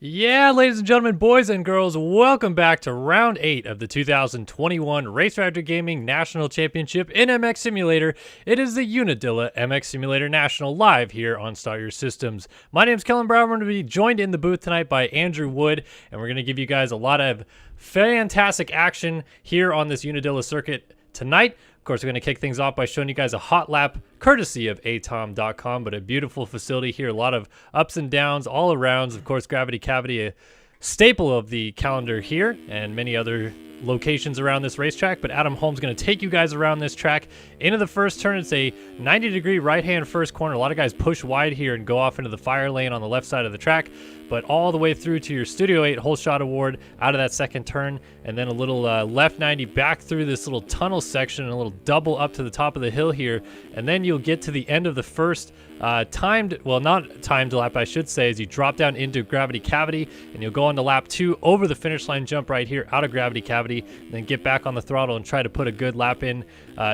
Yeah, ladies and gentlemen, boys and girls, welcome back to round 8 of the 2021 RaceFactory Gaming National Championship in MX Simulator. It is the Unadilla MX Simulator National live here on Start Your Systems. My name is Kellen Brown. We're going to be joined in the booth tonight by Andrew Wood, and we're going to give you guys a lot of fantastic action here on this Unadilla circuit tonight. Of course, we're going to kick things off by showing you guys a hot lap courtesy of atom.com, but a beautiful facility here. A lot of ups and downs all around. Of course, Gravity Cavity, a staple of the calendar here, and many other locations around this racetrack. But Adam Holmes going to take you guys around this track. Into the first turn, it's a 90-degree right-hand first corner. A lot of guys push wide here and go off into the fire lane on the left side of the track, but all the way through to your Studio 8 Whole Shot Award out of that second turn, and then a little left 90 back through this little tunnel section, and a little double up to the top of the hill here, and then you'll get to the end of the first not timed lap, I should say, as you drop down into Gravity Cavity, and you'll go on to lap 2 over the finish line jump right here out of Gravity Cavity, and then get back on the throttle and try to put a good lap in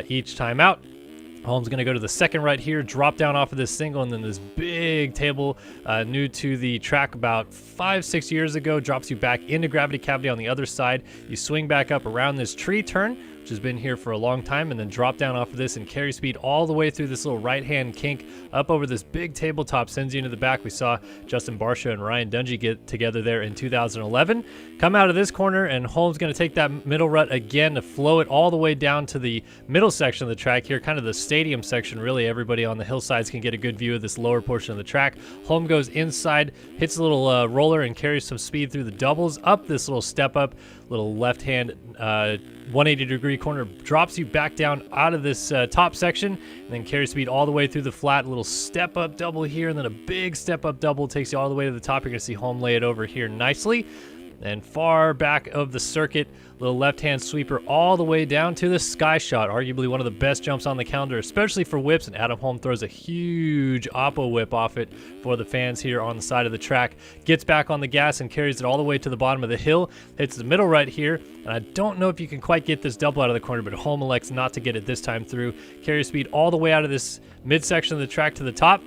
each time out. Holmes going to go to the second right here, drop down off of this single, and then this big table new to the track about 5-6 years ago drops you back into Gravity Cavity on the other side. You swing back up around this tree turn, which has been here for a long time, and then drop down off of this and carry speed all the way through this little right-hand kink up over this big tabletop, sends you into the back. We saw Justin Barsha and Ryan Dungey get together there in 2011. Come out of this corner, and Holmes going to take that middle rut again to flow it all the way down to the middle section of the track here, kind of the stadium section. Really, everybody on the hillsides can get a good view of this lower portion of the track. Holmes goes inside, hits a little roller, and carries some speed through the doubles up this little step up, little left-hand 180-degree corner, drops you back down out of this top section, and then carries speed all the way through the flat. Little step up double here, and then a big step up double takes you all the way to the top. You're going to see Holm lay it over here nicely. And far back of the circuit, little left-hand sweeper all the way down to the sky shot, arguably one of the best jumps on the calendar, especially for whips, and Adam Holm throws a huge oppo whip off it for the fans here on the side of the track. Gets back on the gas and carries it all the way to the bottom of the hill, hits the middle right here, and I don't know if you can quite get this double out of the corner, but Holm elects not to get it this time through. Carries speed all the way out of this midsection of the track to the top,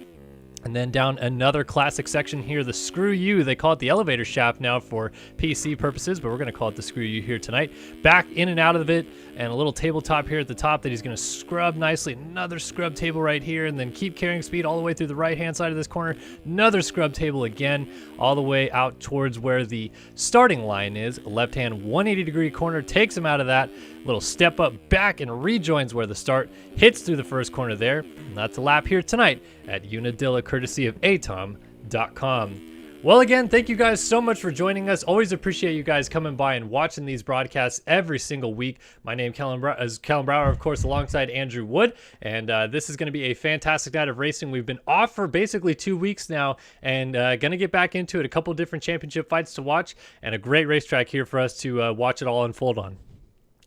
and then down another classic section here, the Screw You. They call it the elevator shaft now for PC purposes, but we're going to call it the Screw You here tonight. Back in and out of it, and a little tabletop here at the top that he's going to scrub nicely. Another scrub table right here, and then keep carrying speed all the way through the right-hand side of this corner. Another scrub table again, all the way out towards where the starting line is. A left-hand 180-degree corner takes him out of that. Little step up back and rejoins where the start. Hits through the first corner there. And that's a lap here tonight at Unadilla, courtesy of atom.com. Well, again, thank you guys so much for joining us. Always appreciate you guys coming by and watching these broadcasts every single week. My name is Kellen Brower, of course, alongside Andrew Wood, and this is going to be a fantastic night of racing. We've been off for basically 2 weeks now, and going to get back into it. A couple different championship fights to watch, and a great racetrack here for us to watch it all unfold on.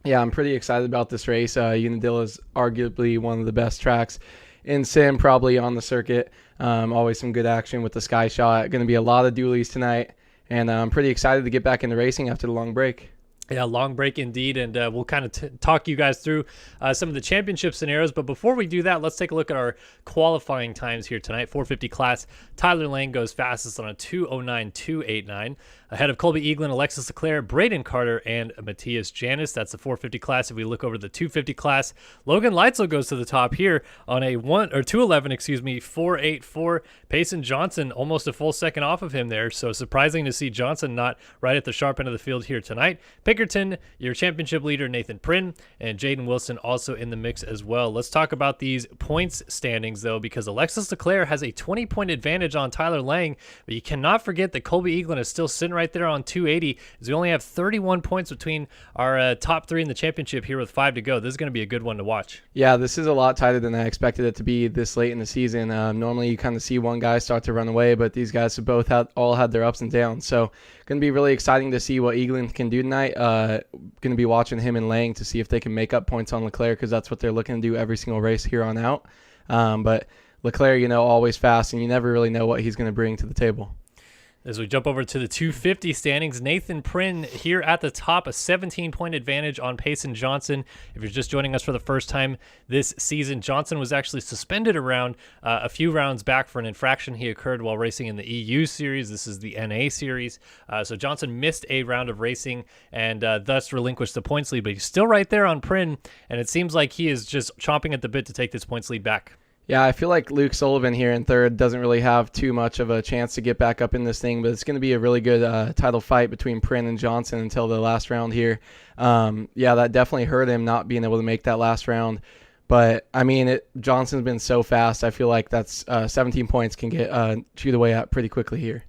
Yeah, I'm pretty excited about this race. Unadilla is arguably one of the best tracks in sim, probably on the circuit. Always some good action with the sky shot. Going to be a lot of dualies tonight, and I'm pretty excited to get back into racing after the long break. Yeah, long break indeed, and we'll kind of talk you guys through some of the championship scenarios. But before we do that, let's take a look at our qualifying times here tonight. 450 class, Tyler Lang goes fastest on a 2:09.289, ahead of Colby Eaglin, Alexis Leclerc, Braden Carter, and Matthias Janis. That's the 450 class. If we look over the 250 class, Logan Leitzel goes to the top here on a 2:11, 4.84. Payson Johnson almost a full second off of him there, so surprising to see Johnson not right at the sharp end of the field here tonight. Pinkerton, your championship leader, Nathan Prynne, and Jaden Wilson also in the mix as well. Let's talk about these points standings, though, because Alexis Leclerc has a 20-point advantage on Tyler Lang, but you cannot forget that Colby Eaglin is still sitting right there on 280, as we only have 31 points between our top three in the championship here with 5 to go. This is going to be a good one to watch. Yeah, this is a lot tighter than I expected it to be this late in the season. Normally you kind of see one guy start to run away, but these guys have both all had their ups and downs. So going to be really exciting to see what Eaglin can do tonight. Going to be watching him and Lang to see if they can make up points on Leclerc, because that's what they're looking to do every single race here on out. But Leclerc, always fast, and you never really know what he's going to bring to the table. As we jump over to the 250 standings, Nathan Prynne here at the top, a 17-point advantage on Payson Johnson. If you're just joining us for the first time this season, Johnson was actually suspended around a few rounds back for an infraction he occurred while racing in the EU series. This is the NA series. So Johnson missed a round of racing and thus relinquished the points lead, but he's still right there on Prynne, and it seems like he is just chomping at the bit to take this points lead back. Yeah, I feel like Luke Sullivan here in third doesn't really have too much of a chance to get back up in this thing, but it's going to be a really good title fight between Prynne and Johnson until the last round here. Yeah, that definitely hurt him not being able to make that last round. But, I mean, Johnson's been so fast. I feel like that's 17 points can get chewed away at pretty quickly here.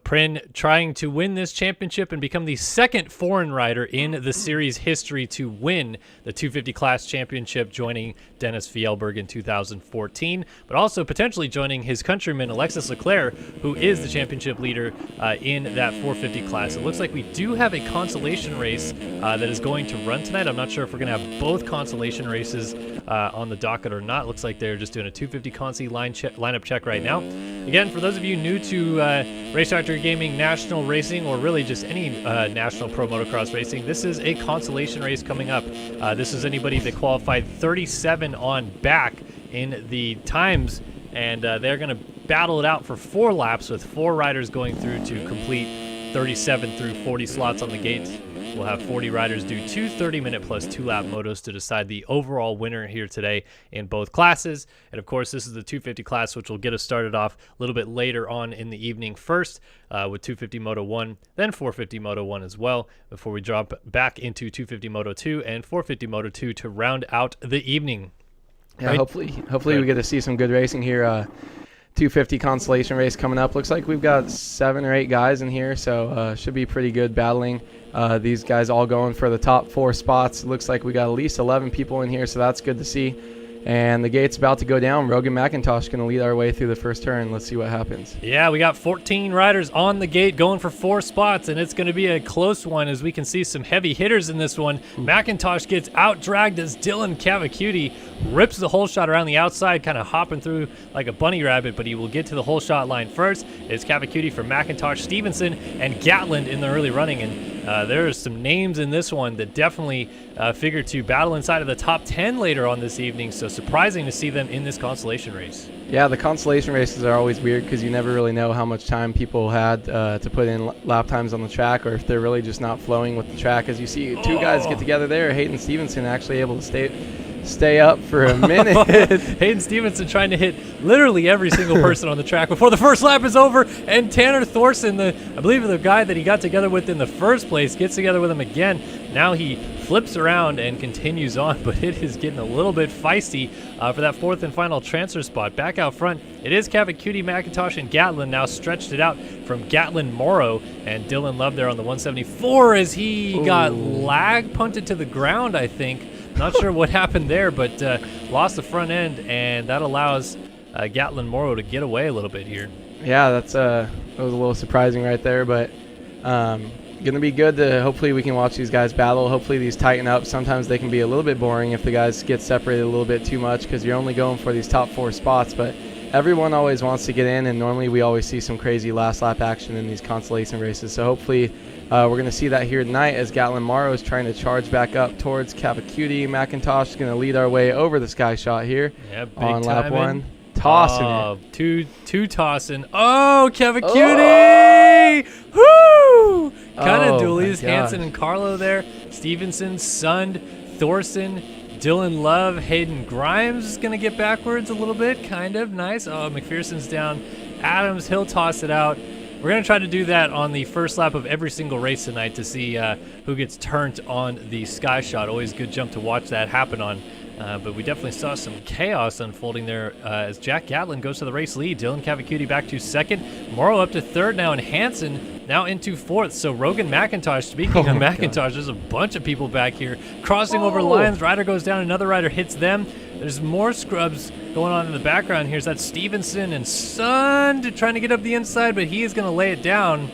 Prynne trying to win this championship and become the second foreign rider in the series history to win the 250 class championship, joining Dennis Fjellberg in 2014, but also potentially joining his countryman Alexis Leclerc, who is the championship leader in that 450 class. It looks like we do have a consolation race that is going to run tonight. I'm not sure if we're going to have both consolation races on the docket or not. Looks like they're just doing a 250 consi lineup check right now. Again, for those of you new to RaceFactory Gaming National Racing, or really just any National Pro Motocross Racing, this is a consolation race coming up. This is anybody that qualified 37 on back in the times, and they're going to battle it out for 4 laps with 4 riders going through to complete 37 through 40 slots on the gate. We'll have 40 riders do 2 30-minute plus 2-lap motos to decide the overall winner here today in both classes. And, of course, this is the 250 class, which will get us started off a little bit later on in the evening first with 250 Moto 1, then 450 Moto 1 as well, before we drop back into 250 Moto 2 and 450 Moto 2 to round out the evening. Yeah, right? hopefully we get to see some good racing here. 250 consolation race coming up. Looks like we've got 7 or 8 guys in here, so should be pretty good battling. These guys all going for the top 4 spots. It looks like we got at least 11 people in here, so that's good to see. And the gate's about to go down. Rogan McIntosh going to lead our way through the first turn. Let's see what happens. Yeah, we got 14 riders on the gate going for 4 spots, and it's going to be a close one as we can see some heavy hitters in this one. McIntosh gets out-dragged as Dylan Cavacuti rips the hole shot around the outside, kind of hopping through like a bunny rabbit, but he will get to the hole shot line first. It's Cavacuti for McIntosh, Stevenson, and Gatland in the early running, and there are some names in this one that definitely figure to battle inside of the top 10 later on this evening, so surprising to see them in this consolation race. Yeah, the consolation races are always weird because you never really know how much time people had to put in lap times on the track, or if they're really just not flowing with the track. As you see 2 guys get together there, Hayden Stevenson actually able to stay up for a minute. Hayden Stevenson trying to hit literally every single person on the track before the first lap is over, and Tanner Thorson, I believe the guy that he got together with in the first place, gets together with him again. Now he flips around and continues on, but it is getting a little bit feisty for that 4th and final transfer spot. Back out front, it is Cavacuti, McIntosh, and Gatland. Now stretched it out from Gatland Morrow, and Dylan Love there on the 174 as he got lag punted to the ground, I think. Not sure what happened there, but lost the front end, and that allows Gatland Morrow to get away a little bit here. Yeah, that was a little surprising right there, but going to be good to hopefully we can watch these guys battle. Hopefully these tighten up. Sometimes they can be a little bit boring if the guys get separated a little bit too much because you're only going for these top 4 spots, but everyone always wants to get in, and normally we always see some crazy last lap action in these consolation races, so hopefully We're going to see that here tonight as Gatlin Morrow is trying to charge back up towards Cavacuti. McIntosh is going to lead our way over the sky shot here on lap 1. Tossing it. Two tossing. Oh, Cavacuti! Woo! Kind of dualies. Hansen and Carlo there. Stevenson, Sund, Thorson, Dylan Love, Hayden Grimes is going to get backwards a little bit. Kind of nice. Oh, McPherson's down. Adams, he'll toss it out. We're going to try to do that on the first lap of every single race tonight to see who gets turned on the sky shot. Always a good jump to watch that happen on. But we definitely saw some chaos unfolding there as Jack Gatlin goes to the race lead. Dylan Cavacuti back to second. Morrow up to third now, and Hansen now into fourth. So Rogan McIntosh, speaking of McIntosh, there's a bunch of people back here crossing over lines. Rider goes down, another rider hits them. There's more scrubs going on in the background here. So that's Stevenson and Sund trying to get up the inside, but he is going to lay it down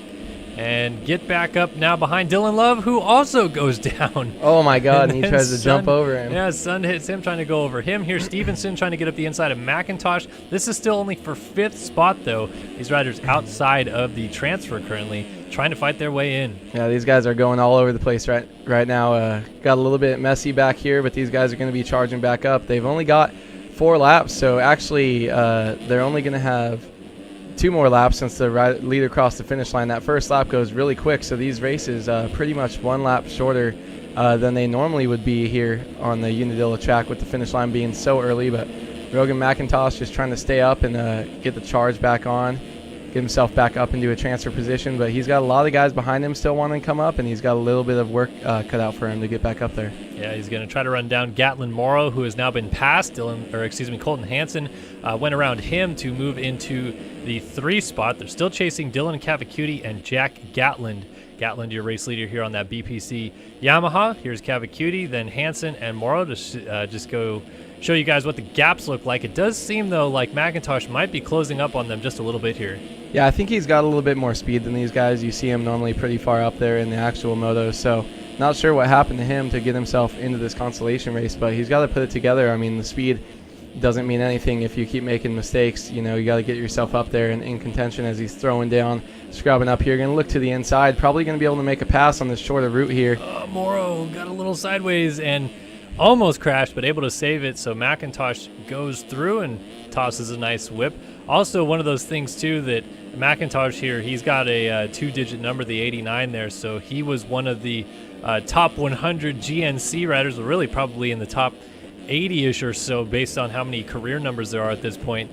and get back up now behind Dylan Love, who also goes down. Oh my God, and he tries to jump over him. Yeah, Sund hits him trying to go over him. Here's Stevenson trying to get up the inside of McIntosh. This is still only for 5th spot, though. These riders outside of the transfer currently trying to fight their way in. Yeah, these guys are going all over the place right now. Got a little bit messy back here, but these guys are going to be charging back up. They've only got 4 laps, so actually they're only going to have 2 more laps since the leader crossed the finish line. That first lap goes really quick, so these races pretty much 1 lap shorter than they normally would be here on the Unadilla track, with the finish line being so early. But Rogan McIntosh just trying to stay up and get the charge back on, get himself back up into a transfer position. But he's got a lot of guys behind him still wanting to come up, and he's got a little bit of work cut out for him to get back up there. Yeah, he's going to try to run down Gatlin Morrow, who has now been passed. Colton Hansen went around him to move into the 3 spot. They're still chasing Dylan Cavacuti and Jack Gatland. Gatland, your race leader here on that BPC Yamaha. Here's Cavacuti, then Hansen and Morrow to just go show you guys what the gaps look like. It does seem, though, like McIntosh might be closing up on them just a little bit here. Yeah, I think he's got a little bit more speed than these guys. You see him normally pretty far up there in the actual moto, so not sure what happened to him to get himself into this consolation race, but he's got to put it together. I mean, the speed doesn't mean anything if you keep making mistakes. You know, you got to get yourself up there and in contention as he's throwing down, scrubbing up here. Going to look to the inside, probably going to be able to make a pass on this shorter route here. Morrow got a little sideways and almost crashed, but able to save it. So McIntosh goes through and tosses a nice whip. Also, one of those things, too, that McIntosh here, he's got a 2-digit number, the 89 there. So he was one of the top 100 GNC riders, really probably in the top 80-ish or so based on how many career numbers there are at this point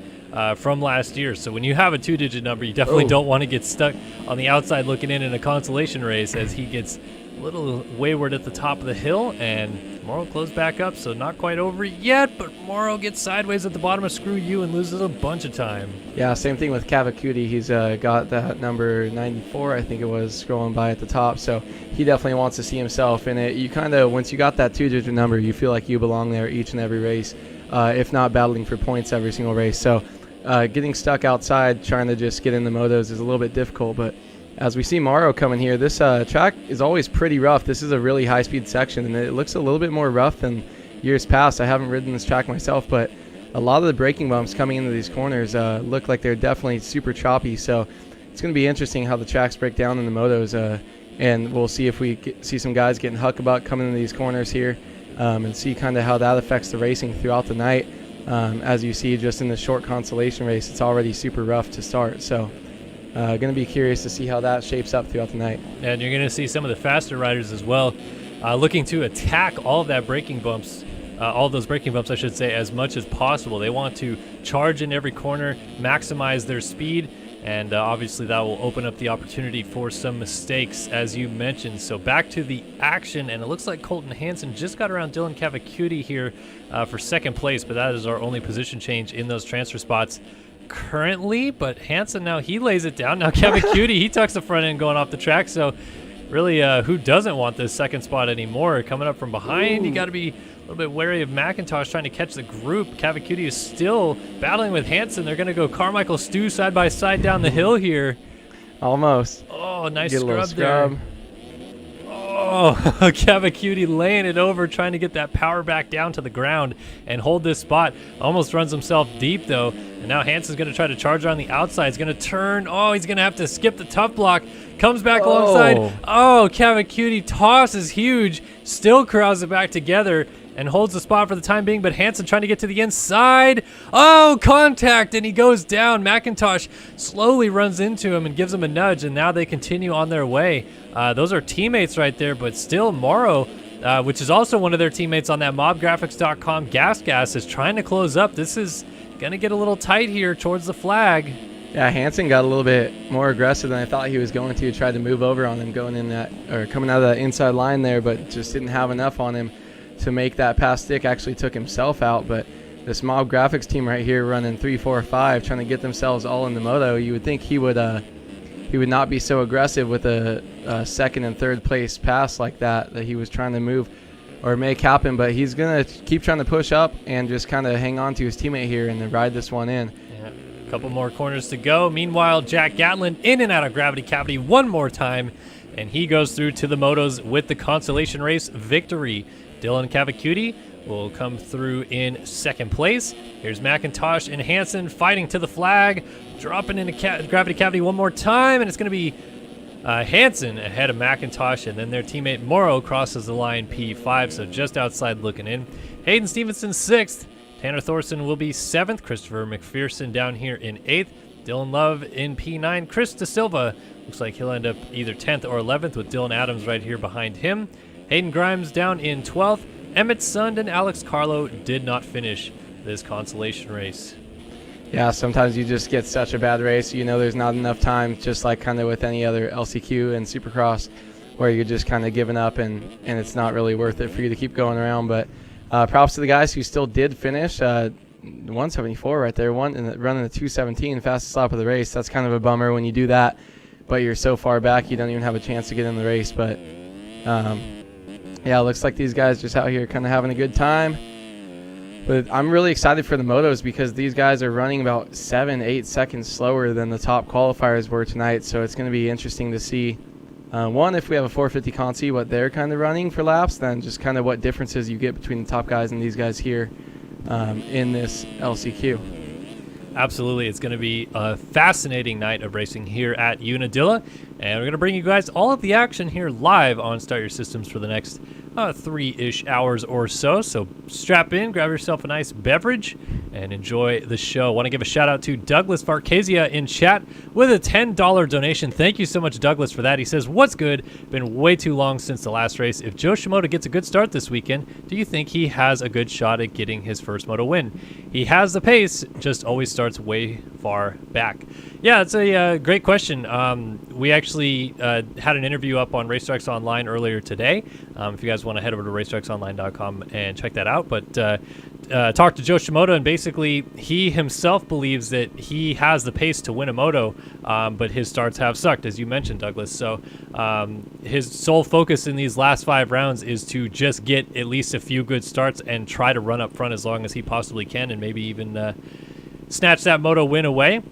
from last year. So when you have a 2-digit number, you definitely don't want to get stuck on the outside looking in a consolation race, as he gets a little wayward at the top of the hill, and Morrow closed back up, so not quite over yet, but Morrow gets sideways at the bottom of Screw You and loses a bunch of time. Yeah, same thing with Cavacuti. He's got that number 94, I think it was, scrolling by at the top, so he definitely wants to see himself in it. You kind of, once you got that 2-digit number, you feel like you belong there each and every race, if not battling for points every single race. So getting stuck outside trying to just get in the motos is a little bit difficult, but as we see Morrow coming here, this track is always pretty rough. This is a really high-speed section, and it looks a little bit more rough than years past. I haven't ridden this track myself, but a lot of the braking bumps coming into these corners look like they're definitely super choppy. So it's going to be interesting how the tracks break down in the motos, and we'll see if we see some guys getting huckabuck coming into these corners here, and see kind of how that affects the racing throughout the night. As you see, just in the short consolation race, it's already super rough to start. So going to be curious to see how that shapes up throughout the night. And you're going to see some of the faster riders as well looking to attack all of that braking bumps, all of those braking bumps, I should say, as much as possible. They want to charge in every corner, maximize their speed, and obviously that will open up the opportunity for some mistakes, as you mentioned. So back to the action, and it looks like Colton Hansen just got around Dylan Cavacuti here for 2nd place, but that is our only position change in those transfer spots currently. But Hansen now, he lays it down. Now Cavacuti, he tucks the front end going off the track. So really, who doesn't want this 2nd spot anymore? Coming up from behind, you got to be a little bit wary of McIntosh trying to catch the group. Cavacuti is still battling with Hansen. They're going to go Carmichael Stew side by side down the hill here. Almost. Oh, nice Get scrub there. Oh, Cavacuti laying it over, trying to get that power back down to the ground and hold this spot. Almost runs himself deep, though. And now Hansen's going to try to charge on the outside. He's going to turn. Oh, he's going to have to skip the tough block. Comes back alongside. Oh, Cavacuti tosses huge. Still corrals it back together and holds the spot for the time being, but Hansen trying to get to the inside. Oh, contact, and he goes down. McIntosh slowly runs into him and gives him a nudge, and now they continue on their way. Those are teammates right there, but still Morrow, which is also one of their teammates on that mobgraphics.com gas is trying to close up. This is going to get a little tight here towards the flag. Yeah, Hansen got a little bit more aggressive than I thought he was going to. Tried to move over on him going in that, or coming out of that inside line there, but just didn't have enough on him to make that pass stick. Actually took himself out, but this Mob Graphics team right here running 3, 4, 5, trying to get themselves all in the moto. You would think he would not be so aggressive with a second and third place pass like that he was trying to move or make happen, but he's gonna keep trying to push up and just kind of hang on to his teammate here and then ride this one in. Yeah, a couple more corners to go. Meanwhile, Jack Gatlin in and out of gravity cavity one more time, and he goes through to the motos with the consolation race victory. Dylan Cavacuti will come through in second place. Here's McIntosh and Hansen fighting to the flag, dropping into gravity cavity one more time, and it's going to be Hansen ahead of McIntosh, and then their teammate Morrow crosses the line P5, so just outside looking in. Hayden Stevenson 6th. Tanner Thorson will be 7th. Christopher McPherson down here in 8th. Dylan Love in P9. Chris De Silva looks like he'll end up either 10th or 11th with Dylan Adams right here behind him. Hayden Grimes down in 12th. Emmett Sund and Alex Carlo did not finish this consolation race. Yeah, sometimes you just get such a bad race. You know there's not enough time, just like kind of with any other LCQ and Supercross, where you're just kind of giving up and it's not really worth it for you to keep going around. But props to the guys who still did finish. 174 right there, running a 217, fastest lap of the race. That's kind of a bummer when you do that, but you're so far back you don't even have a chance to get in the race. But yeah, it looks like these guys just out here kind of having a good time. But I'm really excited for the motos because these guys are running about 7-8 seconds slower than the top qualifiers were tonight. So it's going to be interesting to see, one, if we have a 450 Consi, what they're kind of running for laps, then just kind of what differences you get between the top guys and these guys here in this LCQ. Absolutely. It's going to be a fascinating night of racing here at Unadilla, and we're going to bring you guys all of the action here live on Start Your Systems for the next 3-ish hours or so. So strap in, grab yourself a nice beverage, and enjoy the show. I want to give a shout out to Douglas Varcasia in chat with a $10 donation. Thank you so much, Douglas, for that. He says, "What's good? Been way too long since the last race. If Joe Shimoda gets a good start this weekend, do you think he has a good shot at getting his first moto win? He has the pace, just always starts way far back." Yeah, it's a great question. We actually had an interview up on Racetracks Online earlier today. If you guys want to head over to racetracksonline.com and check that out. But talked to Joe Shimoda, and basically he himself believes that he has the pace to win a moto, but his starts have sucked, as you mentioned, Douglas. So his sole focus in these last 5 rounds is to just get at least a few good starts and try to run up front as long as he possibly can, and maybe even snatch that moto win away.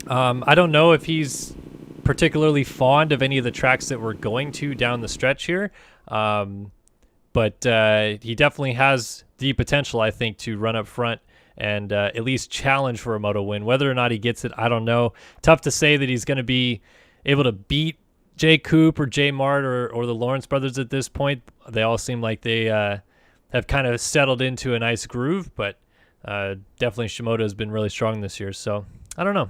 I don't know if he's particularly fond of any of the tracks that we're going to down the stretch here, but he definitely has the potential, I think, to run up front and at least challenge for a moto win. Whether or not he gets it, I don't know. Tough to say that he's going to be able to beat Jay Coop or Jay Mart or the Lawrence brothers at this point. They all seem like they have kind of settled into a nice groove, but definitely Shimoda has been really strong this year. So I don't know.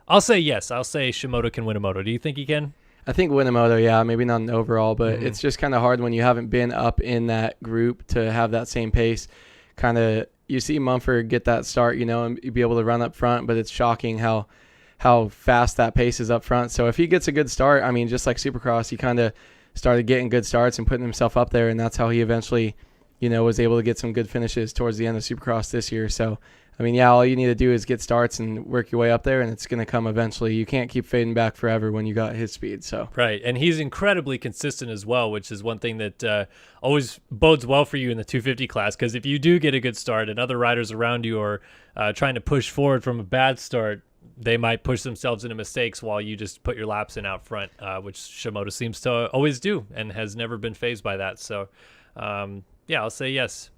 I'll say yes. I'll say Shimoda can win a moto. Do you think he can? I think win a moto, yeah. Maybe not an overall, but it's just kind of hard when you haven't been up in that group to have that same pace. Kind of, you see Mumford get that start, and be able to run up front, but it's shocking how fast that pace is up front. So if he gets a good start, I mean, just like Supercross, he kind of started getting good starts and putting himself up there, and that's how he eventually, was able to get some good finishes towards the end of Supercross this year. So I mean, yeah, all you need to do is get starts and work your way up there, and it's going to come eventually. You can't keep fading back forever when you got his speed. So right, and he's incredibly consistent as well, which is one thing that always bodes well for you in the 250 class, because if you do get a good start and other riders around you are trying to push forward from a bad start, they might push themselves into mistakes while you just put your laps in out front, which Shimoda seems to always do and has never been fazed by that. So, yeah, I'll say yes.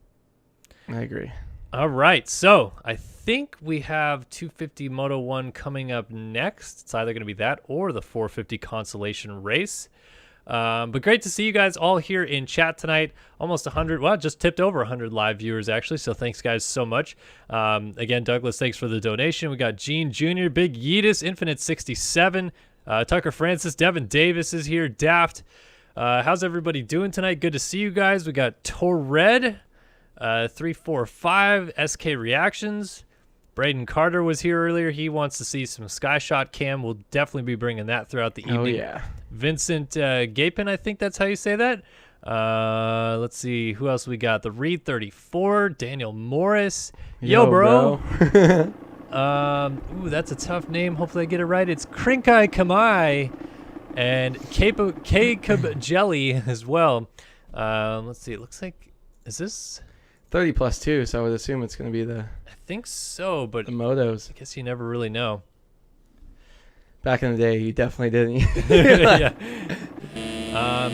I agree. All right, so I think we have 250 Moto 1 coming up next. It's either going to be that or the 450 Consolation race. But great to see you guys all here in chat tonight. Almost 100, well, just tipped over 100 live viewers, actually. So thanks, guys, so much. Again, Douglas, thanks for the donation. We got Gene Jr., Big Yeetus, Infinite 67, Tucker Francis, Devin Davis is here, Daft. How's everybody doing tonight? Good to see you guys. We got Torred. 345 SK Reactions. Braden Carter was here earlier. He wants to see some Skyshot Cam. We'll definitely be bringing that throughout the evening. Oh, yeah. Vincent Gapin, I think that's how you say that. Let's see. Who else we got? The Reed 34. Daniel Morris. Yo, bro. Ooh, that's a tough name. Hopefully I get it right. It's Krinkai Kamai and K-Cub Jelly as well. Let's see. It looks like, is this... 30 plus 2, so I would assume it's going to be the... I think so, but the Motos. I guess you never really know. Back in the day, you definitely didn't. Yeah.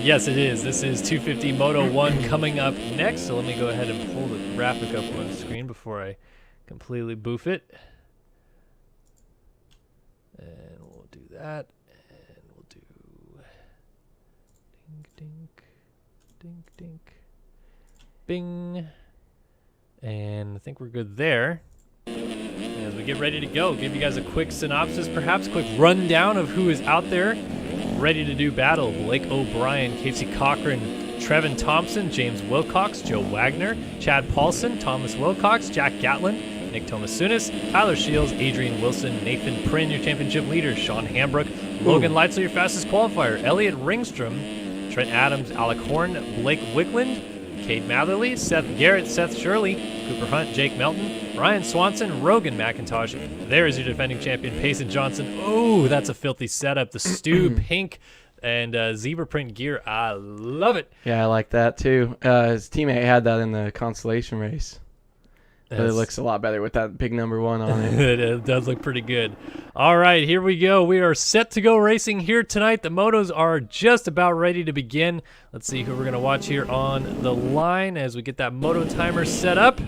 Yes, it is. This is 250 Moto 1 coming up next. So let me go ahead and pull the graphic up on the screen before I completely boof it. And we'll do that. And we'll do... Dink, dink, dink, dink. Bing. And I think we're good there. As we get ready to go, give you guys a quick synopsis, perhaps quick rundown of who is out there ready to do battle. Blake O'Brien, Casey Cochran, Trevin Thompson, James Wilcox, Joe Wagner, Chad Paulson, Thomas Wilcox, Jack Gatlin, Nick Tomasunis, Tyler Shields, Adrian Wilson, Nathan Prinn, your championship leader, Sean Hambrook, Logan Leitzel, your fastest qualifier, Elliot Ringstrom, Trent Adams, Alec Horn, Blake Wickland, Cade Matherly, Seth Garrett, Seth Shirley, Cooper Hunt, Jake Melton, Ryan Swanson, Rogan McIntosh. There is your defending champion, Payson Johnson. Oh, that's a filthy setup. The Stu Pink and zebra print gear. I love it. Yeah, I like that too. His teammate had that in the Consolation race. But it looks a lot better with that big number 1 on it. It does look pretty good. All right, here we go. We are set to go racing here tonight. The motos are just about ready to begin. Let's see who we're going to watch here on the line as we get that moto timer set up.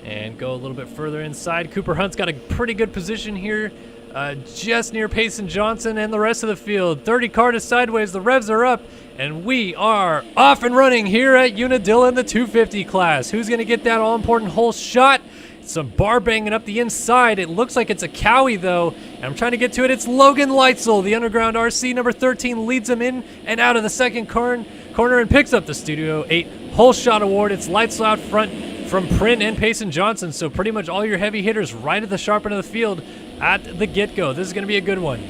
And go a little bit further inside. Cooper Hunt's got a pretty good position here. Just near Payson Johnson and the rest of the field. 30 car to sideways. The revs are up. And we are off and running here at Unadilla in the 250 class. Who's going to get that all-important hole shot? Some bar banging up the inside. It looks like it's a Cowie, though. And I'm trying to get to it. It's Logan Leitzel. The Underground RC number 13 leads him in and out of the second corner and picks up the Studio 8 hole shot award. It's Leitzel out front from Prinn and Payson Johnson. So pretty much all your heavy hitters right at the sharp end of the field at the get-go. This is going to be a good one.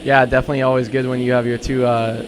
Yeah, definitely always good when you have your two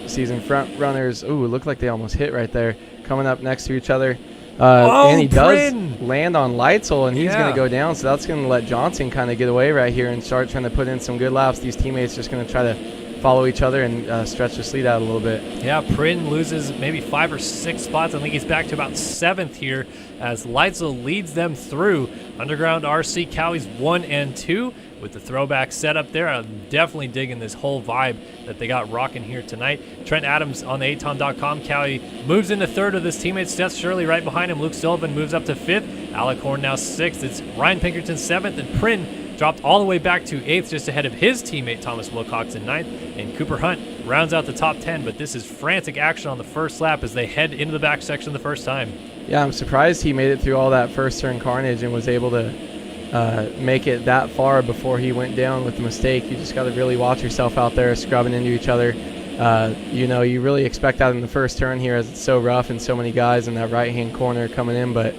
season front runners. Ooh, look like they almost hit right there. Coming up next to each other. And he does land on Leitzel, and he's going to go down. So that's going to let Johnson kind of get away right here and start trying to put in some good laps. These teammates just going to try to follow each other and stretch the lead out a little bit. Yeah, Prinn loses maybe 5 or 6 spots. I think he's back to about 7th here as Leitzel leads them through. Underground RC Cowie's 1 and 2. With the throwback setup there, I'm definitely digging this whole vibe that they got rocking here tonight. Trent Adams on the 8ton.com. Cowie moves into 3rd with his teammate Seth Shirley right behind him. Luke Sullivan moves up to 5th. Alec Horn now 6th. It's Ryan Pinkerton 7th, and Prinn dropped all the way back to 8th just ahead of his teammate Thomas Wilcox in 9th. And Cooper Hunt rounds out the top 10, but this is frantic action on the first lap as they head into the back section the first time. Yeah, I'm surprised he made it through all that first turn carnage and was able to make it that far before he went down with the mistake. You just got to really watch yourself out there scrubbing into each other. You really expect that in the first turn here as it's so rough and so many guys in that right-hand corner coming in. But,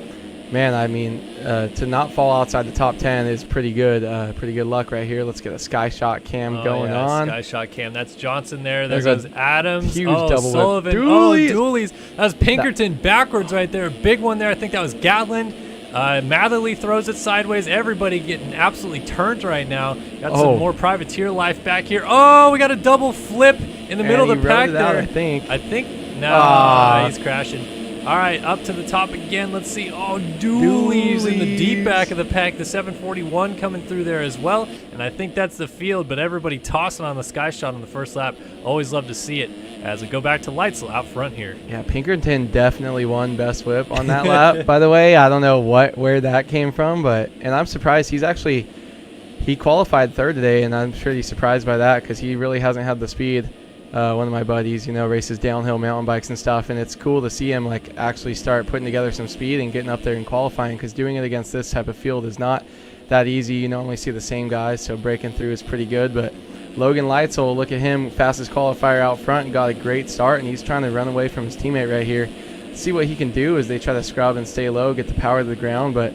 man, I mean, to not fall outside the top 10 is pretty good. Pretty good luck right here. Let's get a sky shot cam going on. Sky shot cam. That's Johnson there. There goes Adams. Huge double Sullivan. whip. Doolies. That was Pinkerton backwards right there. Big one there. I think that was Gatland. Matherly throws it sideways. Everybody getting absolutely turned right now. Got some more privateer life back here. Oh, we got a double flip in the middle of the pack there. I think. No, he's crashing. All right, up to the top again. Let's see. Oh, Dooley's in the deep back of the pack. The 741 coming through there as well. And I think that's the field, but everybody tossing on the sky shot on the first lap. Always love to see it as we go back to Leitzel out front here. Yeah, Pinkerton definitely won best whip on that lap, by the way. I don't know where that came from, and I'm surprised. He qualified third today, and I'm sure he's surprised by that because he really hasn't had the speed. One of my buddies, races downhill mountain bikes and stuff, and it's cool to see him actually start putting together some speed and getting up there and qualifying, because doing it against this type of field is not that easy. You normally see the same guys, so breaking through is pretty good. But Logan Leitzel, look at him, fastest qualifier out front, and got a great start, and he's trying to run away from his teammate right here. See what he can do as they try to scrub and stay low, get the power to the ground. But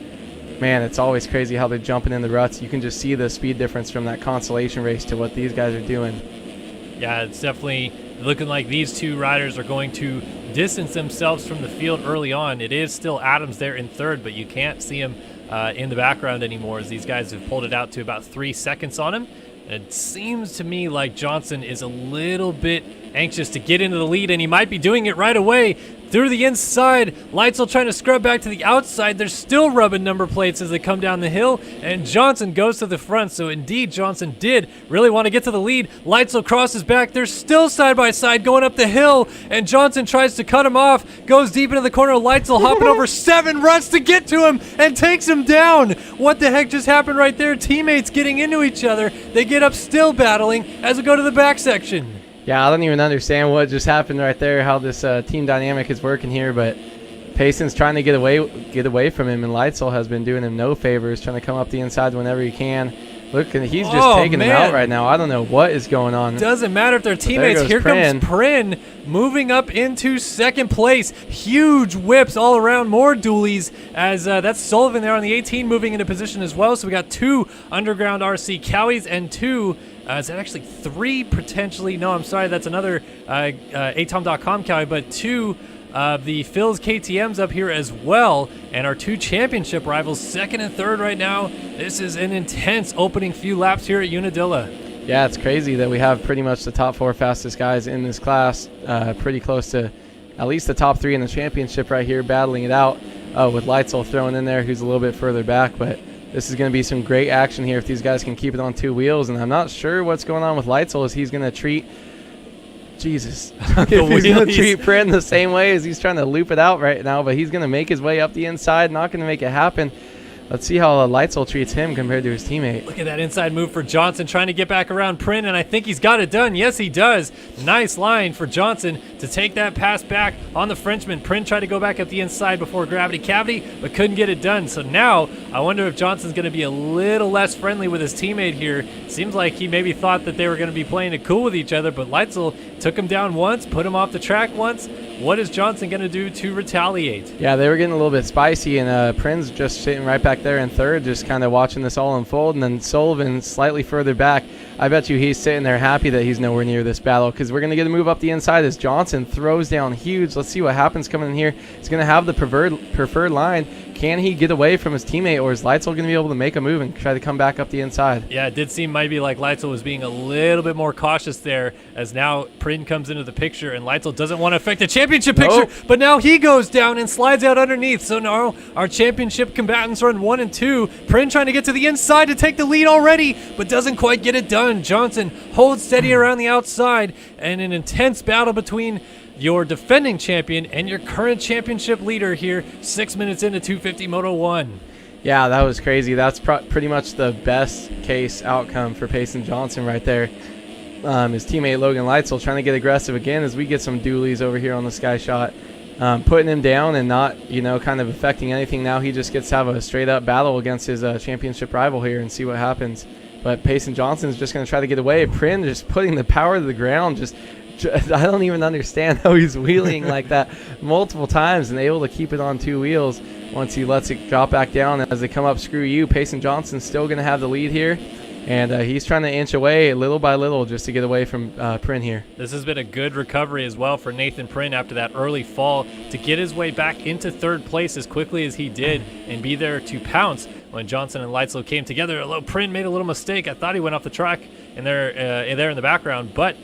man, it's always crazy how they're jumping in the ruts. You can just see the speed difference from that Consolation race to what these guys are doing. Yeah, it's definitely looking like these two riders are going to distance themselves from the field early on. It is still Adams there in third, but you can't see him in the background anymore, as these guys have pulled it out to about 3 seconds on him. It seems to me like Johnson is a little bit anxious to get into the lead, and he might be doing it right away. Through the inside, Leitzel trying to scrub back to the outside. They're still rubbing number plates as they come down the hill, and Johnson goes to the front. So indeed, Johnson did really want to get to the lead. Leitzel crosses back. They're still side by side going up the hill, and Johnson tries to cut him off, goes deep into the corner. Leitzel hopping over 7 ruts to get to him and takes him down. What the heck just happened right there? Teammates getting into each other. They get up still battling as we go to the back section. Yeah, I don't even understand what just happened right there, how this team dynamic is working here, but Payson's trying to get away from him, and Leitzel has been doing him no favors, trying to come up the inside whenever he can. Look, he's just taking him out right now. I don't know what is going on. Doesn't matter if they're teammates. Here comes Prin moving up into second place. Huge whips all around, more dualies, as that's Sullivan there on the 18 moving into position as well. So we got 2 Underground RC Cowies and 2 is that actually 3 potentially? No, I'm sorry. That's another atom.com Cowie, but 2 of the Phil's KTMs up here as well, and our 2 championship rivals, 2nd and 3rd right now. This is an intense opening few laps here at Unadilla. Yeah, it's crazy that we have pretty much the top 4 fastest guys in this class, pretty close to at least the top 3 in the championship right here, battling it out with Leitzel thrown in there, who's a little bit further back, but this is going to be some great action here if these guys can keep it on 2 wheels. And I'm not sure what's going on with Leitzel, as he's going to treat he's going to treat Prin the same way as he's trying to loop it out right now, but he's going to make his way up the inside, not going to make it happen. Let's see how Leitzel treats him compared to his teammate. Look at that inside move for Johnson, trying to get back around Prin, and I think he's got it done. Yes, he does. Nice line for Johnson to take that pass back on the Frenchman. Prin tried to go back up the inside before gravity cavity, but couldn't get it done. So now I wonder if Johnson's going to be a little less friendly with his teammate here. Seems like he maybe thought that they were going to be playing it cool with each other, but Leitzel took him down once, put him off the track once. What is Johnson going to do to retaliate? Yeah, they were getting a little bit spicy, and Prin's just sitting right back there in third, just kind of watching this all unfold, and then Sullivan slightly further back. I bet you he's sitting there happy that he's nowhere near this battle, because we're going to get a move up the inside as Johnson throws down huge. Let's see what happens coming in here. He's going to have the preferred line. Can he get away from his teammate, or is Leitzel going to be able to make a move and try to come back up the inside? Yeah, it did seem maybe like Leitzel was being a little bit more cautious there, as now Prin comes into the picture, and Leitzel doesn't want to affect the championship picture, but now he goes down and slides out underneath. So now our championship combatants run 1 and 2. Prin trying to get to the inside to take the lead already, but doesn't quite get it done. Johnson holds steady around the outside, and an intense battle between your defending champion and your current championship leader here, 6 minutes into 250 Moto 1. Yeah, that was crazy. That's pretty much the best case outcome for Payson Johnson right there. His teammate Logan Leitzel trying to get aggressive again as we get some dualies over here on the sky shot, putting him down and not, kind of affecting anything. Now he just gets to have a straight up battle against his championship rival here and see what happens. But Payson Johnson's just going to try to get away. Prin just putting the power to the ground, I don't even understand how he's wheeling like that multiple times and able to keep it on 2 wheels once he lets it drop back down as they come up. Screw you. Payson Johnson's still going to have the lead here, and he's trying to inch away little by little just to get away from Prin here. This has been a good recovery as well for Nathan Prin after that early fall to get his way back into 3rd place as quickly as he did and be there to pounce when Johnson and Leitzel came together. Although Prin made a little mistake. I thought he went off the track in there in the background, but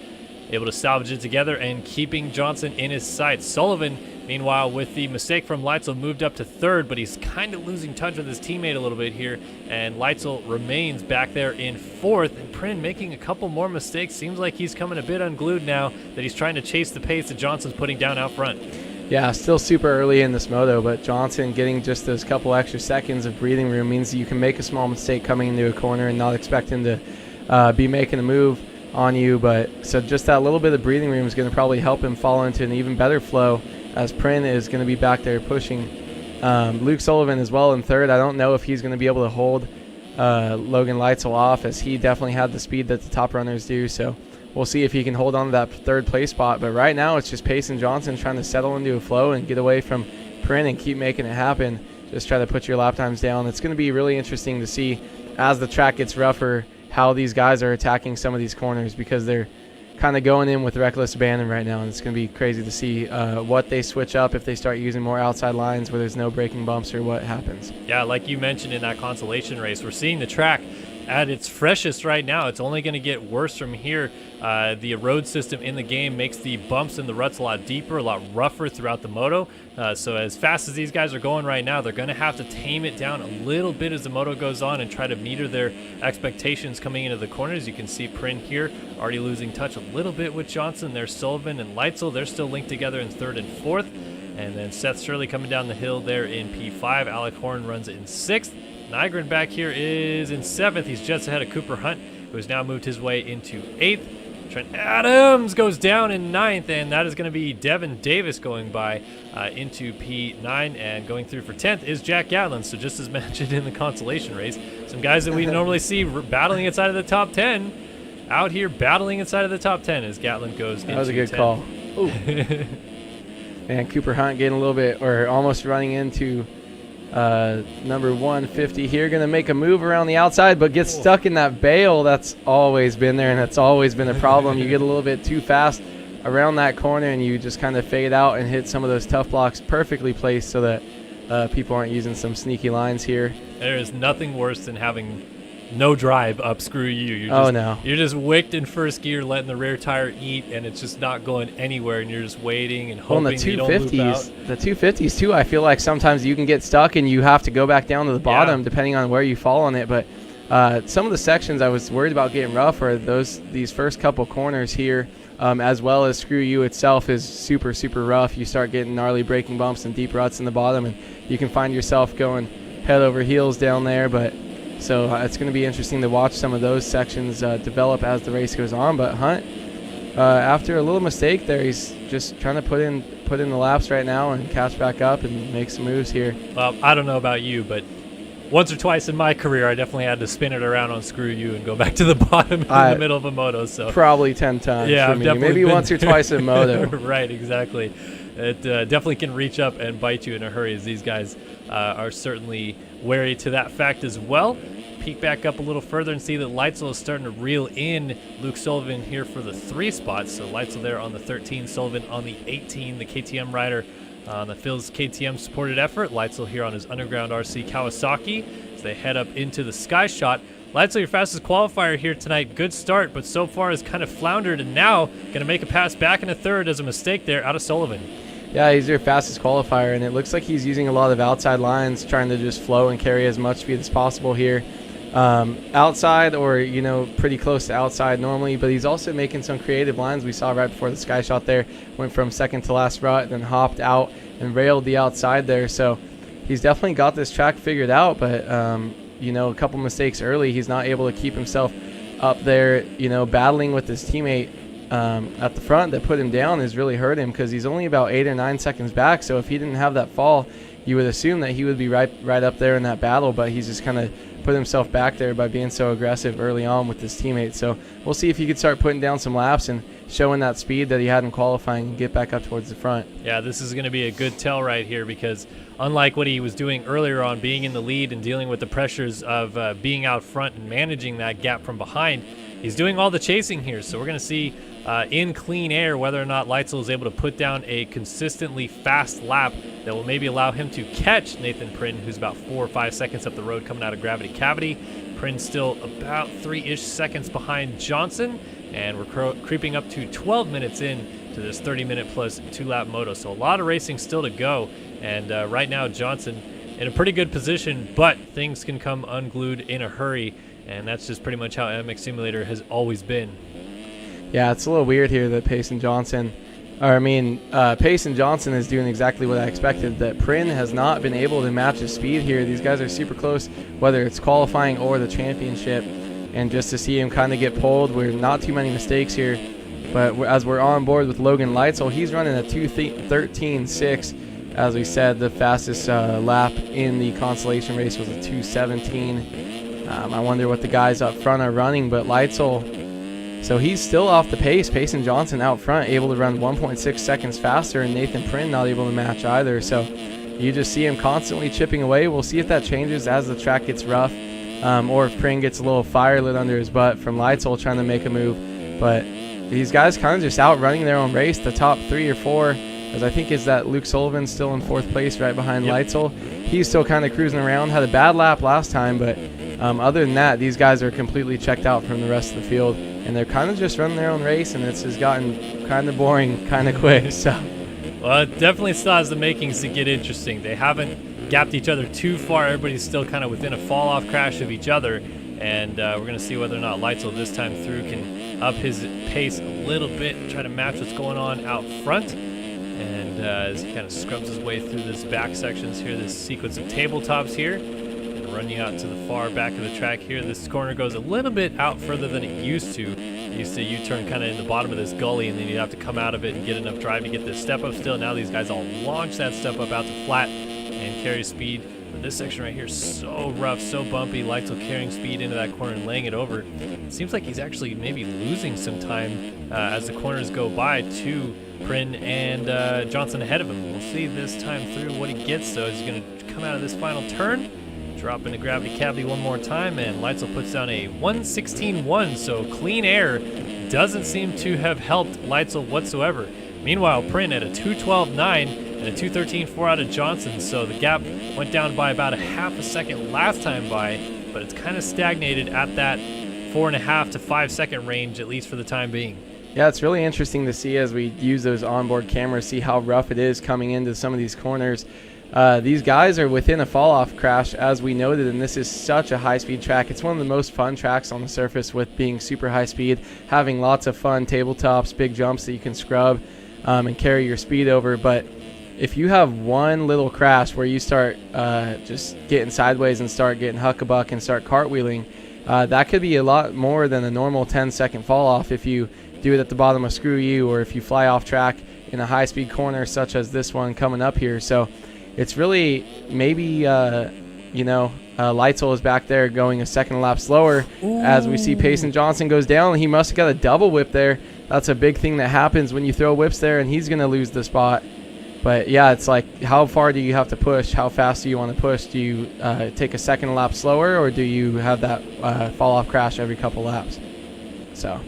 able to salvage it together and keeping Johnson in his sights. Sullivan Meanwhile, with the mistake from Leitzel, moved up to third, but he's kind of losing touch with his teammate a little bit here, and Leitzel remains back there in fourth, and Prin making a couple more mistakes. Seems like he's coming a bit unglued now that he's trying to chase the pace that Johnson's putting down out front. Yeah, still super early in this moto, but Johnson getting just those couple extra seconds of breathing room means that you can make a small mistake coming into a corner and not expect him to be making a move on you. But so just that little bit of breathing room is going to probably help him fall into an even better flow, as Prin is going to be back there pushing. Luke Sullivan as well in third. I don't know if he's going to be able to hold Logan Leitzel off, as he definitely had the speed that the top runners do. So we'll see if he can hold on to that third place spot. But right now it's just Pace and Johnson trying to settle into a flow and get away from Prin and keep making it happen. Just try to put your lap times down. It's going to be really interesting to see as the track gets rougher how these guys are attacking some of these corners, because they're kind of going in with reckless abandon right now, and it's going to be crazy to see what they switch up if they start using more outside lines where there's no braking bumps, or what happens. Yeah, like you mentioned in that consolation race, we're seeing the track at its freshest right now. It's only going to get worse from here. The road system in the game makes the bumps and the ruts a lot deeper, a lot rougher throughout the moto. So as fast as these guys are going right now, they're going to have to tame it down a little bit as the moto goes on and try to meter their expectations coming into the corners. You can see Prin here already losing touch a little bit with Johnson. There's Sullivan and Leitzel. They're still linked together in third and fourth. And then Seth Shirley coming down the hill there in P5. Alec Horn runs in sixth. Nygren back here is in seventh. He's just ahead of Cooper Hunt, who has now moved his way into eighth. Trent Adams goes down in ninth, and that is going to be Devin Davis going by into P9, and going through for 10th is Jack Gatlin. So just as mentioned in the consolation race, some guys that we normally see battling inside of the top 10 out here battling inside of the top 10 as Gatlin goes into 10th. That was a good call. And Cooper Hunt getting a little bit, or almost running into number 150 here, going to make a move around the outside, but gets stuck in that bale. That's always been there, and that's always been a problem. You get a little bit too fast around that corner, and you just kind of fade out and hit some of those tough blocks perfectly placed so that people aren't using some sneaky lines here. There is nothing worse than having no drive up. Screw you. You're just wicked in first gear, letting the rear tire eat, and it's just not going anywhere, and you're just waiting and hoping you don't loop out. The 250s too, I feel like sometimes you can get stuck and you have to go back down to the bottom depending on where you fall on it. But some of the sections I was worried about getting rough are these first couple corners here, as well as Screw You itself is super, super rough. You start getting gnarly braking bumps and deep ruts in the bottom, and you can find yourself going head over heels down there. But so it's going to be interesting to watch some of those sections develop as the race goes on. But Hunt, after a little mistake there, he's just trying to put in the laps right now and catch back up and make some moves here. Well, I don't know about you, but once or twice in my career, I definitely had to spin it around on Screw You and go back to the bottom in the middle of a moto. So probably 10 times. Yeah, for me. Maybe once or twice in moto. Right, exactly. It definitely can reach up and bite you in a hurry, as these guys are certainly wary to that fact as well. Peek back up a little further and see that Leitzel is starting to reel in Luke Sullivan here for the 3 spots. So Leitzel there on the 13, Sullivan on the 18, the KTM rider on the Phil's KTM supported effort. Leitzel here on his Underground RC Kawasaki as they head up into the Sky Shot. Leitzel, your fastest qualifier here tonight. Good start, but so far has kind of floundered, and now going to make a pass back in a third as a mistake there out of Sullivan. Yeah, he's your fastest qualifier, and it looks like he's using a lot of outside lines, trying to just flow and carry as much speed as possible here. Outside, or pretty close to outside normally, but he's also making some creative lines. We saw right before the Sky Shot there, went from second to last rut, then hopped out and railed the outside there. So he's definitely got this track figured out, but a couple mistakes early, he's not able to keep himself up there, battling with his teammate at the front that put him down has really hurt him, because he's only about 8 or 9 seconds back. So if he didn't have that fall, you would assume that he would be right up there in that battle, but he's just kind of put himself back there by being so aggressive early on with his teammates. So we'll see if he could start putting down some laps and showing that speed that he had in qualifying and get back up towards the front. Yeah, this is going to be a good tell right here, because unlike what he was doing earlier on, being in the lead and dealing with the pressures of being out front and managing that gap from behind, he's doing all the chasing here. So we're going to see in clean air whether or not Leitzel is able to put down a consistently fast lap that will maybe allow him to catch Nathan Prin, who's about 4 or 5 seconds up the road coming out of Gravity Cavity. Prin still about 3-ish seconds behind Johnson, and we're creeping up to 12 minutes in to this 30-minute plus 2-lap moto. So a lot of racing still to go, and right now Johnson in a pretty good position, but things can come unglued in a hurry, and that's just pretty much how MX Simulator has always been. Yeah, it's a little weird here that Payson Johnson is doing exactly what I expected, that Prin has not been able to match his speed here. These guys are super close, whether it's qualifying or the championship, and just to see him kind of get pulled, we're not too many mistakes here, but as we're on board with Logan Leitzel, he's running a 2:13.6. As we said, the fastest lap in the Consolation race was a 2:17. I wonder what the guys up front are running, but Leitzel, so he's still off the pace. Payson Johnson out front, able to run 1.6 seconds faster, and Nathan Prin not able to match either. So you just see him constantly chipping away. We'll see if that changes as the track gets rough, or if Prin gets a little fire lit under his butt from Leitzel trying to make a move. But these guys kind of just outrunning their own race. The top 3 or 4, as I think is that Luke Sullivan still in 4th place right behind Leitzel. He's still kind of cruising around. Had a bad lap last time, but other than that, these guys are completely checked out from the rest of the field, and they're kind of just running their own race, and it's just gotten kind of boring kind of quick. So, well, it definitely still has the makings to get interesting. They haven't gapped each other too far. Everybody's still kind of within a fall-off crash of each other, and we're going to see whether or not Leitzel this time through can up his pace a little bit, try to match what's going on out front. And as he kind of scrubs his way through this back sections here, this sequence of tabletops here, and running out to the far back of the track here. This corner goes a little bit out further than it used to. It used to U-turn kind of in the bottom of this gully, and then you'd have to come out of it and get enough drive to get this step up still. Now these guys all launch that step up out to flat and carry speed. But this section right here is so rough, so bumpy. Leitzel carrying speed into that corner and laying it over. It seems like he's actually maybe losing some time as the corners go by to Prin and Johnson ahead of him. We'll see this time through what he gets, though. He's going to come out of this final turn, drop into gravity cavity one more time, and Leitzel puts down a 1:16.1, so clean air doesn't seem to have helped Leitzel whatsoever. Meanwhile, Prin at a 2:12.9 and a 2:13.4 out of Johnson, so the gap went down by about a half a second last time by, but it's kind of stagnated at that 4.5 to 5 second range, at least for the time being. Yeah, it's really interesting to see as we use those onboard cameras, see how rough it is coming into some of these corners. These guys are within a fall-off crash, as we noted, and this is such a high-speed track. It's one of the most fun tracks on the surface with being super high speed, having lots of fun tabletops, big jumps that you can scrub and carry your speed over. But if you have one little crash where you start just getting sideways and start getting huckabuck and start cartwheeling, that could be a lot more than a normal 10-second fall-off if you do it at the bottom of Screw You, or if you fly off track in a high-speed corner such as this one coming up here. So it's really maybe, Leitzel is back there going a second lap slower. Ooh. As we see Payson Johnson goes down. He must have got a double whip there. That's a big thing that happens when you throw whips there, and he's going to lose the spot. But, yeah, it's like, how far do you have to push? How fast do you want to push? Do you take a second lap slower, or do you have that fall-off crash every couple laps? So...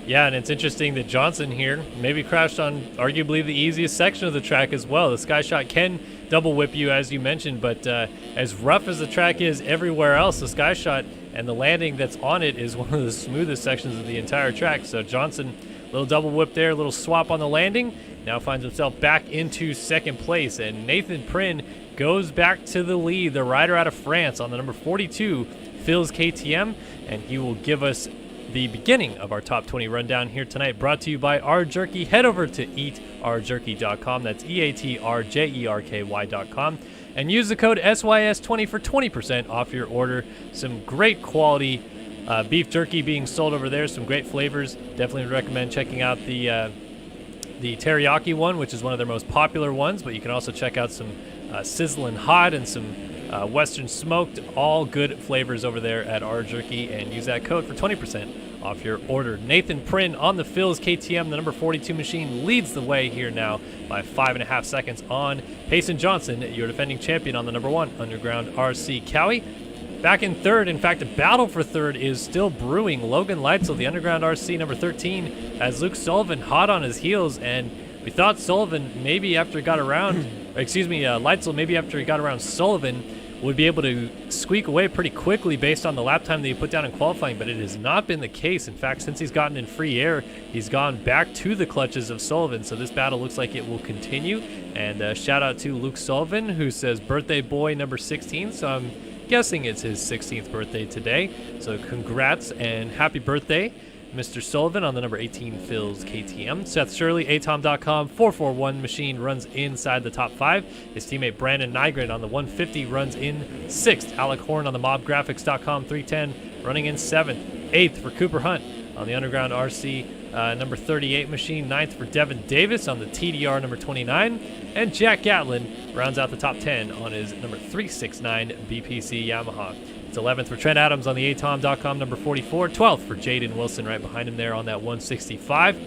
yeah, and it's interesting that Johnson here maybe crashed on arguably the easiest section of the track as well. The Sky Shot can double whip you, as you mentioned, but as rough as the track is everywhere else, the Sky Shot and the landing that's on it is one of the smoothest sections of the entire track. So Johnson, little double whip there, little swap on the landing, now finds himself back into second place, and Nathan Prin goes back to the lead, the rider out of France on the number 42, Phil's KTM, and he will give us the beginning of our top 20 rundown here tonight, brought to you by R Jerky. Head over to eatrjerky.com. That's eatrjerky.com, and use the code SYS20 for 20% off your order. Some great quality beef jerky being sold over there. Some great flavors. Definitely recommend checking out the teriyaki one, which is one of their most popular ones. But you can also check out some sizzling hot and some Western smoked, all good flavors over there at R Jerky, and use that code for 20% off your order. Nathan Prin on the Phil's KTM, the number 42 machine, leads the way here now by 5.5 seconds on Payson Johnson, your defending champion on the number 1 Underground RC. Cowie back in third. In fact, a battle for third is still brewing. Logan Leitzel, the Underground RC number 13, as Luke Sullivan hot on his heels, and we thought Sullivan maybe after he got around, Leitzel maybe after he got around Sullivan would be able to squeak away pretty quickly based on the lap time that he put down in qualifying, but it has not been the case. In fact, since he's gotten in free air, he's gone back to the clutches of Sullivan. So this battle looks like it will continue. And shout out to Luke Sullivan, who says birthday boy number 16. So I'm guessing it's his 16th birthday today. So congrats and happy birthday, Mr. Sullivan, on the number 18 Phil's KTM. Seth Shirley, atom.com, 441 machine runs inside the top 5. His teammate Brandon Nygren on the 150 runs in 6th. Alec Horn on the mobgraphics.com, 310, running in 7th. 8th for Cooper Hunt on the Underground RC number 38 machine. 9th for Devin Davis on the TDR number 29. And Jack Gatlin rounds out the top 10 on his number 369 BPC Yamaha. It's 11th for Trent Adams on the atom.com number 44. 12th for Jaden Wilson right behind him there on that 165.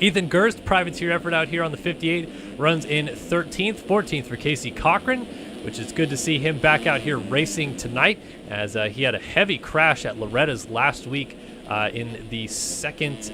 Ethan Gerst, privateer effort out here on the 58, runs in 13th. 14th for Casey Cochran, which is good to see him back out here racing tonight, as he had a heavy crash at Loretta's last week in the second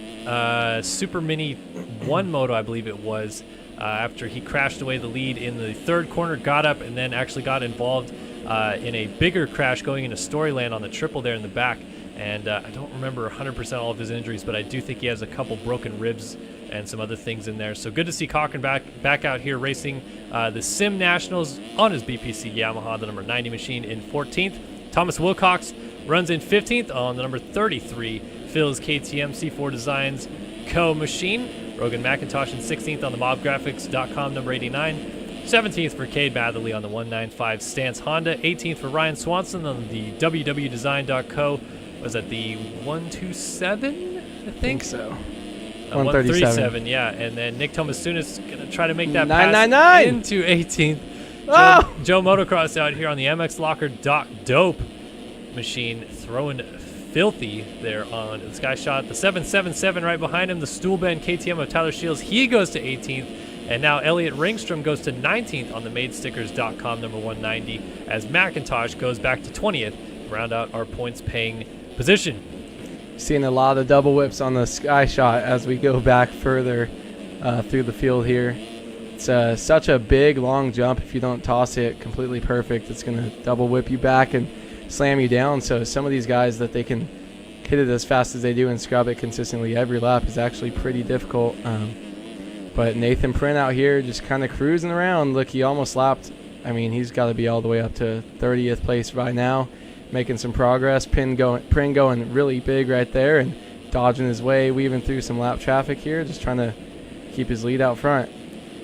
Super Mini 1 Moto, I believe it was, after he crashed away the lead in the third corner, got up, and then actually got involved in a bigger crash going into Storyland on the triple there in the back. And I don't remember 100% all of his injuries, but I do think he has a couple broken ribs and some other things in there. So good to see Cochran back out here racing the Sim Nationals on his BPC Yamaha, the number 90 machine, in 14th. Thomas Wilcox runs in 15th on the number 33 Phil's KTM C4 Designs Co. machine. Rogan McIntosh in 16th on the mobgraphics.com number 89. 17th for Cade Matherly on the 195 Stance Honda. 18th for Ryan Swanson on the wwdesign.co. Was that the 127? I think so. 137, yeah. And then Nick Tomasunis going to try to make that 999 pass into 18th. Oh! Joe Motocross out here on the MX Locker Dope machine, throwing filthy there on the Sky Shot. The 777 right behind him, the Stool Bend KTM of Tyler Shields, he goes to 18th. And now Elliot Ringstrom goes to 19th on the MadeStickers.com number 190, as McIntosh goes back to 20th, round out our points paying position. Seeing a lot of double whips on the Sky Shot as we go back further through the field here. It's such a big, long jump. If you don't toss it completely perfect, it's going to double whip you back and slam you down. So some of these guys, that they can hit it as fast as they do and scrub it consistently every lap is actually pretty difficult. But Nathan Print out here just kind of cruising around. Look, he almost lapped. I mean, he's got to be all the way up to 30th place right now, making some progress. Print going really big right there and dodging his way, weaving through some lap traffic here, just trying to keep his lead out front.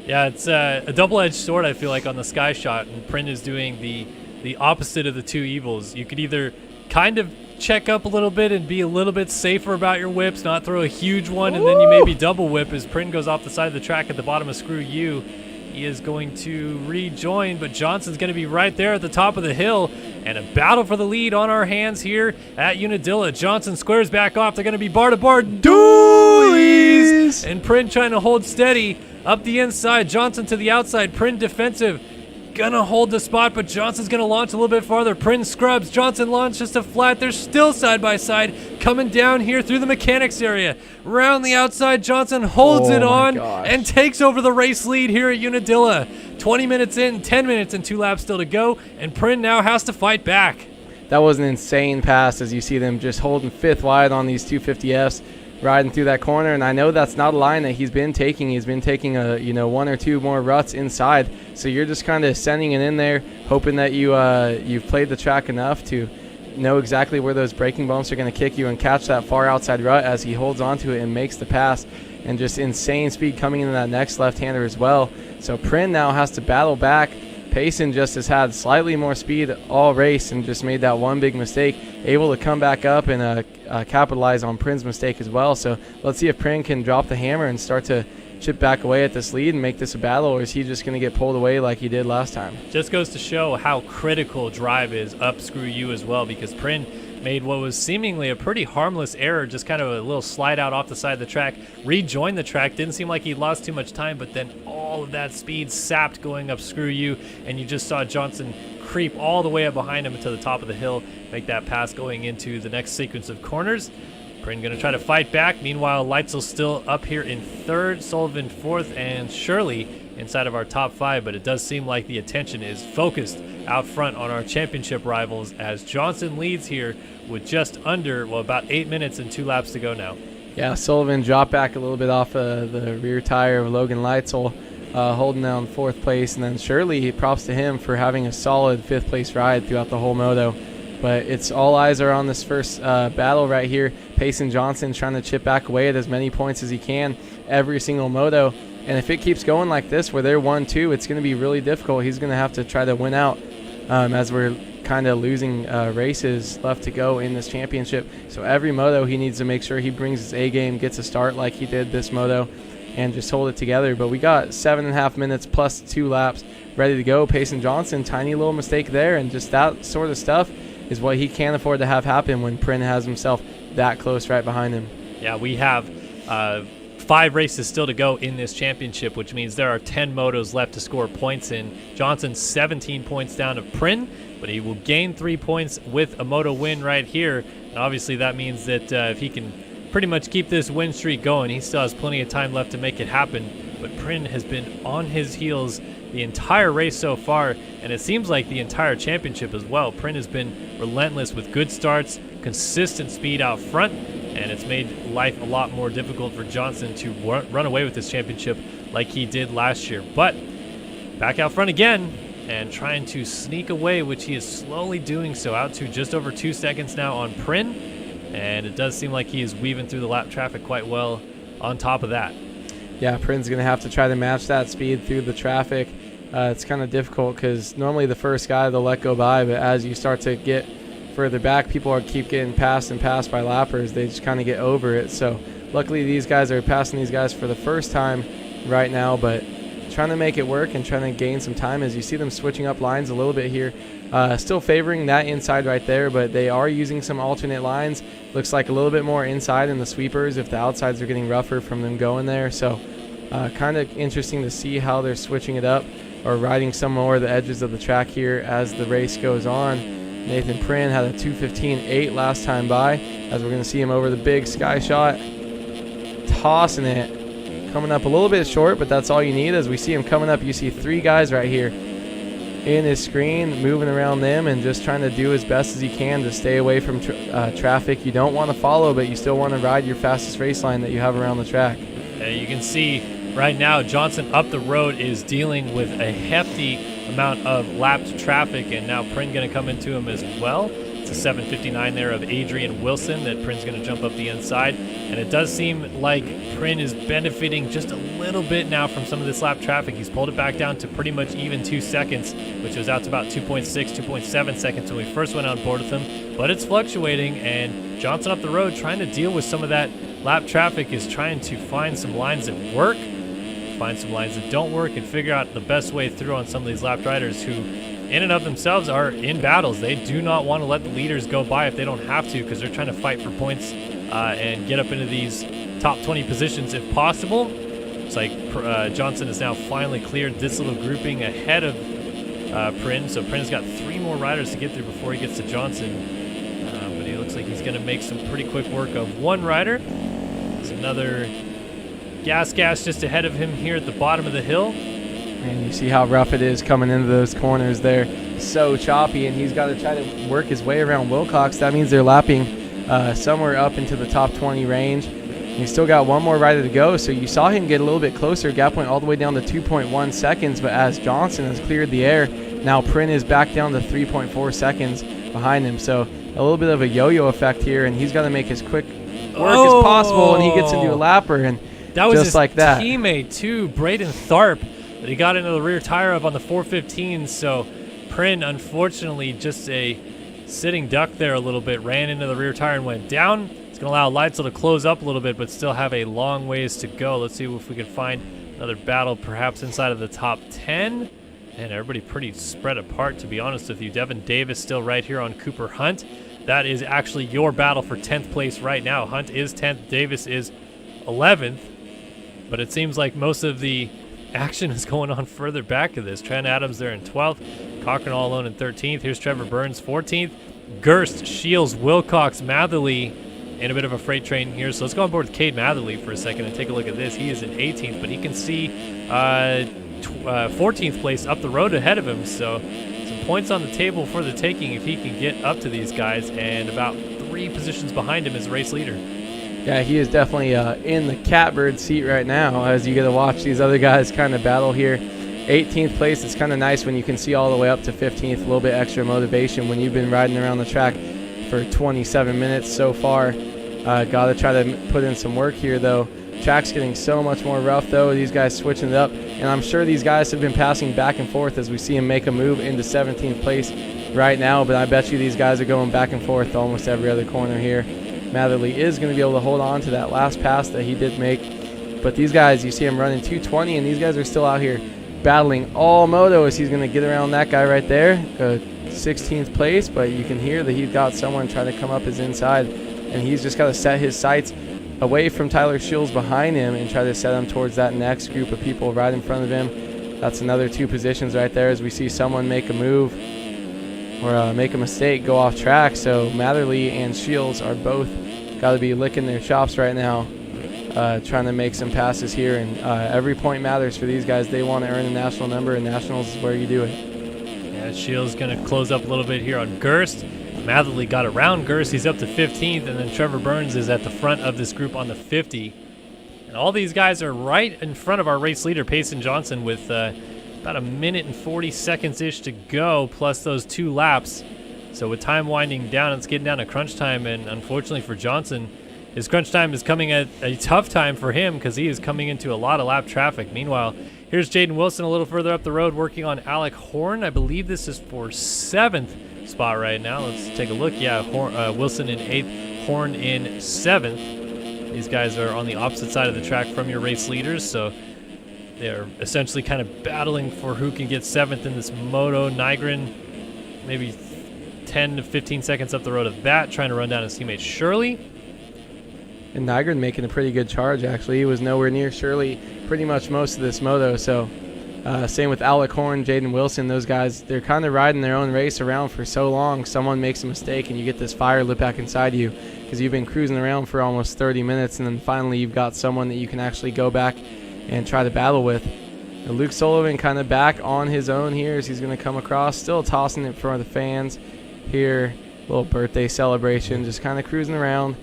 Yeah, it's a double-edged sword, I feel like, on the Sky Shot, and Print is doing the opposite of the two evils. You could either kind of check up a little bit and be a little bit safer about your whips, not throw a huge one, and then you maybe double whip as Prin goes off the side of the track at the bottom of Screw You. He is going to rejoin, but Johnson's going to be right there at the top of the hill, and a battle for the lead on our hands here at Unadilla. Johnson squares back off. They're going to be bar-to-bar duels, and Prin trying to hold steady up the inside. Johnson to the outside. Prin defensive. Gonna hold the spot, but Johnson's gonna launch a little bit farther. Prin scrubs. Johnson launches to flat. They're still side by side, coming down here through the mechanics area. Round the outside, Johnson holds it on and takes over the race lead here at Unadilla. 20 minutes in, 10 minutes and 2 laps still to go, and Prin now has to fight back. That was an insane pass, as you see them just holding 5th wide on these 250Fs. Riding through that corner, and I know that's not a line that he's been taking. He's been taking a 1 or 2 more ruts inside. So you're just kind of sending it in there, hoping that you've played the track enough to know exactly where those braking bumps are going to kick you and catch that far outside rut as he holds onto it and makes the pass. And just insane speed coming into that next left-hander as well. So Prin now has to battle back. Payson just has had slightly more speed all race and just made that one big mistake, able to come back up and capitalize on Prin's mistake as well. So let's see if Prin can drop the hammer and start to chip back away at this lead and make this a battle, or is he just going to get pulled away like he did last time? Just goes to show how critical drive is up Screw You as well, because Prin made what was seemingly a pretty harmless error, just kind of a little slide out off the side of the track, rejoined the track. Didn't seem like he lost too much time, but then all of that speed sapped going up Screw You, and you just saw Johnson creep all the way up behind him to the top of the hill, make that pass going into the next sequence of corners. Prin going to try to fight back. Meanwhile, Leitzel still up here in 3rd, Sullivan 4th, and Shirley inside of our top 5, but it does seem like the attention is focused out front on our championship rivals as Johnson leads here with just under, well, about 8 minutes and 2 laps to go now. Yeah, Sullivan dropped back a little bit off the rear tire of Logan Leitzel, holding down 4th place. And then Shirley, props to him for having a solid 5th place ride throughout the whole moto. But it's all eyes are on this first battle right here. Payson Johnson trying to chip back away at as many points as he can every single moto. And if it keeps going like this where they're 1-2, it's going to be really difficult. He's going to have to try to win out as we're kind of losing races left to go in this championship. So every moto he needs to make sure he brings his A game, gets a start like he did this moto, and just hold it together. But we got 7.5 minutes plus 2 laps ready to go. Payson Johnson, tiny little mistake there, and just that sort of stuff is what he can't afford to have happen when Prin has himself that close right behind him. Yeah, we have 5 races still to go in this championship, which means there are 10 motos left to score points in. Johnson's 17 points down of Prin, but he will gain 3 points with a moto win right here. And obviously that means that if he can pretty much keep this win streak going, he still has plenty of time left to make it happen. But Prin has been on his heels the entire race so far, and it seems like the entire championship as well. Prin has been relentless with good starts, consistent speed out front, and it's made life a lot more difficult for Johnson to run away with this championship like he did last year. But back out front again and trying to sneak away, which he is slowly doing so, out to just over 2 seconds now on Prin, and it does seem like he is weaving through the lap traffic quite well on top of that. Yeah, Prin's going to have to try to match that speed through the traffic. It's kind of difficult because normally the first guy they'll let go by, but as you start to get further back, people keep getting passed and passed by lappers. They just kind of get over it. So luckily these guys are passing these guys for the first time right now, but trying to make it work and trying to gain some time as you see them switching up lines a little bit here. Still favoring that inside right there, but they are using some alternate lines. Looks like a little bit more inside in the sweepers if the outsides are getting rougher from them going there. So kind of interesting to see how they're switching it up or riding some more of the edges of the track here as the race goes on. Nathan Prin had a 2:15.8 last time by, as we're going to see him over the big sky shot, tossing it, coming up a little bit short, but that's all you need. As we see him coming up, you see 3 guys right here in his screen, moving around them and just trying to do as best as he can to stay away from traffic. You don't want to follow, but you still want to ride your fastest race line that you have around the track. You can see right now Johnson up the road is dealing with a hefty amount of lapped traffic, and now Prin going to come into him as well. It's a 7:59 there of Adrian Wilson that Prin's going to jump up the inside, and it does seem like Prin is benefiting just a little bit now from some of this lap traffic. He's pulled it back down to pretty much even 2 seconds, which was out to about 2.6, 2.7 seconds when we first went on board with him, but it's fluctuating, and Johnson up the road trying to deal with some of that lap traffic is trying to find some lines that work, find some lines that don't work, and figure out the best way through on some of these lap riders who in and of themselves are in battles. They do not want to let the leaders go by if they don't have to, because they're trying to fight for points and get up into these top 20 positions if possible. It's like Johnson has now finally cleared this little grouping ahead of Prin, so Prin's got 3 more riders to get through before he gets to Johnson, but he looks like he's going to make some pretty quick work of one rider. There's another gas just ahead of him here at the bottom of the hill. And you see how rough it is coming into those corners there. So choppy, and he's got to try to work his way around Wilcox. That means they're lapping somewhere up into the top 20 range. And he's still got 1 more rider to go, so you saw him get a little bit closer. Gap point all the way down to 2.1 seconds, but as Johnson has cleared the air, now Prin is back down to 3.4 seconds behind him. So a little bit of a yo-yo effect here, and he's got to make as quick work as possible, and he gets into a lapper, and that was just his like that. Teammate too, Braden Tharp, that he got into the rear tire of on the 415. So Prin, unfortunately, just a sitting duck there a little bit, ran into the rear tire and went down. It's going to allow Leitzel to close up a little bit, but still have a long ways to go. Let's see if we can find another battle, perhaps inside of the top 10. And everybody pretty spread apart, to be honest with you. Devin Davis still right here on Cooper Hunt. That is actually your battle for 10th place right now. Hunt is 10th, Davis is 11th. But it seems like most of the action is going on further back of this. Trent Adams there in 12th. Cochran all alone in 13th. Here's Trevor Burns, 14th. Gerst, Shields, Wilcox, Matherly in a bit of a freight train here. So let's go on board with Cade Matherly for a second and take a look at this. He is in 18th, but he can see 14th place up the road ahead of him. So some points on the table for the taking if he can get up to these guys, and about 3 positions behind him is race leader. Yeah, he is definitely in the catbird seat right now as you get to watch these other guys kind of battle here. 18th place, it's kind of nice when you can see all the way up to 15th, a little bit extra motivation when you've been riding around the track for 27 minutes so far. Got to try to put in some work here, though. Track's getting so much more rough, though. These guys switching it up, and I'm sure these guys have been passing back and forth as we see him make a move into 17th place right now, but I bet you these guys are going back and forth almost every other corner here. Matherly is going to be able to hold on to that last pass that he did make, but these guys, you see him running 220, and these guys are still out here battling all moto as he's going to get around that guy right there, 16th place, but you can hear that he's got someone trying to come up his inside, and he's just got to set his sights away from Tyler Shields behind him and try to set him towards that next group of people right in front of him. That's another 2 positions right there as we see someone make a move or make a mistake, go off track. So Matherly and Shields are both got to be licking their chops right now, trying to make some passes here. And every point matters for these guys. They want to earn a national number, and nationals is where you do it. Yeah, Shields going to close up a little bit here on Gerst. Matherly got around Gerst. He's up to 15th, and then Trevor Burns is at the front of this group on the 50. And all these guys are right in front of our race leader, Payson Johnson, with about 1 minute and 40 seconds-ish to go, plus those 2 laps. So with time winding down, it's getting down to crunch time, and unfortunately for Johnson, his crunch time is coming at a tough time for him because he is coming into a lot of lap traffic. Meanwhile, here's Jaden Wilson a little further up the road working on Alec Horn. I believe this is for 7th spot right now. Let's take a look. Yeah, Wilson in 8th, Horn in 7th. These guys are on the opposite side of the track from your race leaders, so they're essentially kind of battling for who can get 7th in this moto. Nygren maybe 10 to 15 seconds up the road of that, trying to run down his teammate Shirley. And Nygren making a pretty good charge, actually. He was nowhere near Shirley pretty much most of this moto. So same with Alec Horn, Jaden Wilson. Those guys, they're kind of riding their own race around for so long. Someone makes a mistake and you get this fire lit back inside you because you've been cruising around for almost 30 minutes, and then finally you've got someone that you can actually go back and try to battle with. Luke Sullivan kind of back on his own here as he's going to come across, still tossing it for the fans here. Little birthday celebration, just kind of cruising around.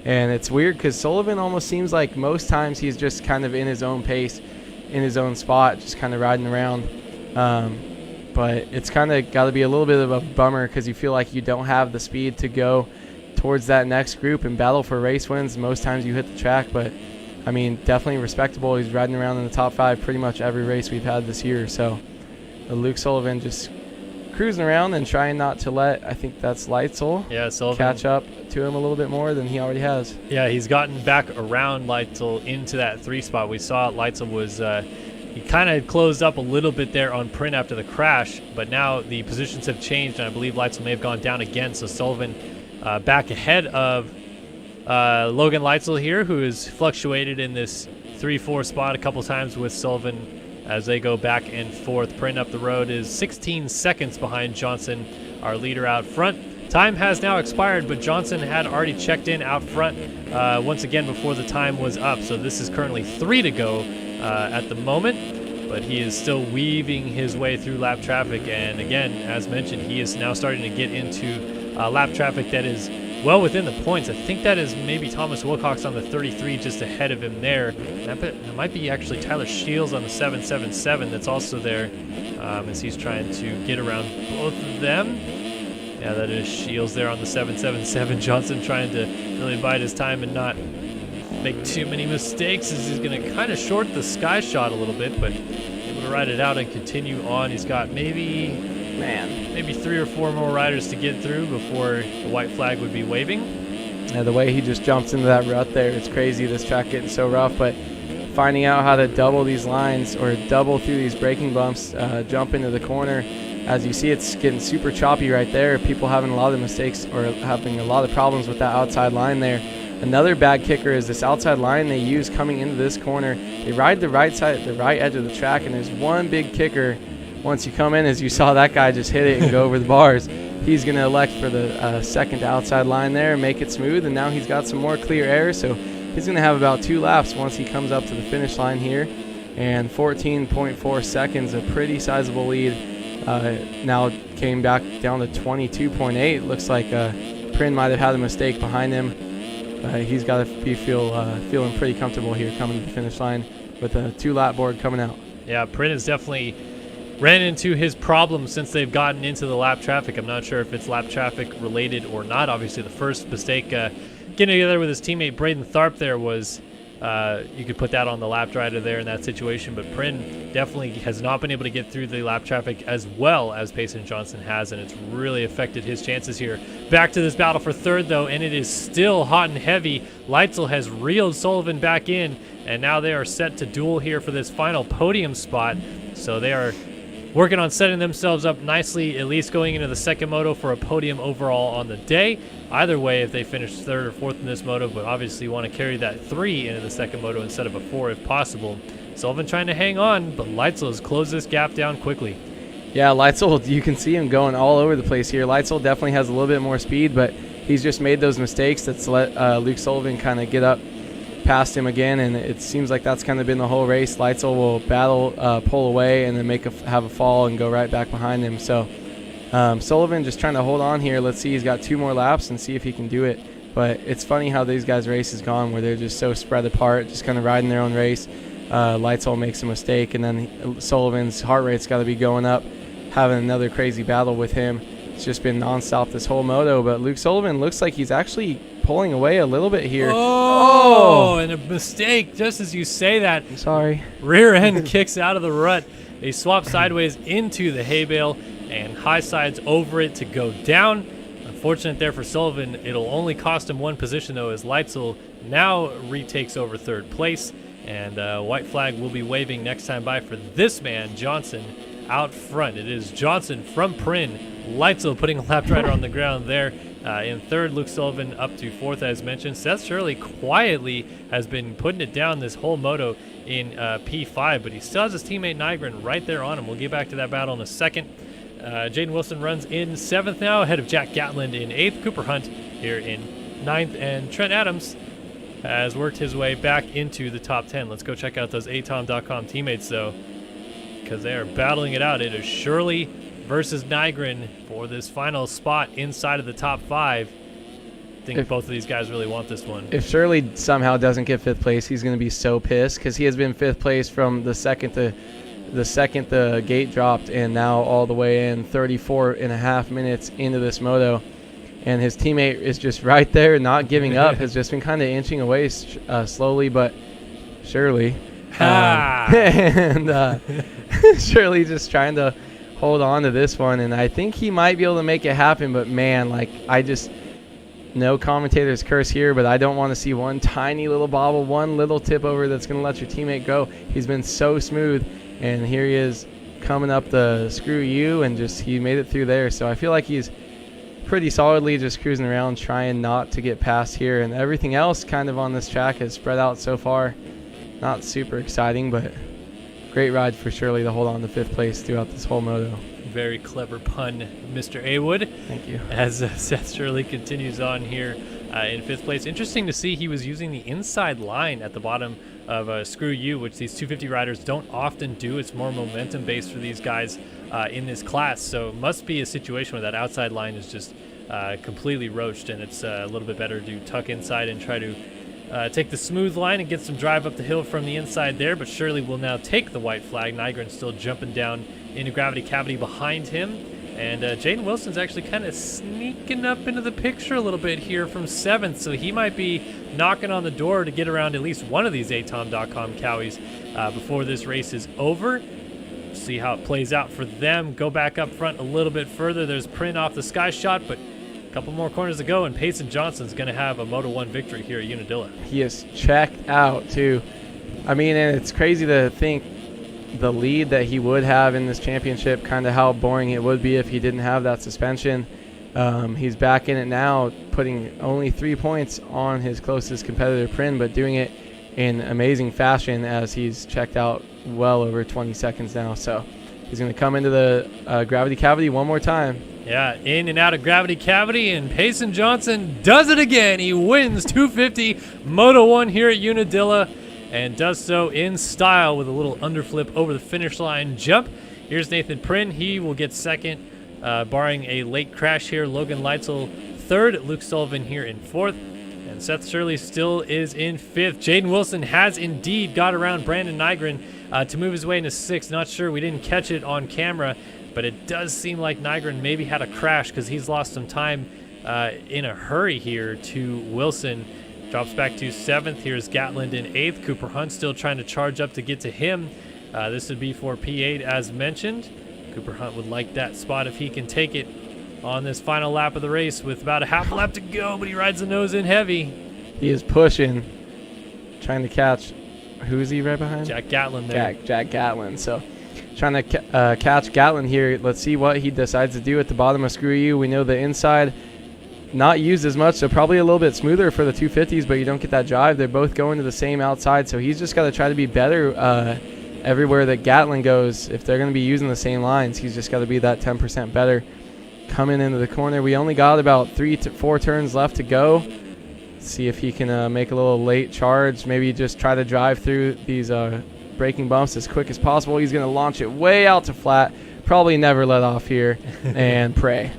And it's weird because Sullivan almost seems like most times he's just kind of in his own pace, in his own spot, just kind of riding around. But it's kind of got to be a little bit of a bummer because you feel like you don't have the speed to go towards that next group and battle for race wins. Most times you hit the track, but I mean, definitely respectable. He's riding around in the top 5 pretty much every race we've had this year. So Luke Sullivan just cruising around and trying not to let, I think that's Leitzel, catch up to him a little bit more than he already has. Yeah, he's gotten back around Leitzel into that 3 spot. We saw Leitzel was, he kind of closed up a little bit there on Print after the crash, but now the positions have changed, and I believe Leitzel may have gone down again. So Sullivan back ahead of Logan Leitzel here, who has fluctuated in this 3-4 spot a couple times with Sullivan as they go back and forth. Print up the road is 16 seconds behind Johnson, our leader out front. Time has now expired, but Johnson had already checked in out front once again before the time was up. So this is currently 3 to go at the moment, but he is still weaving his way through lap traffic. And again, as mentioned, he is now starting to get into lap traffic that is well within the points. I think that is maybe Thomas Wilcox on the 33 just ahead of him there. That might be actually Tyler Shields on the 777 that's also there as he's trying to get around both of them. Yeah, that is Shields there on the 777. Johnson trying to really bide his time and not make too many mistakes as he's going to kind of short the sky shot a little bit, but able to ride it out and continue on. He's got maybe 3 or 4 more riders to get through before the white flag would be waving. Yeah, the way he just jumps into that rut there, it's crazy. This track getting so rough, but finding out how to double these lines or double through these braking bumps, jump into the corner. As you see, it's getting super choppy right there. People having a lot of mistakes or having a lot of problems with that outside line there. Another bad kicker is this outside line they use coming into this corner. They ride the right side, the right edge of the track, and there's one big kicker. Once you come in, as you saw that guy just hit it and go over the bars, he's going to elect for the second outside line there and make it smooth, and now he's got some more clear air, so he's going to have about 2 laps once he comes up to the finish line here. and 14.4 seconds, a pretty sizable lead. Now came back down to 22.8. Looks like Prin might have had a mistake behind him. He's got to be feeling pretty comfortable here coming to the finish line with a 2-lap board coming out. Yeah, Prin has definitely ran into his problems since they've gotten into the lap traffic. I'm not sure if it's lap traffic related or not. Obviously, the first mistake getting together with his teammate Braden Tharp there was, you could put that on the lap rider there in that situation, but Prin definitely has not been able to get through the lap traffic as well as Payson Johnson has, and it's really affected his chances here. Back to this battle for third, though, and it is still hot and heavy. Leitzel has reeled Sullivan back in, and now they are set to duel here for this final podium spot. So they are working on setting themselves up nicely, at least going into the second moto for a podium overall on the day. Either way, if they finish third or fourth in this moto, but obviously you want to carry that 3 into the second moto instead of a 4 if possible. Sullivan trying to hang on, but Leitzel has closed this gap down quickly. Yeah, Leitzel, you can see him going all over the place here. Leitzel definitely has a little bit more speed, but he's just made those mistakes that's let Luke Sullivan kind of get up past him again, and it seems like that's kind of been the whole race. Leitzel will battle, pull away, and then have a fall and go right back behind him. So Sullivan just trying to hold on here. Let's see, he's got 2 more laps and see if he can do it. But it's funny how these guys' race has gone, where they're just so spread apart, just kind of riding their own race. Leitzel makes a mistake, and then Sullivan's heart rate's got to be going up, having another crazy battle with him. It's just been nonstop this whole moto, but Luke Sullivan looks like he's actually pulling away a little bit here. And a mistake just as you say that. I'm sorry. Rear end kicks out of the rut. They swap sideways into the hay bale and high sides over it to go down. Unfortunate there for Sullivan. It'll only cost him 1 position, though, as Leitzel now retakes over third place. And white flag will be waving next time by for this man, Johnson, out front. It is Johnson from Prin. Leitzel putting a lap rider on the ground there. In third, Luke Sullivan up to fourth, as mentioned. Seth Shirley quietly has been putting it down this whole moto in P5, but he still has his teammate Nygren right there on him. We'll get back to that battle in a second. Jaden Wilson runs in 7th now, ahead of Jack Gatland in 8th. Cooper Hunt here in 9th, and Trent Adams has worked his way back into the top 10. Let's go check out those atom.com teammates, though, because they are battling it out. It is Shirley versus Nygren for this final spot inside of the top 5. I think both of these guys really want this one. If Shirley somehow doesn't get 5th place, he's going to be so pissed, because he has been 5th place from the second the gate dropped, and now all the way in 34.5 minutes into this moto. And his teammate is just right there, not giving up, has just been kind of inching away slowly but surely. And Shirley just trying to hold on to this one, and I think he might be able to make it happen, but man, like, no commentator's curse here, but I don't want to see one tiny little bobble, one little tip over that's going to let your teammate go. He's been so smooth, and here he is coming up the screw you, and just he made it through there. So I feel like he's pretty solidly just cruising around, trying not to get past here, and everything else kind of on this track has spread out so far. Not super exciting, but great ride for Shirley to hold on to 5th place throughout this whole moto. Very clever pun, Mr. Awood. Thank you. As Seth Shirley continues on here in 5th place. Interesting to see he was using the inside line at the bottom of Screw You, which these 250 riders don't often do. It's more momentum based for these guys in this class. So it must be a situation where that outside line is just completely roached, and it's a little bit better to tuck inside and try to take the smooth line and get some drive up the hill from the inside there. But Shirley will now take the white flag. Nygren still jumping down into gravity cavity behind him. And Jaden Wilson's actually kind of sneaking up into the picture a little bit here from 7th, so he might be knocking on the door to get around at least one of these atom.com cowies before this race is over. See how it plays out for them. Go back up front a little bit further. There's Prin off the sky shot, but a couple more corners to go, and Payson Johnson's going to have a Moto 1 victory here at Unadilla. He is checked out, too. I mean, and it's crazy to think the lead that he would have in this championship, kind of how boring it would be if he didn't have that suspension. He's back in it now, putting only 3 points on his closest competitor, Prin, but doing it in amazing fashion as he's checked out well over 20 seconds now. So he's going to come into the gravity cavity one more time. Yeah, in and out of gravity cavity, and Payson Johnson does it again. He wins 250 Moto 1 here at Unadilla. and does so in style with a little underflip over the finish line jump. Here's Nathan Prynn. He will get second, barring a late crash here. Logan Leitzel third. Luke Sullivan here in fourth. And Seth Shirley still is in fifth. Jaden Wilson has indeed got around Brandon Nygren to move his way into sixth. Not sure. We didn't catch it on camera, but it does seem like Nygren maybe had a crash because he's lost some time in a hurry here to Wilson. Drops back to seventh. Here's Gatland in eighth. Cooper Hunt still trying to charge up to get to him. This would be for P8 as mentioned. Cooper Hunt would like that spot if he can take it on this final lap of the race with about a half lap to go, but he rides the nose in heavy. He is pushing, trying to catch. Who is he right behind? Jack Gatlin there. Jack Gatlin. So trying to catch Gatlin here. Let's see what he decides to do at the bottom of Screw You. We know the inside not used as much, so probably a little bit smoother for the 250s, but you don't get that drive. They're both going to the same outside, so he's just got to try to be better everywhere that Gatlin goes. If they're going to be using the same lines, he's just got to be that 10% better. Coming into the corner, we only got about 3 to 4 turns left to go. See if he can make a little late charge. Maybe just try to drive through these braking bumps as quick as possible. He's going to launch it way out to flat. Probably never let off here and pray.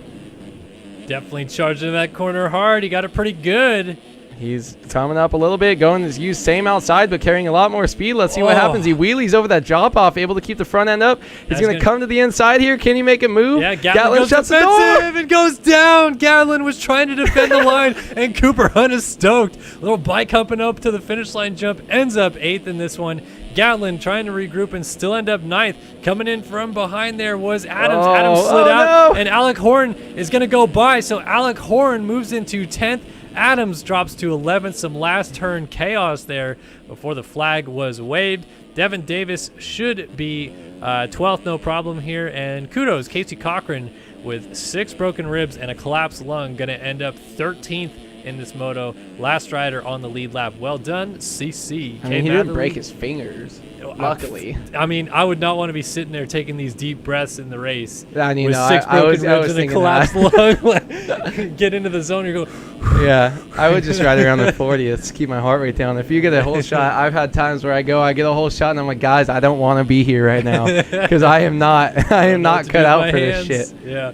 Definitely charging that corner hard. He got it pretty good. He's coming up a little bit, going to use same outside, but carrying a lot more speed. Let's see what happens. He wheelies over that drop-off, able to keep the front end up. He's going to come to the inside here. Can he make it move? Yeah, Gatlin shuts the door. It goes down. Gatlin was trying to defend the line, and Cooper Hunt is stoked. Little bike humping up to the finish line jump. Ends up 8th in this one. Gatlin trying to regroup and still end up 9th. Coming in from behind there was Adams. Adams slid out, and Alec Horn is going to go by. So Alec Horn moves into 10th. Adams drops to 11th. Some last turn chaos there before the flag was waved. Devin Davis should be 12th, no problem here. And kudos, Casey Cochran with 6 broken ribs and a collapsed lung, going to end up 13th in this moto. Last rider on the lead lap. Well done, CC. I mean, he didn't break his fingers, luckily. I mean, I would not want to be sitting there taking these deep breaths in the race. And, with 6 broken ribs and a collapsed lung. Get into the zone, you're going... Yeah, I would just ride around the 40th to keep my heart rate down. If you get a whole shot, I've had times where I get a whole shot, and I'm like, guys, I don't want to be here right now because I am not cut out for this shit. Yeah.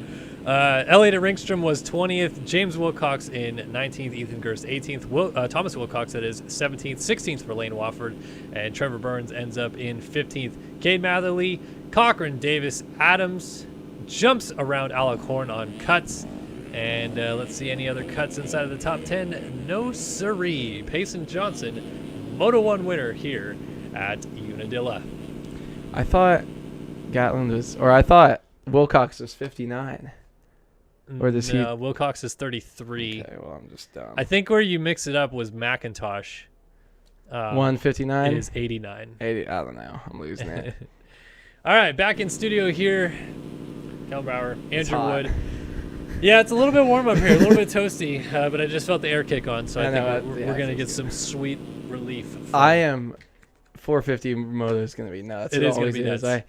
Elliot Ringstrom was 20th. James Wilcox in 19th. Ethan Gerst 18th. Thomas Wilcox, that is, 17th. 16th for Lane Wofford. And Trevor Burns ends up in 15th. Cade Matherly, Cochran, Davis, Adams jumps around Alec Horn on cuts. And let's see any other cuts inside of the top 10. No siree. Payson Johnson, Moto 1 winner here at Unadilla. I thought I thought Wilcox was 59. Or does he? Wilcox is 33. Okay, well, I'm just dumb. I think where you mix it up was McIntosh. 159 is 89. 80. I don't know. I'm losing it. All right, back in studio here. Cal Brower, Andrew Wood. Yeah, it's a little bit warm up here, a little bit toasty, but I just felt the air kick on, so I think we're going to get some sweet relief. I am 450 moto is going to be nuts. It is going to be nuts.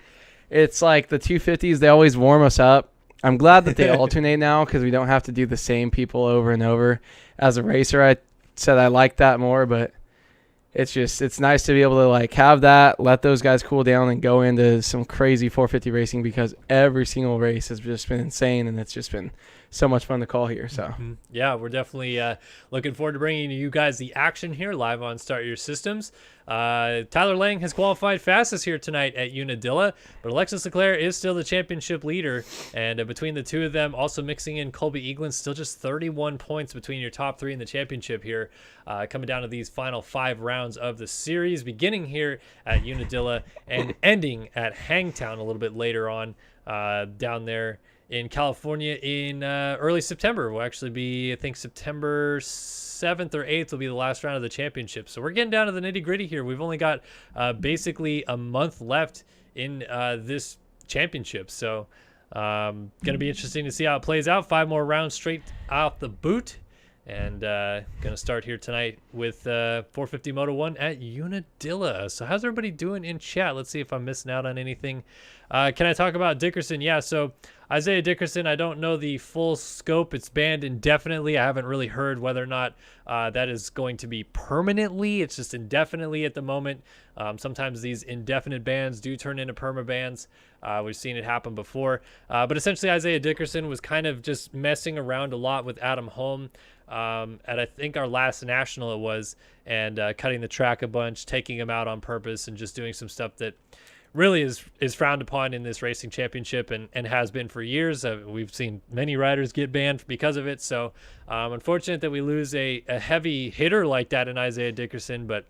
It's like the 250s, they always warm us up. I'm glad that they alternate now because we don't have to do the same people over and over. As a racer, I said I like that more, but it's nice to be able to like have that, let those guys cool down, and go into some crazy 450 racing because every single race has just been insane, and it's just been so much fun to call here. So yeah, we're definitely looking forward to bringing you guys the action here live on Start Your Systems. Tyler Lang has qualified fastest here tonight at Unadilla, but Alexis Leclerc is still the championship leader, and between the two of them, also mixing in Colby Eaglin, still just 31 points between your top 3 in the championship here, coming down to these final 5 rounds of the series, beginning here at Unadilla and ending at Hangtown a little bit later on down there in California in early September. Will actually be, I think, September 7th or 8th will be the last round of the championship. So we're getting down to the nitty gritty here. We've only got basically a month left in this championship. So going to be interesting to see how it plays out. 5 more rounds straight out the boot. And going to start here tonight with 450 Moto 1 at Unadilla. So how's everybody doing in chat? Let's see if I'm missing out on anything. Can I talk about Dickerson? Yeah, so Isaiah Dickerson, I don't know the full scope. It's banned indefinitely. I haven't really heard whether or not that is going to be permanently. It's just indefinitely at the moment. Sometimes these indefinite bans do turn into perma bans. We've seen it happen before. But essentially, Isaiah Dickerson was kind of just messing around a lot with Adam Holm at I think our last national it was, and cutting the track a bunch, taking him out on purpose, and just doing some stuff that really is frowned upon in this racing championship and has been for years. We've seen many riders get banned because of it. So unfortunate that we lose a heavy hitter like that in Isaiah Dickerson, but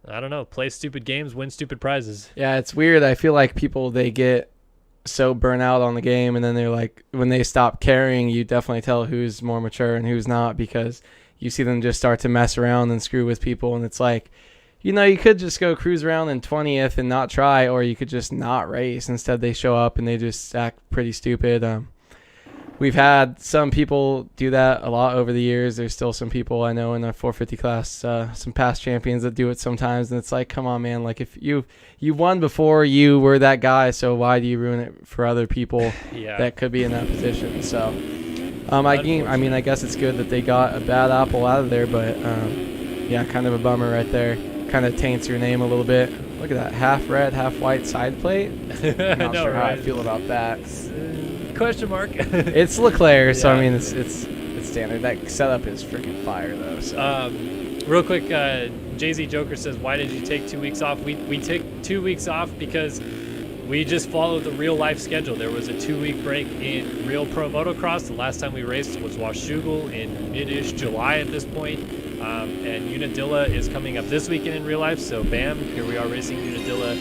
I don't know, play stupid games, win stupid prizes. Yeah, it's weird. I feel like people, they get so burnt out on the game, and then they're like, when they stop caring, you definitely tell who's more mature and who's not, because you see them just start to mess around and screw with people. And it's like, you know, you could just go cruise around in 20th and not try, or you could just not race. Instead, they show up and they just act pretty stupid. We've had some people do that a lot over the years. There's still some people I know in the 450 class, some past champions that do it sometimes. And it's like, come on, man. Like, if you won before, you were that guy, so why do you ruin it for other people that could be in that position? So, I guess it's good that they got a bad apple out of there, but yeah, kind of a bummer right there. Kind of taints your name a little bit. Look at that, half red, half white side plate. I'm not sure how I feel about that. Question mark. It's Leclerc, so I mean it's standard. That setup is freaking fire though. So. Real quick, Jay-Z Joker says, why did you take 2 weeks off? We took 2 weeks off because we just followed the real life schedule. There was a 2-week break in real pro motocross. The last time we raced was Washougal in mid-ish July at this point. And Unadilla is coming up this weekend in real life. So bam, here we are racing Unadilla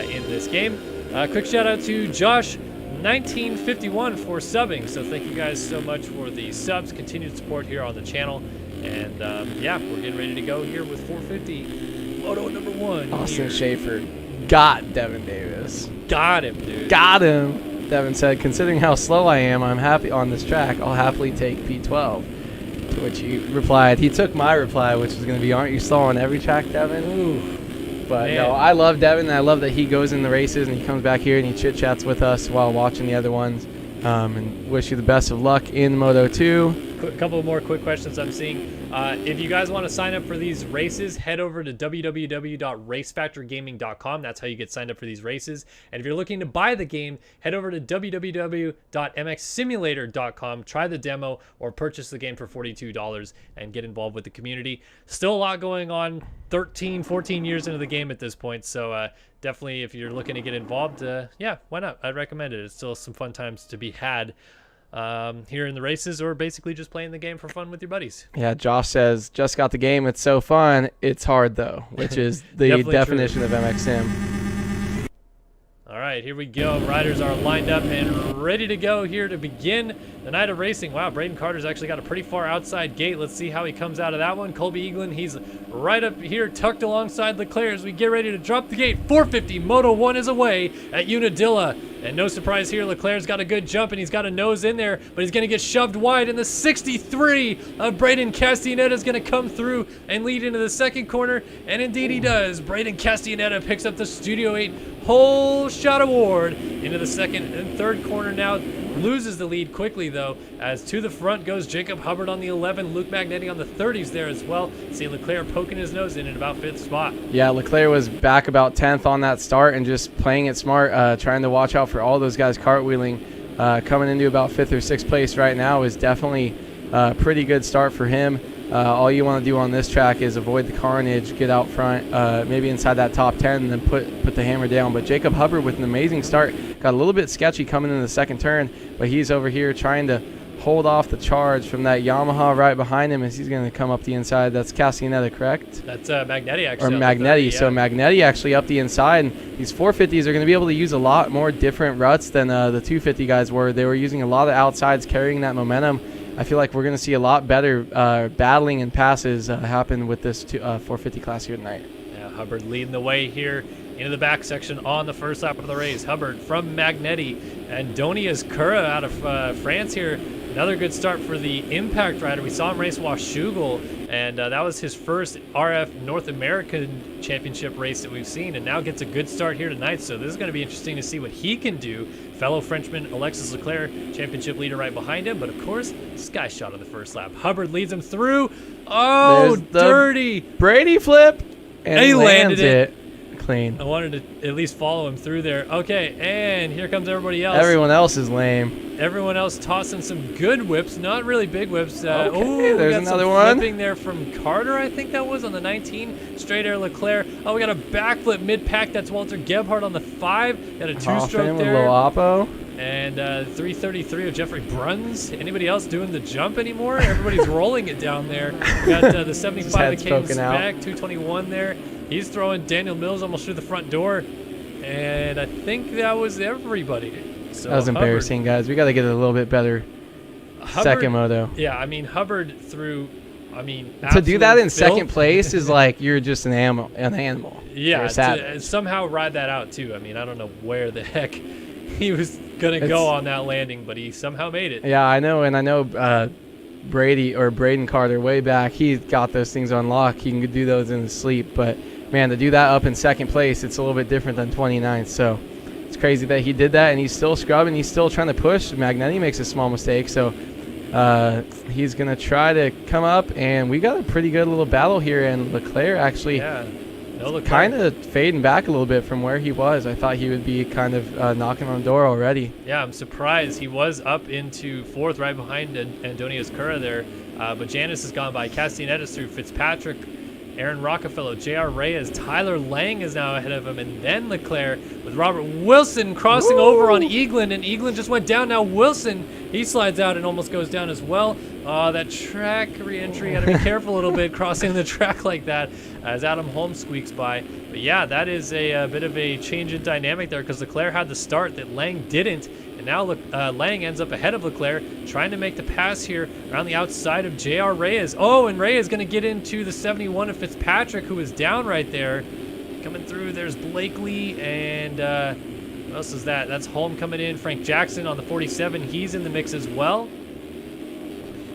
in this game. Quick shout out to Josh 1951 for subbing. So thank you guys so much for the subs, continued support here on the channel. And yeah, we're getting ready to go here with 450 Moto number 1. Austin Schaefer got Devin Davis. Got him, dude. Got him. Devin said, considering how slow I am, I'm happy on this track. I'll happily take P12. To which he replied, he took my reply, which was going to be, aren't you slow on every track, Devin? Ooh. But no, I love Devin, and I love that he goes in the races and he comes back here and he chit-chats with us while watching the other ones. And wish you the best of luck in Moto 2. A couple more quick questions I'm seeing. If you guys want to sign up for these races, head over to www.racefactorygaming.com. That's how you get signed up for these races. And if you're looking to buy the game, head over to www.mxsimulator.com. Try the demo or purchase the game for $42 and get involved with the community. Still a lot going on 13, 14 years into the game at this point. So definitely, if you're looking to get involved, yeah, why not? I'd recommend it. It's still some fun times to be had here in the races, or basically just playing the game for fun with your buddies. Yeah, Josh says, just got the game. It's so fun. It's hard, though, which is the definition of MX Sim. All right, here we go. Riders are lined up and ready to go here to begin the night of racing. Wow, Braden Carter's actually got a pretty far outside gate. Let's see how he comes out of that one. Colby Eaglin, he's right up here, tucked alongside Leclerc as we get ready to drop the gate. 450, Moto 1 is away at Unadilla. And no surprise here, Leclerc's got a good jump and he's got a nose in there, but he's going to get shoved wide. And the 63 of Braden Castellaneta is going to come through and lead into the second corner. And indeed he does. Braden Castellaneta picks up the Studio 8 whole shot award into the second and third corner now. Loses the lead quickly, though, as to the front goes Jacob Hubbard on the 11, Luke Magnetti on the 30s there as well. See Leclerc poking his nose in at about 5th spot. Yeah, Leclerc was back about 10th on that start and just playing it smart, trying to watch out for all those guys cartwheeling. Coming into about 5th or 6th place right now is definitely a pretty good start for him. All you want to do on this track is avoid the carnage, get out front, maybe inside that top 10, and then put the hammer down. But Jacob Hubbard with an amazing start. Got a little bit sketchy coming into the second turn, but he's over here trying to hold off the charge from that Yamaha right behind him as he's going to come up the inside. That's Castellaneta, correct? That's Magnetti, actually. Or Magnetti. Yeah. So Magnetti actually up the inside. And these 450s are going to be able to use a lot more different ruts than the 250 guys were. They were using a lot of outsides, carrying that momentum. I feel like we're going to see a lot better battling and passes happen with this 450 class here tonight. Yeah, Hubbard leading the way here into the back section on the first lap of the race. Hubbard from Magnetti and Donias Cura out of France here Another good start for the Impact rider. We saw him race Washougal, and that was his first RF North American Championship race that we've seen, and now gets a good start here tonight. So this is going to be interesting to see what he can do. Fellow Frenchman Alexis Leclerc, championship leader right behind him, but of course, sky shot on the first lap. Hubbard leads him through. Oh, dirty. Brady flip, and he landed landed it. Clean. I wanted to at least follow him through there. Okay, and here comes everybody else. Everyone else is lame. Everyone else tossing some good whips, not really big whips. Okay, we there's got another some one. flipping there from Carter, I think that was on the 19. Straight air Leclerc. Oh, we got a backflip mid-pack. That's Walter Gebhardt on the 5. Got a two-stroke there. With Oppo. And 333 of Jeffrey Bruns. Anybody else doing the jump anymore? Everybody's rolling it down there. We got the 75 of Caden Speck, 221 there. He's throwing Daniel Mills almost through the front door. And I think that was everybody. So that was embarrassing, guys. We got to get a little bit better second moto. Yeah, I mean, Hubbard threw, to do that in second place is like you're just an animal. Yeah, to somehow ride that out, too. I mean, I don't know where the heck he was going to go on that landing, but he somehow made it. Yeah, I know, and I know Braden Carter way back, he got those things on lock. He can do those in his sleep, but man, to do that up in second place, it's a little bit different than 29th. So it's crazy that he did that, and he's still scrubbing. He's still trying to push. Magnetti makes a small mistake, so he's going to try to come up, and we got a pretty good little battle here, and Leclerc actually kind of fading back a little bit from where he was. I thought he would be kind of knocking on the door already. Yeah, I'm surprised. He was up into 4th right behind Antonius Cura there, but Janice has gone by. Castaneda's through Fitzpatrick, Aaron Rockefeller, J.R. Reyes, Tyler Lang is now ahead of him, and then Leclerc with Robert Wilson crossing over on Eaglin, and Eaglin just went down. Now Wilson, he slides out and almost goes down as well. That track re-entry, got to be careful a little bit crossing the track like that as Adam Holmes squeaks by. But yeah, that is a bit of a change in dynamic there because Leclerc had the start that Lang didn't. And now Lang ends up ahead of Leclerc, trying to make the pass here around the outside of J.R. Reyes. Oh, and Reyes is going to get into the 71 of Fitzpatrick, who is down right there. Coming through, there's Blakely, and what else is that? That's Holm coming in. Frank Jackson on the 47, he's in the mix as well.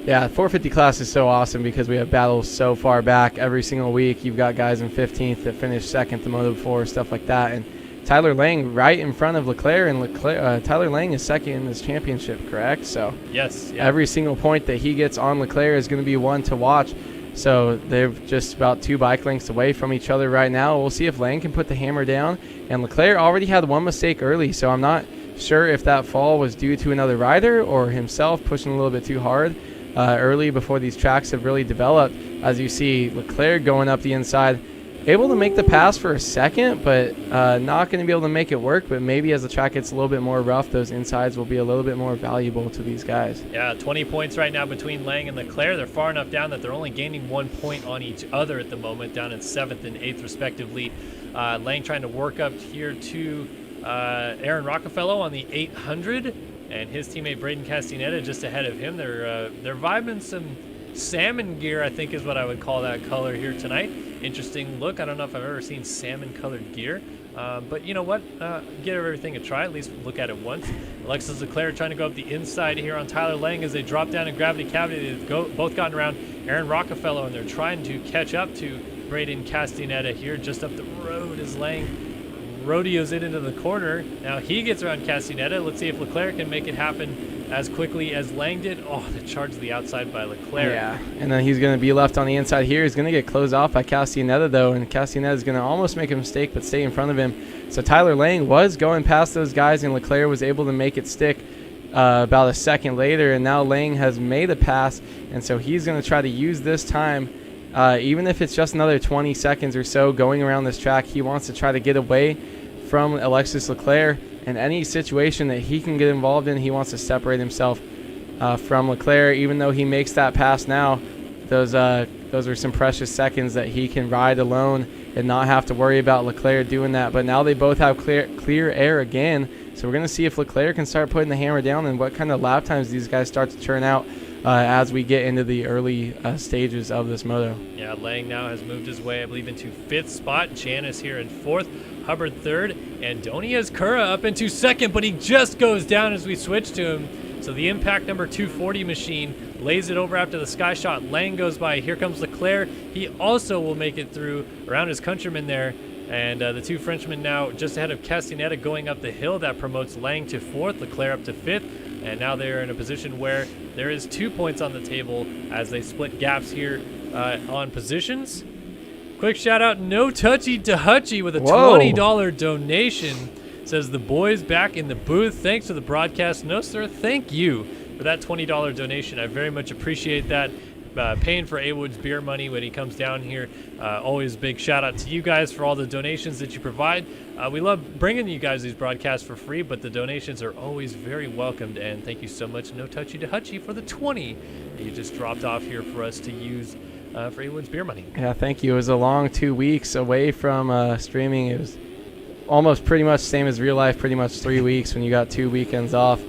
Yeah, 450 class is so awesome because we have battles so far back every single week. You've got guys in 15th that finish second to Moto 4, stuff like that. And Tyler Lang right in front of Leclerc, and Tyler Lang is second in this championship, correct? So yes, yeah. Every single point that he gets on Leclerc is going to be one to watch. So they're just about 2 bike lengths away from each other right now. We'll see if Lang can put the hammer down. And Leclerc already had one mistake early, so I'm not sure if that fall was due to another rider or himself pushing a little bit too hard early before these tracks have really developed. As you see, Leclerc going up the inside, able to make the pass for a second, but not going to be able to make it work. But maybe as the track gets a little bit more rough, those insides will be a little bit more valuable to these guys. Yeah, 20 points right now between Lang and Leclerc. They're far enough down that they're only gaining 1 point on each other at the moment, down in 7th and 8th respectively. Lang trying to work up here to Aaron Rockefeller on the 800, and his teammate Braden Castaneda just ahead of him. They're vibing some salmon gear, I think is what I would call that color here tonight. Interesting look. I don't know if I've ever seen salmon colored gear, but you know what, give everything a try, at least look at it once. Alexis Leclerc trying to go up the inside here on Tyler Lang as they drop down in gravity cavity. They've both gotten around Aaron Rockefeller, and they're trying to catch up to Braden Castaneda here just up the road as Lang rodeos it into the corner. Now he gets around Castaneda. Let's see if Leclerc can make it happen as quickly as Lang did. Oh, the charge to the outside by Leclerc. Yeah, and then he's going to be left on the inside here. He's going to get closed off by Castaneda, though, and Castaneda is going to almost make a mistake but stay in front of him. So Tyler Lang was going past those guys, and Leclerc was able to make it stick about a second later, and now Lang has made a pass, and so he's going to try to use this time. Even if it's just another 20 seconds or so going around this track, he wants to try to get away from Alexis Leclerc. And any situation that he can get involved in, he wants to separate himself from Leclerc. Even though he makes that pass now, those are some precious seconds that he can ride alone and not have to worry about Leclerc doing that. But now they both have clear air again. So we're going to see if Leclerc can start putting the hammer down and what kind of lap times these guys start to churn out as we get into the early stages of this moto. Yeah, Lang now has moved his way, I believe, into 5th spot. Janice here in 4th. Hubbard 3rd. And Antonius Cura up into 2nd, but he just goes down as we switch to him. So the impact number 240 machine lays it over after the sky shot. Lang goes by. Here comes Leclerc. He also will make it through around his countryman there. And the two Frenchmen now just ahead of Castaneda going up the hill. That promotes Lang to 4th, Leclerc up to 5th. And now they're in a position where there is 2 points on the table as they split gaps here on positions. Quick shout out, No Touchy to Hutchy with a $20 donation. Says the boys back in the booth. Thanks for the broadcast. No, sir, thank you for that $20 donation. I very much appreciate that. Paying for A-Wood's beer money when he comes down here. Always big shout out to you guys for all the donations that you provide. We love bringing you guys these broadcasts for free, but the donations are always very welcomed. And thank you so much, No Touchy to Hutchy, for the 20 that you just dropped off here for us to use for A-Wood's beer money. Yeah, thank you. It was a long 2 weeks away from streaming. It was almost pretty much same as real life, pretty much 3 weeks when you got 2 weekends off.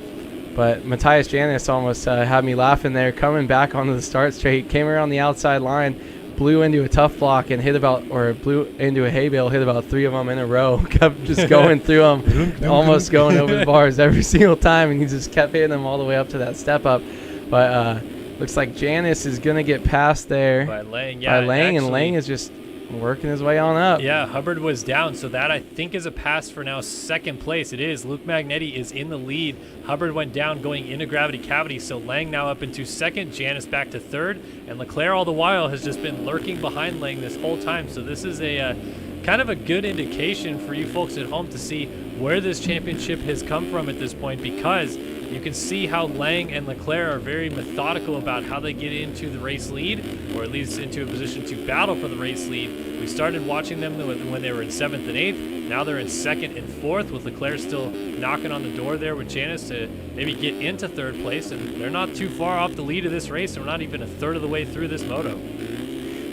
But Matthias Janis almost had me laughing there, coming back onto the start straight, came around the outside line, blew into a tough block and blew into a hay bale, hit about 3 of them in a row, kept just going through them, almost going over the bars every single time, and he just kept hitting them all the way up to that step up. But looks like Janis is going to get past there by Lang, yeah, and Lang is just working his way on up. Yeah, Hubbard was down, so that I think is a pass for now 2nd place. It is. Luke Magnetti is in the lead. Hubbard went down going into gravity cavity, so Lang now up into 2nd, Janis back to 3rd, and Leclerc all the while has just been lurking behind Lang this whole time. So this is a kind of a good indication for you folks at home to see where this championship has come from at this point, because you can see how Lang and Leclerc are very methodical about how they get into the race lead, or at least into a position to battle for the race lead. We started watching them when they were in 7th and 8th. Now they're in 2nd and 4th, with Leclerc still knocking on the door there with Janis to maybe get into 3rd place. And they're not too far off the lead of this race. They're not even a third of the way through this moto.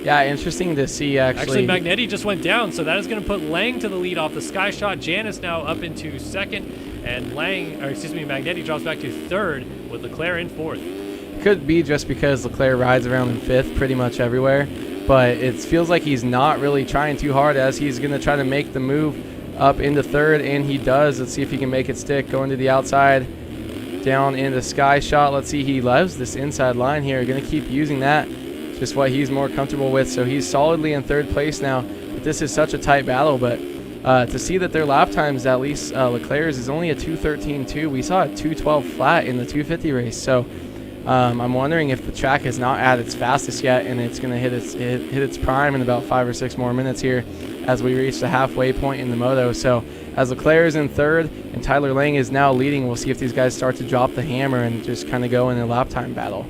Yeah, interesting to see, actually. Magnetti just went down, so that is going to put Lang to the lead off the sky shot. Janis now up into 2nd, and Magnetti drops back to 3rd with Leclerc in 4th. Could be just because Leclerc rides around in 5th pretty much everywhere, but it feels like he's not really trying too hard, as he's going to try to make the move up into 3rd, and he does. Let's see if he can make it stick. Going to the outside, down into sky shot. Let's see, he loves this inside line here. Going to keep using that. Just what he's more comfortable with. So he's solidly in 3rd place now. But this is such a tight battle. But to see that their lap times, at least Leclerc's, is only a 2:13.2. We saw a 2:12 flat in the 250 race. So I'm wondering if the track is not at its fastest yet, and it's going to hit its prime in about 5 or 6 more minutes here as we reach the halfway point in the moto. So as Leclerc is in 3rd and Tyler Lang is now leading, we'll see if these guys start to drop the hammer and just kind of go in a lap time battle.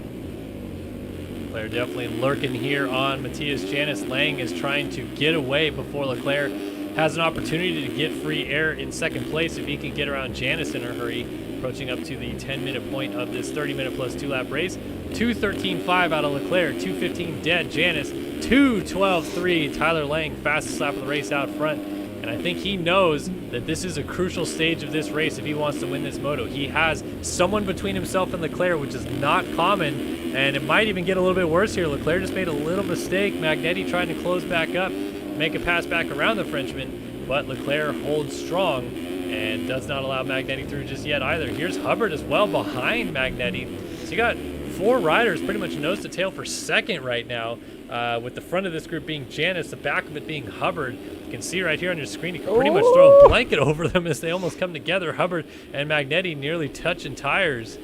They're definitely lurking here on Matthias Janis. Lang is trying to get away before Leclerc has an opportunity to get free air in 2nd place if he can get around Janis in a hurry, approaching up to the 10-minute point of this 30-minute plus 2-lap race. 2:13.5 out of Leclerc, 2:15 dead Janis, 2:12.3 Tyler Lang, fastest lap of the race out front. And I think he knows that this is a crucial stage of this race if he wants to win this moto. He has someone between himself and Leclerc, which is not common, and it might even get a little bit worse here. Leclerc just made a little mistake. Magnetti trying to close back up, make a pass back around the Frenchman, but Leclerc holds strong and does not allow Magnetti through just yet either. Here's Hubbard as well behind Magnetti. So you got 4 riders pretty much nose to tail for 2nd right now, with the front of this group being Janis, the back of it being Hubbard. You can see right here on your screen, you can pretty much throw a blanket over them as they almost come together. Hubbard and Magnetti nearly touching tires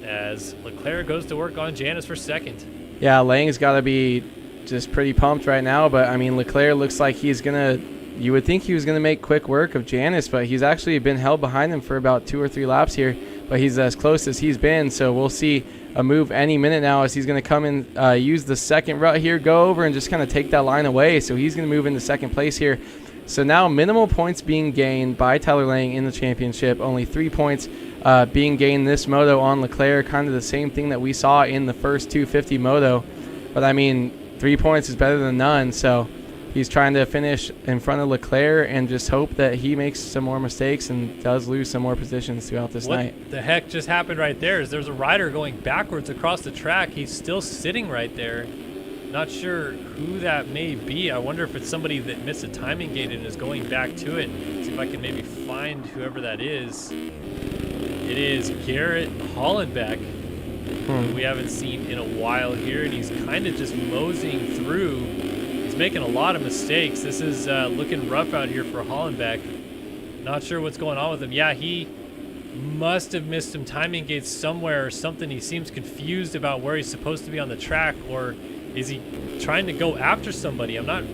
as Leclerc goes to work on Janis for 2nd. Yeah, Lang's got to be just pretty pumped right now, but I mean, Leclerc looks like he's going to, you would think he was going to make quick work of Janis, but he's actually been held behind him for about 2 or 3 laps here, but he's as close as he's been, so we'll see a move any minute now as he's going to come in, use the 2nd rut here, go over and just kind of take that line away. So he's going to move into 2nd place here. So now minimal points being gained by Tyler Lang in the championship. Only 3 points being gained this moto on Leclerc, kind of the same thing that we saw in the first 250 moto. But I mean, 3 points is better than none. So he's trying to finish in front of Leclerc and just hope that he makes some more mistakes and does lose some more positions throughout this night. What the heck just happened right there is there's a rider going backwards across the track. He's still sitting right there. Not sure who that may be. I wonder if it's somebody that missed a timing gate and is going back to it. See if I can maybe find whoever that is. It is Garrett Hollenbeck, who we haven't seen in a while here, and he's kind of just moseying through. He's making a lot of mistakes. This is looking rough out here for Hollenbeck. Not sure what's going on with him. Yeah, he must have missed some timing gates somewhere or something. He seems confused about where he's supposed to be on the track, or is he trying to go after somebody? I'm not...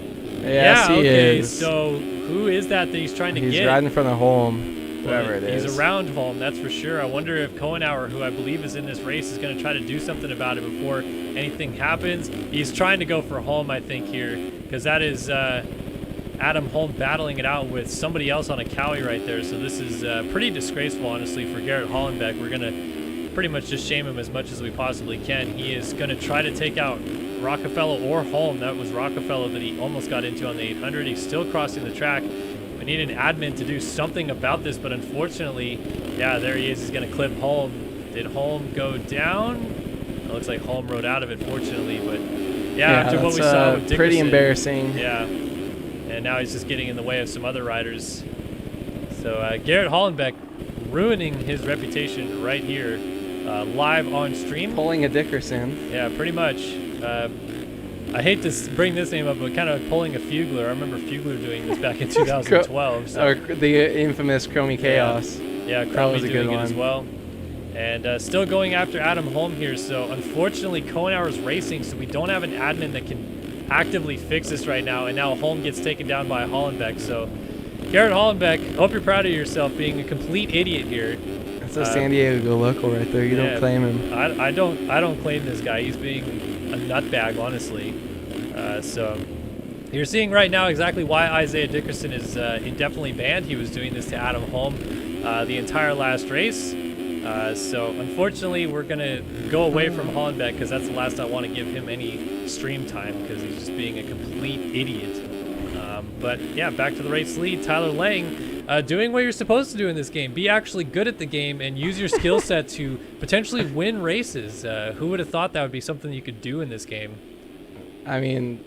Yes, he okay, is. so who is that he's trying to get? He's right in front of home. Whatever it is. He's around home, that's for sure. I wonder if Kohenauer, who I believe is in this race, is going to try to do something about it before anything happens. He's trying to go for home, I think, here, because that is Adam Holm battling it out with somebody else on a Cowie right there. So this is pretty disgraceful, honestly, for Garrett Hollenbeck. We're going to pretty much just shame him as much as we possibly can. He is going to try to take out Rockefeller or Holm. That was Rockefeller that he almost got into on the 800. He's still crossing the track. We need an admin to do something about this, but unfortunately, yeah, there he is. He's going to clip Holm. Did Holm go down? It looks like Holm rode out of it, fortunately, but yeah, after what we saw with Dickerson, pretty embarrassing. Yeah, and now he's just getting in the way of some other riders. So Garrett Hollenbeck ruining his reputation right here, live on stream. Pulling a Dickerson. Yeah, pretty much. I hate to bring this name up, but kind of pulling a Fugler. I remember Fugler doing this back in 2012. So. Or the infamous Chromie Chaos. Yeah, Chromie doing it as well. And still going after Adam Holm here. So unfortunately, Kohenauer's racing, so we don't have an admin that can actively fix this right now. And now Holm gets taken down by Hollenbeck. So Garrett Hollenbeck, hope you're proud of yourself being a complete idiot here. That's a San Diego local right there. You don't claim him. I don't claim this guy. He's being a nutbag, honestly. So you're seeing right now exactly why Isaiah Dickerson is indefinitely banned. He was doing this to Adam Holm the entire last race. So unfortunately, we're going to go away from Hollenbeck because that's the last I want to give him any stream time because he's just being a complete idiot. But yeah, back to the race lead. Tyler Lang doing what you're supposed to do in this game. Be actually good at the game and use your skill set to potentially win races. Who would have thought that would be something you could do in this game? I mean,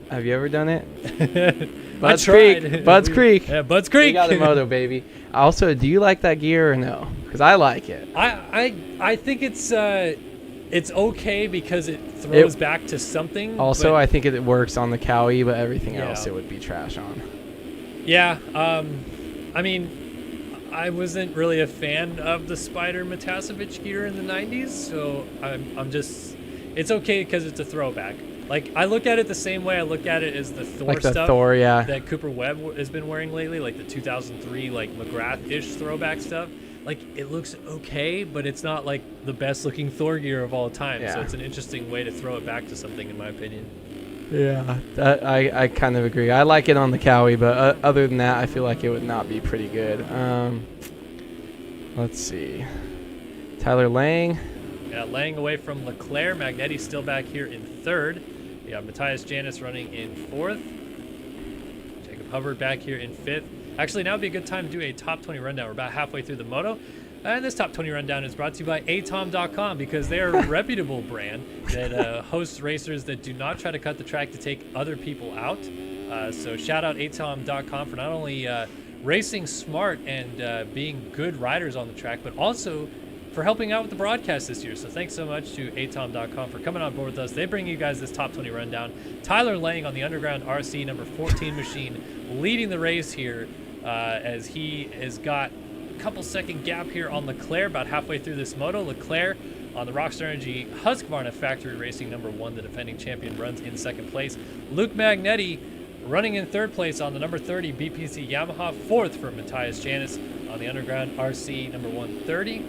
have you ever done it? Bud's Creek. Bud's Creek. Yeah, Bud's Creek. We got a Moto, baby. Also, do you like that gear or no? Because I like it. I think it's okay because it throws back to something. Also, I think it works on the Cowie, but everything else it would be trash on. Yeah. I mean, I wasn't really a fan of the Spider Matasevich gear in the 90s, so I'm just... It's okay because it's a throwback. Like, I look at it the same way I look at it as the Thor stuff that Cooper Webb has been wearing lately, like the 2003 like McGrath-ish throwback stuff. Like, it looks okay, but it's not like the best looking Thor gear of all time. So it's an interesting way to throw it back to something, in my opinion. Yeah, I kind of agree. I like it on the Cowie, but other than that, I feel like it would not be pretty good. Let's see. Tyler Lang. Yeah, Lang away from Leclerc. Magnetti still back here in third. We got Matthias Janis running in fourth. Jacob Hubbard back here in fifth. Actually, now would be a good time to do a top 20 rundown. We're about halfway through the Moto. And this top 20 rundown is brought to you by atom.com because they are a reputable brand that hosts racers that do not try to cut the track to take other people out. So shout out atom.com for not only racing smart and being good riders on the track, but also for helping out with the broadcast this year. So thanks so much to atom.com for coming on board with us. They bring you guys this top 20 rundown. Tyler Lang on the Underground RC number 14 machine leading the race here as he has got a couple second gap here on Leclerc about halfway through this moto. Leclerc on the Rockstar Energy Husqvarna Factory Racing number 1, the defending champion, runs in second place. Luke Magnetti running in third place on the number 30 BPC Yamaha. Fourth for Matthias Janis on the Underground RC number 130.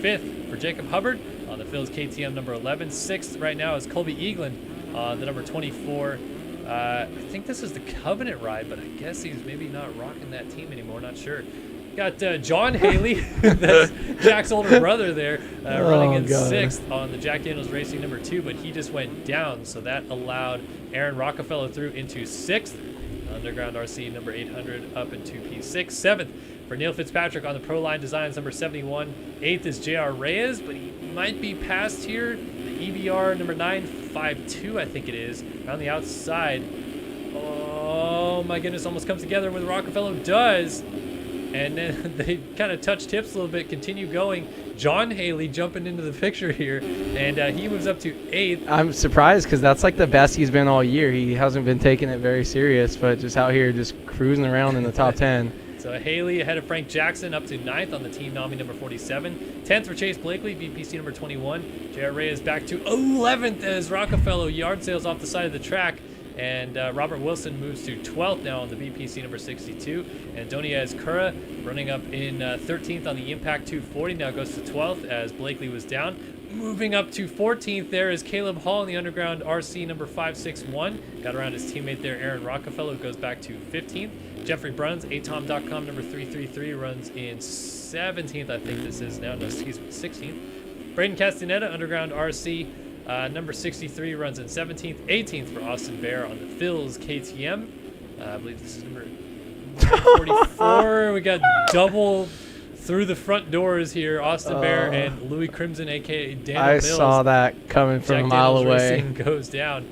Fifth for Jacob Hubbard on the Phil's KTM number 11. Sixth right now is Colby Eaglin on the number 24. I think this is the Covenant ride, but I guess he's maybe not rocking that team anymore. Not sure. Got John Haley, that's Jack's older brother there, running in sixth on the Jack Daniels Racing number 2, but he just went down, so that allowed Aaron Rockefeller through into sixth. Underground RC number 800 up into P6. Seventh for Neil Fitzpatrick on the Proline Designs number 71. Eighth is JR Reyes, but he might be passed here. The EBR number 952, I think it is, on the outside. Oh my goodness, almost comes together with Rockefeller does. And then they kind of touch tips a little bit, continue going. John Haley jumping into the picture here, and he moves up to 8th. I'm surprised because that's like the best he's been all year. He hasn't been taking it very serious, but just out here just cruising around in the top 10. So Haley ahead of Frank Jackson up to 9th on the team nominee number 47. 10th for Chase Blakely, VPC number 21. J.R. Reyes back to 11th as Rockefeller yard sales off the side of the track. And Robert Wilson moves to 12th now on the VPC number 62. And Doniaz Cura running up in 13th on the Impact 240. Now goes to 12th as Blakely was down. Moving up to 14th there is Caleb Hall in the Underground RC number 561. Got around his teammate there, Aaron Rockefeller, goes back to 15th. Jeffrey Bruns, atom.com number 333, runs in 17th, I think this is now. No, he's 16th. Braden Castaneda, Underground RC. Number 63 runs in 17th, 18th for Austin Bear on the Phil's KTM. I believe this is number 44. We got double through the front doors here. Austin Bear and Louis Crimson, a.k.a. Daniel Mills. I saw that coming from a mile away. Racing goes down.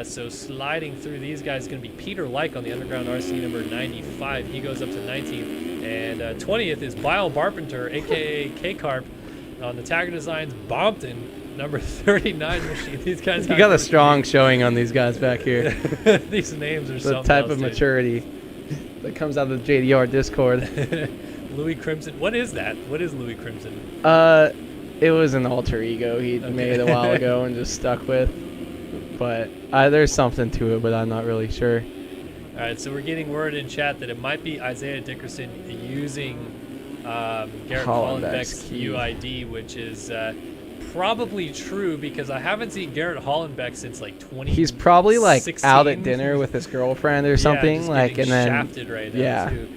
So sliding through these guys is going to be Peter Like on the Underground RC number 95. He goes up to 19th. And 20th is Bile Barpenter, a.k.a. K-Carp on the Tagger Designs Bompton. Number 39 machine. These guys. You got a strong showing on these guys back here. These names are the something type else, of dude. maturity that comes out of the JDR Discord. Louis Crimson. What is that? What is Louis Crimson? It was an alter ego he made a while ago and just stuck with. But there's something to it, but I'm not really sure. All right, so we're getting word in chat that it might be Isaiah Dickerson using Garrett Hollenbeck's UID, which is probably true because I haven't seen Garrett Hollenbeck since like 20. He's probably like out at dinner with his girlfriend or something, just like, and then shafted right now. yeah. Too.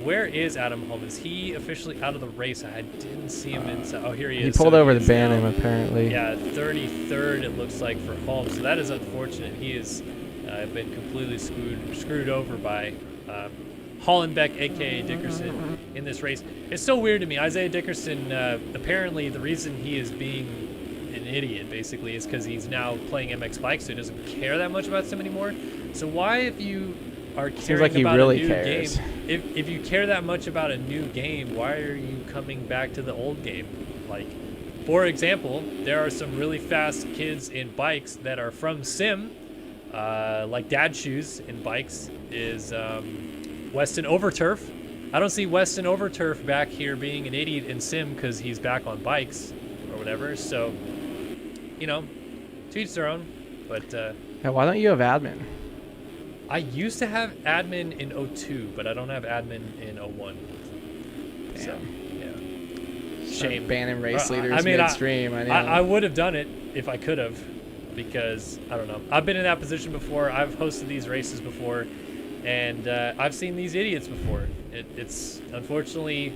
Where is Adam Holm? Is he officially out of the race? I didn't see him inside. Oh, here he is. He pulled over to ban him apparently. Yeah, 33rd it looks like for Holm. So that is unfortunate. He has been completely screwed over by Hollenbeck, a.k.a. Dickerson, in this race. It's so weird to me. Isaiah Dickerson, apparently the reason he is being an idiot, basically, is because he's now playing MX bikes, so he doesn't care that much about sim anymore. So why, if you are caring about a new game, if you care that much about a new game, why are you coming back to the old game? Like, for example, there are some really fast kids in bikes that are from sim, like Dad Shoes in bikes is Weston Overturf. I don't see Weston Overturf back here being an idiot in sim because he's back on bikes or whatever. So, you know, to each their own. But yeah, why don't you have admin? I used to have admin in 02, but I don't have admin in 01. Damn. So, yeah. Shame. Banning race leaders midstream. I know. I would have done it if I could have, because I don't know. I've been in that position before. I've hosted these races before. And I've seen these idiots before. It's unfortunately,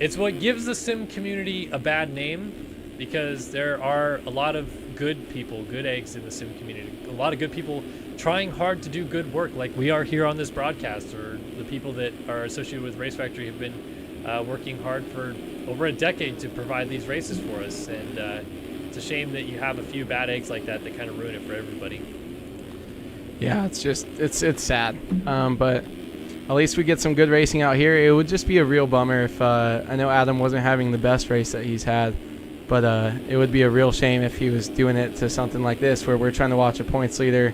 it's what gives the sim community a bad name, because there are a lot of good people, good eggs in the sim community. A lot of good people trying hard to do good work, like we are here on this broadcast, or the people that are associated with RaceFactory have been working hard for over a decade to provide these races for us. And it's a shame that you have a few bad eggs like that that kind of ruin it for everybody. Yeah, it's just it's sad, but at least we get some good racing out here. It would just be a real bummer if I know Adam wasn't having the best race that he's had, but it would be a real shame if he was doing it to something like this, where we're trying to watch a points leader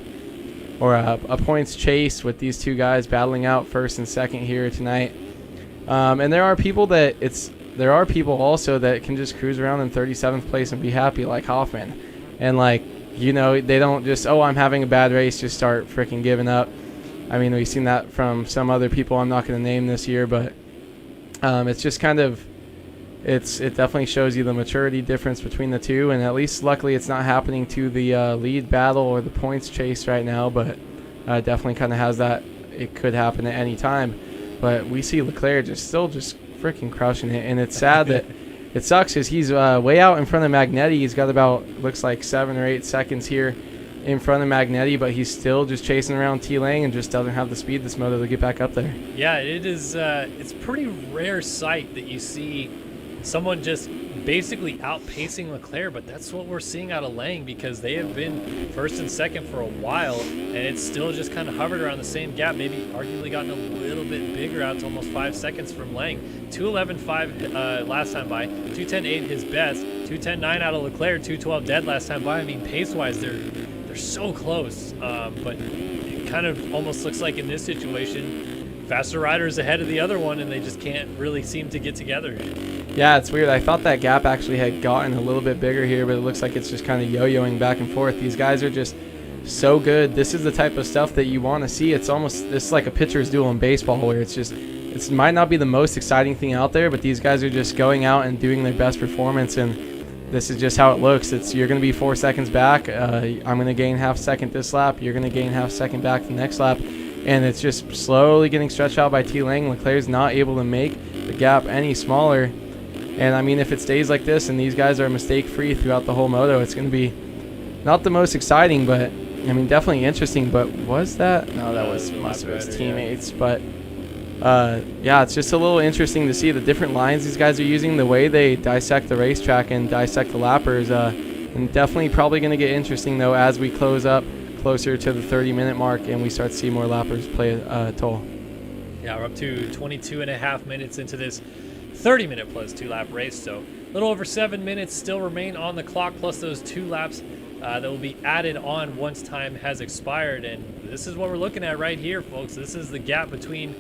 or a points chase with these two guys battling out first and second here tonight. And there are people also that can just cruise around in 37th place and be happy, like Hoffman, and like. You know, they don't just, I'm having a bad race, just start freaking giving up. I mean, we've seen that from some other people I'm not going to name this year, but it's just kind of, it definitely shows you the maturity difference between the two, and at least luckily it's not happening to the lead battle or the points chase right now, but definitely kind of has that, it could happen at any time. But we see Leclerc still freaking crushing it, and it's sad that it sucks because he's way out in front of Magnetti. He's got about, looks like 7 or 8 seconds here in front of Magnetti, but he's still just chasing around T-Lang and just doesn't have the speed this moto to get back up there. Yeah, it is. It's a pretty rare sight that you see someone just basically outpacing Leclerc, but that's what we're seeing out of Lang because they have been first and second for a while, and it's still just kind of hovered around the same gap, maybe arguably gotten a little bit bigger out to almost 5 seconds from Lang. 2:11.5 last time by, 2:10.8 his best, 2:10.9 out of Leclerc, 2:12 dead last time by. I mean, pace-wise, they're so close, but it kind of almost looks like in this situation, faster riders ahead of the other one, and they just can't really seem to get together. Yeah, it's weird. I thought that gap actually had gotten a little bit bigger here, but it looks like it's just kind of yo-yoing back and forth. These guys are just so good. This is the type of stuff that you want to see. It's almost this is like a pitcher's duel in baseball, where it's just it might not be the most exciting thing out there, but these guys are just going out and doing their best performance, and this is just how it looks. You're going to be 4 seconds back. I'm going to gain half a second this lap. You're going to gain half a second back the next lap. And it's just slowly getting stretched out by T. Lang. Leclerc's not able to make the gap any smaller. And, I mean, if it stays like this and these guys are mistake-free throughout the whole moto, it's going to be not the most exciting, but, I mean, definitely interesting. But was that? No, that was must have his teammates. Yeah. But, yeah, it's just a little interesting to see the different lines these guys are using, the way they dissect the racetrack and dissect the lappers. And definitely probably going to get interesting, though, as we close up closer to the 30-minute mark and we start to see more lappers play a toll. Yeah, we're up to 22.5 minutes into this 30-minute plus 2-lap race, so a little over 7 minutes still remain on the clock, plus those 2 laps that will be added on once time has expired. And this is what we're looking at right here, folks. This is the gap between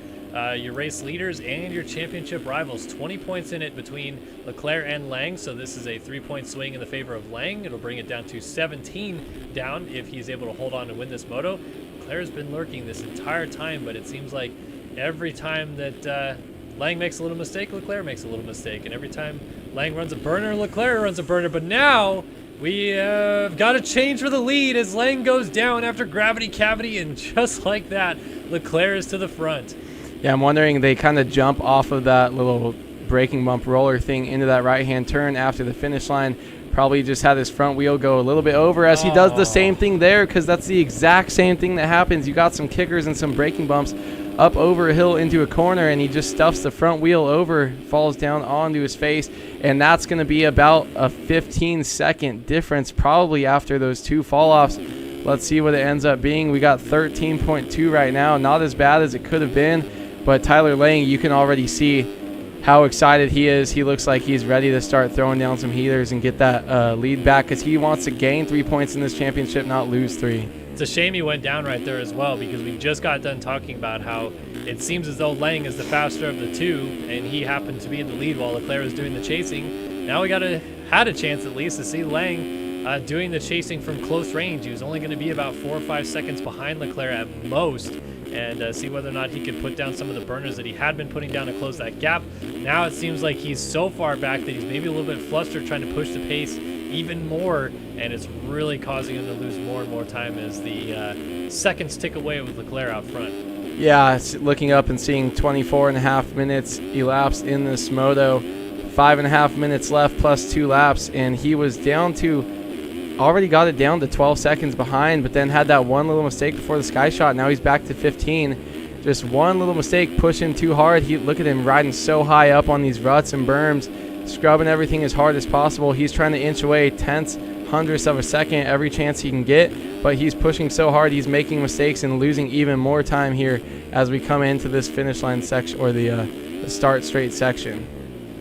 your race leaders and your championship rivals. 20 points in it between Leclerc and Lang, so this is a 3-point swing in the favor of Lang. It'll bring it down to 17 down if he's able to hold on to win this moto. Leclerc's been lurking this entire time, but it seems like every time that Lang makes a little mistake, Leclerc makes a little mistake, and every time Lang runs a burner, Leclerc runs a burner. But now we have got a change for the lead as Lang goes down after gravity cavity, and just like that, Leclerc is to the front. Yeah, I'm wondering, they kind of jump off of that little braking bump roller thing into that right-hand turn after the finish line. Probably just had his front wheel go a little bit over as he does the same thing there, because that's the exact same thing that happens. You got some kickers and some braking bumps up over a hill into a corner, and he just stuffs the front wheel over, falls down onto his face, and that's going to be about a 15-second difference probably after those 2 fall-offs. Let's see what it ends up being. We got 13.2 right now, not as bad as it could have been. But Tyler Lang, you can already see how excited he is. He looks like he's ready to start throwing down some heaters and get that lead back, because he wants to gain 3 points in this championship, not lose 3. It's a shame he went down right there as well, because we just got done talking about how it seems as though Lang is the faster of the two, and he happened to be in the lead while Leclerc was doing the chasing. Now we had a chance at least to see Lang doing the chasing from close range. He was only going to be about 4 or 5 seconds behind Leclerc at most, and see whether or not he could put down some of the burners that he had been putting down to close that gap. Now it seems like he's so far back that he's maybe a little bit flustered, trying to push the pace even more, and it's really causing him to lose more and more time as the seconds tick away with Leclerc out front. Yeah, looking up and seeing 24.5 minutes elapsed in this moto, 5.5 minutes left plus 2 laps, and he was down to already got it down to 12 seconds behind, but then had that one little mistake before the sky shot. Now he's back to 15. Just one little mistake, pushing too hard. Look at him riding so high up on these ruts and berms, scrubbing everything as hard as possible. He's trying to inch away tenths, hundredths of a second every chance he can get, but he's pushing so hard, he's making mistakes and losing even more time here as we come into this finish line section, or the start straight section.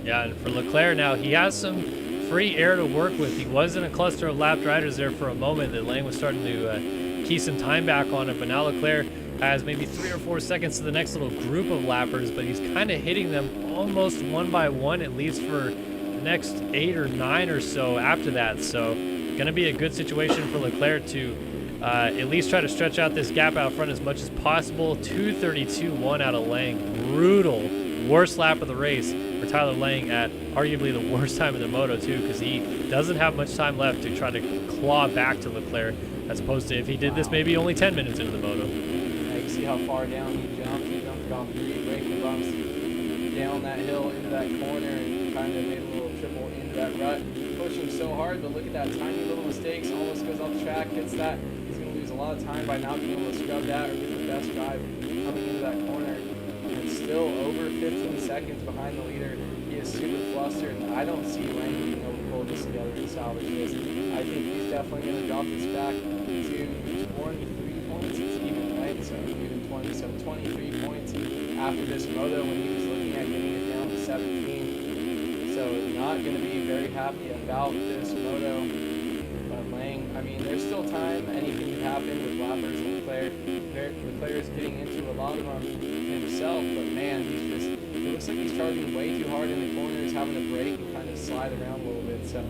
Yeah, and for Leclerc now, he has some free air to work with. He was in a cluster of lapped riders there for a moment that Lang was starting to key some time back on it, but now Leclerc has maybe 3 or 4 seconds to the next little group of lappers, but he's kind of hitting them almost one by one, at least for the next 8 or 9 or so after that. So going to be a good situation for Leclerc to at least try to stretch out this gap out front as much as possible. 2:32.1 out of Lang. Brutal. Worst lap of the race for Tyler Lang at arguably the worst time in the moto too, because he doesn't have much time left to try to claw back to Leclerc, as opposed to if he did this maybe only 10 minutes into the moto. Yeah, you can see how far down he jumped. He jumped about 3 braking bumps down that hill into that corner and kind of made a little triple into that rut. Pushing so hard, but look at that tiny little mistakes. Almost goes off the track, hits that. He's going to lose a lot of time by not being able to scrub that or get the best drive coming into that corner. And still over 15 seconds behind the leader. He is super flustered, and I don't see Lang being able to pull this together and salvage this. I think he's definitely going to drop this back to 23 points. It's even, right? So even 20, so 23 points after this moto when he was looking at getting it down to 17. So not going to be very happy about this moto. But Lang, I mean, there's still time. Anything could happen with Lappers and Leclerc. Leclerc is getting into a lot of them himself, but man, it looks like he's charging way too hard in the corners, having to brake and kind of slide around a little bit. So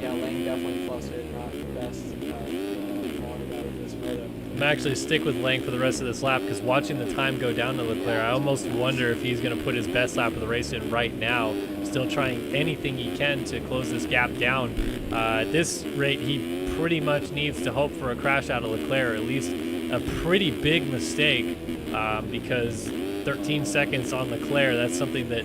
Lang definitely flustered, not the best out of this moto. I'm actually stick with Lang for the rest of this lap because watching the time go down to Leclerc, I almost wonder if he's going to put his best lap of the race in right now, still trying anything he can to close this gap down. At this rate, he pretty much needs to hope for a crash out of Leclerc, or at least a pretty big mistake, because 13 seconds on Leclerc, that's something that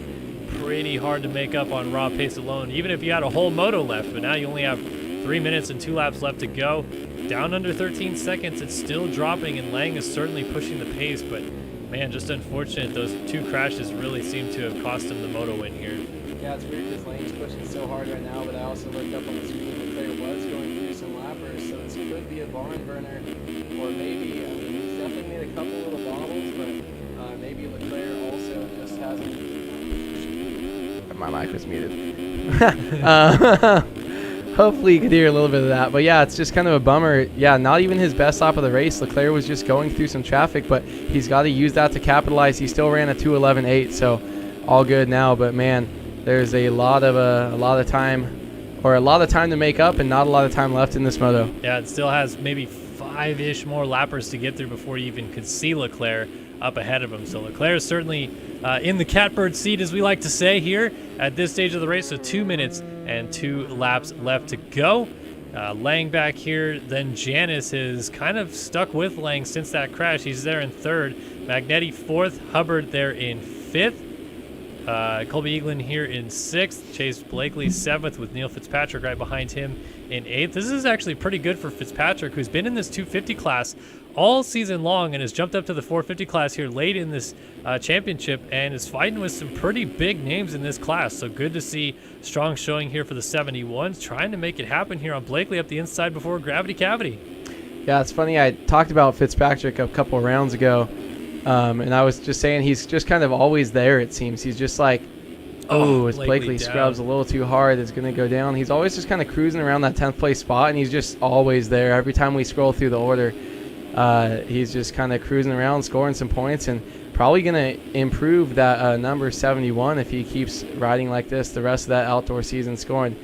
pretty hard to make up on raw pace alone, even if you had a whole moto left. But now you only have 3 minutes and 2 laps left to go. Down under 13 seconds, it's still dropping, and Lang is certainly pushing the pace, but man, just unfortunate. Those 2 crashes really seem to have cost him the moto win here. Yeah, it's weird because Lang's pushing so hard right now, but I also looked up on the screen, Leclerc was going through some lappers, so this could be a barn burner, or maybe, I mean, he's definitely made a couple little bobbles, but maybe Leclerc also just hasn't. My mic was muted. Hopefully you could hear a little bit of that. But yeah, it's just kind of a bummer. Yeah, not even his best lap of the race. Leclerc was just going through some traffic, but he's got to use that to capitalize. He still ran a 2:11.8, so all good now. But man, there's a lot of time to make up, and not a lot of time left in this moto. Yeah, it still has maybe 5-ish more lappers to get through before you even could see Leclerc up ahead of him. So Leclerc is certainly in the catbird seat, as we like to say here at this stage of the race. So 2 minutes and 2 laps left to go. Lang back here, then Janice is kind of stuck with Lang since that crash. He's there in 3rd. Magnetti 4th. Hubbard there in 5th. Colby Eaglin here in 6th. Chase Blakely 7th with Neil Fitzpatrick right behind him in 8th. This is actually pretty good for Fitzpatrick, who's been in this 250 class all season long and has jumped up to the 450 class here late in this championship and is fighting with some pretty big names in this class. So good to see strong showing here for the 71s, trying to make it happen here on Blakely up the inside before Gravity Cavity. Yeah, it's funny. I talked about Fitzpatrick a couple of rounds ago, and I was just saying he's just kind of always there, it seems. He's just like, as Blakely scrubs a little too hard, it's going to go down. He's always just kind of cruising around that 10th place spot, and he's just always there. Every time we scroll through the order, he's just kind of cruising around, scoring some points, and probably going to improve that number 71 if he keeps riding like this the rest of that outdoor season, scoring